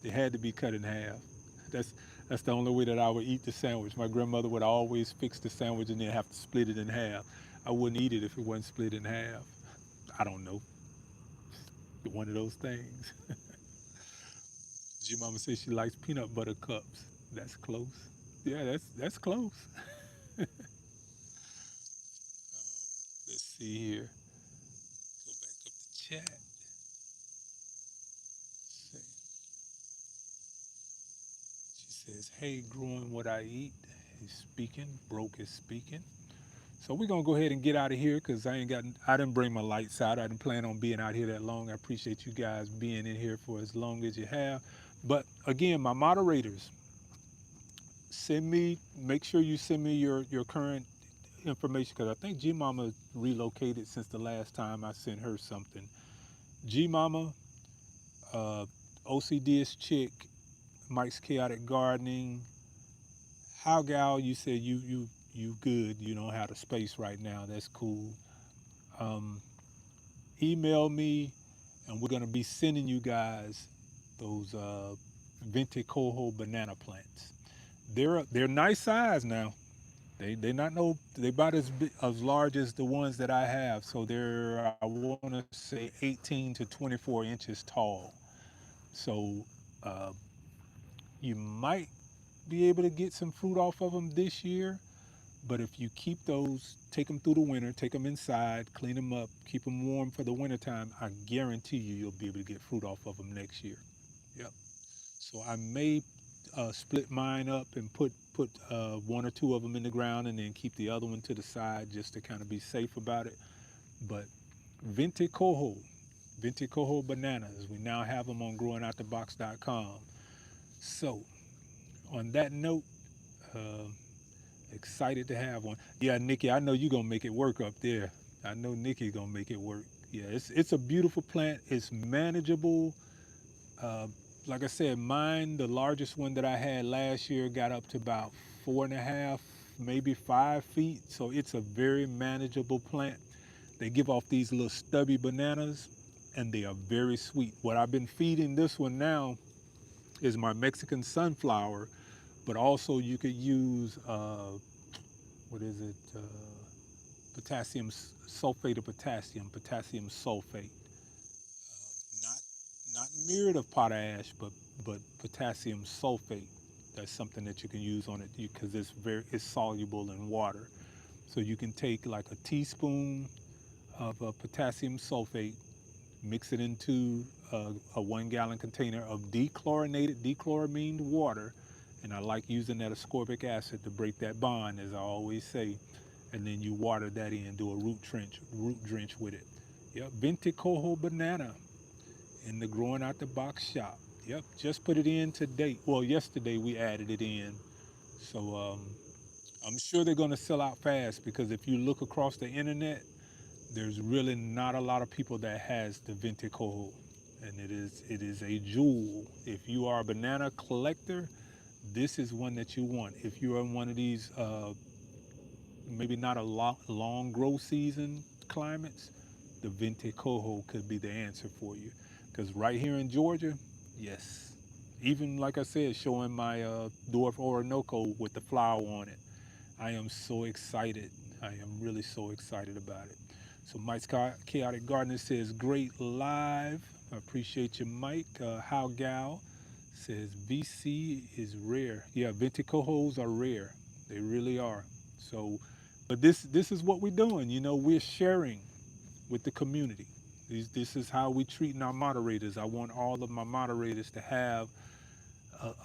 Speaker 1: It had to be cut in half. That's that's the only way that I would eat the sandwich. My grandmother would always fix the sandwich and then have to split it in half. I wouldn't eat it if it wasn't split in half. I don't know. One of those things. Your mama says she likes peanut butter cups. That's close. Yeah, that's close. see here. Go back up to chat. See. She says, "Hey, growing what I eat." He's speaking. Broke is speaking. So we're gonna go ahead and get out of here because I didn't bring my lights out. I didn't plan on being out here that long. I appreciate you guys being in here for as long as you have. But again, my moderators, make sure you send me your current information because I think G Mama relocated since the last time I sent her something. G Mama, uh, OCD's chick, Mike's Chaotic Gardening. How gal, you said you good. You don't have the space right now. That's cool. Um, Email me, and we're gonna be sending you guys those Veinte Cohol banana plants. They're nice size now. They not no they about as large as the ones that I have. So they're I want to say 18 to 24 inches tall. So uh, you might be able to get some fruit off of them this year. But if you keep those, take them through the winter, take them inside, clean them up, keep them warm for the wintertime, I guarantee you'll be able to get fruit off of them next year. Yep. So I may split mine up and put one or two of them in the ground and then keep the other one to the side just to kind of be safe about it. But Veinte Coho, Veinte Coho bananas, we now have them on growingoutthebox.com. So on that note, uh, excited to have one. Yeah, Nikki, I know you're gonna make it work up there. I know Nikki's gonna make it work. Yeah, it's a beautiful plant. It's manageable. Uh, like I said, mine, the largest one that I had last year, got up to about 4.5, maybe 5 feet. So it's a very manageable plant. They give off these little stubby bananas, and they are very sweet. What I've been feeding this one now is my Mexican sunflower, but also you could use what is it? Potassium sulfate of potassium sulfate. Not not myriad of potash, but potassium sulfate. That's something that you can use on it because it's soluble in water. So you can take like a teaspoon of potassium sulfate, mix it into a 1 gallon container of dechloramine water, and I like using that ascorbic acid to break that bond, as I always say. And then you water that in, do a root drench with it. Yep, Veinte Coho Banana in the Growing Out the Box shop. Yep, just put it in today. Well, yesterday we added it in. So I'm sure they're going to sell out fast because if you look across the internet, there's really not a lot of people that has the Veinte Coho. And it is a jewel. If you are a banana collector, this is one that you want. If you're in one of these maybe not a long grow season climates, the Vente Coho could be the answer for you. Because right here in Georgia, yes, even like I said, showing my dwarf Orinoco with the flower on it, I am so excited. I am really so excited about it. So Mike's Chaotic Gardener says, great live. I appreciate you, Mike. How Gal says, VC is rare. Yeah, Vente Cohos are rare. They really are. So, but this is what we're doing. We're sharing with the community. This is how we treating our moderators. I want all of my moderators to have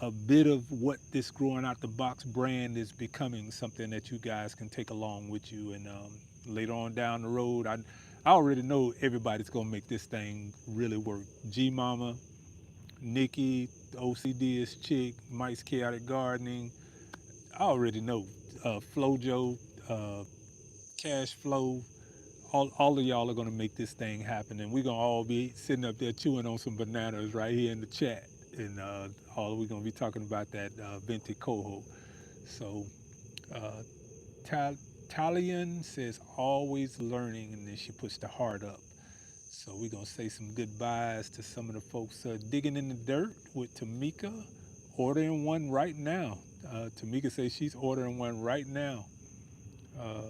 Speaker 1: a bit of what this growing out the box brand is becoming, something that you guys can take along with you. And later on down the road, I already know everybody's gonna make this thing really work. G Mama, Nikki, the OCD is chick, Mike's Chaotic Gardening. I already know Flojo, uh, Cash Flow, all of y'all are gonna make this thing happen, and we're gonna all be sitting up there chewing on some bananas right here in the chat, and all we're gonna be talking about that Venti Coho. So, uh, Talian says always learning, and then she puts the heart up. So we're gonna say some goodbyes to some of the folks digging in the dirt with Tamika, ordering one right now. Tamika says she's ordering one right now. Uh,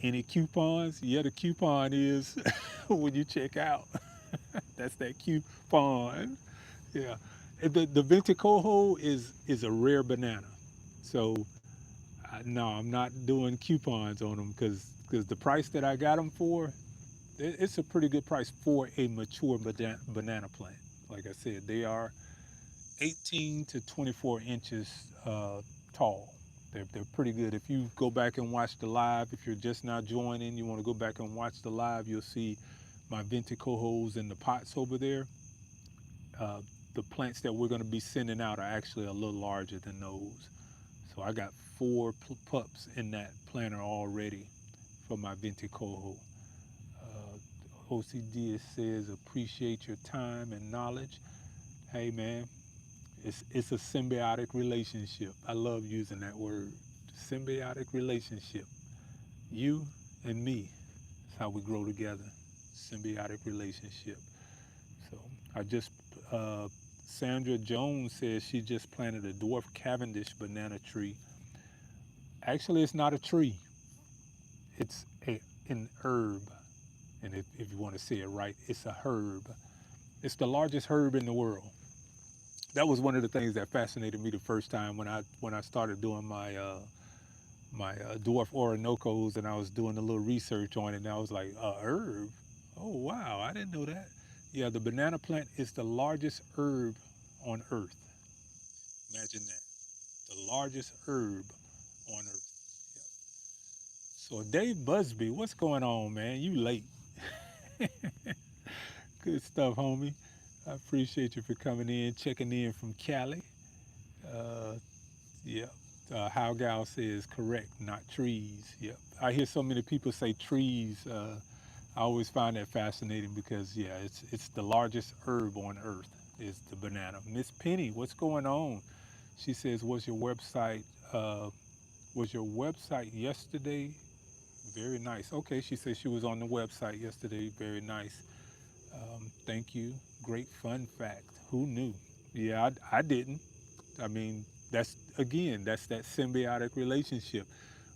Speaker 1: any coupons? Yeah, the coupon is when you check out. That's that coupon. Yeah. The Venti Coho is a rare banana. So no, I'm not doing coupons on them because the price that I got them for, it's a pretty good price for a mature banana plant. Like I said, they are 18 to 24 inches tall. They're pretty good. If you go back and watch the live, if you're just now joining, you want to go back and watch the live, you'll see my Veinte Cohols in the pots over there. Uh, the plants that we're going to be sending out are actually a little larger than those. So I got four pups in that planter already for my Veinte Coho. OCD says appreciate your time and knowledge. Hey man, it's a symbiotic relationship. I love using that word. Symbiotic relationship. You and me. That's how we grow together. Symbiotic relationship. So I just Sandra Jones says she just planted a dwarf Cavendish banana tree. Actually, it's not a tree. It's an herb. And if you want to say it right, it's a herb. It's the largest herb in the world. That was one of the things that fascinated me the first time when I started doing my dwarf Orinoco's, and I was doing a little research on it, and I was like, a herb? Oh wow, I didn't know that. Yeah, the banana plant is the largest herb on Earth. Imagine that, the largest herb on Earth. Yep. So Dave Busby, what's going on, man? You late? Good stuff, homie. I appreciate you for coming in, checking in from Cali. Uh, yeah. How Gal says correct, not trees. Yep. I hear so many people say trees. I always find that fascinating because yeah, it's the largest herb on earth is the banana. Miss Penny, what's going on? She says, uh, was your website yesterday? Very nice. Okay, she says she was on the website yesterday. Very nice. Thank you. Great fun fact. Who knew? Yeah, I didn't. I mean, that's that symbiotic relationship.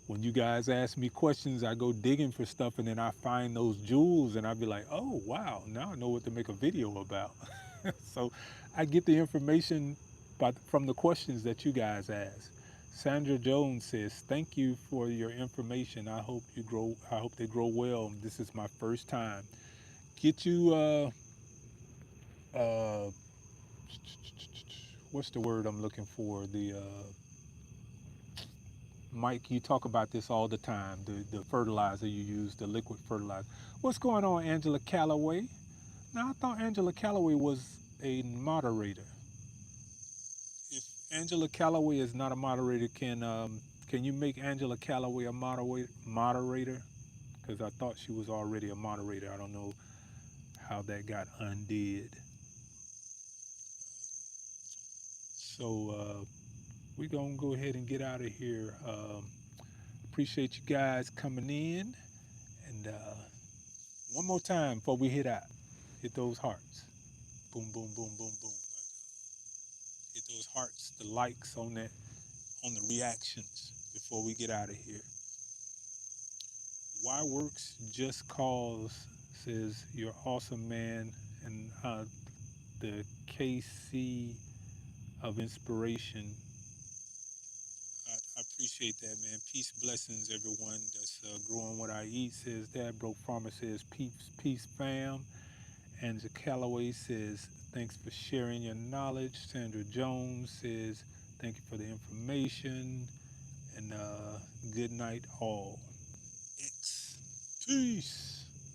Speaker 1: When you guys ask me questions, I go digging for stuff and then I find those jewels and I be like, oh, wow, now I know what to make a video about. So I get the information from the questions that you guys ask. Sandra Jones says, thank you for your information. I hope they grow well. This is my first time. Get you, uh, what's the word I'm looking for? Mike, you talk about this all the time. The fertilizer you use, the liquid fertilizer. What's going on, Angela Calloway? Now I thought Angela Calloway was a moderator. If Angela Calloway is not a moderator, can you make Angela Calloway a moderator? Because I thought she was already a moderator. I don't know how that got undid. So we're gonna go ahead and get out of here. Appreciate you guys coming in, and one more time before we hit out, hit those hearts. Boom, boom, boom, boom, boom. Hit those hearts, the likes on the reactions before we get out of here. Why works just cause says you're awesome, man, and the KC of inspiration. I appreciate that, man. Peace, blessings, everyone that's growing what I eat. Says that. Broke Farmer says peace, peace, fam. Angela Calloway says thanks for sharing your knowledge. Sandra Jones says thank you for the information, and good night all. X. Peace.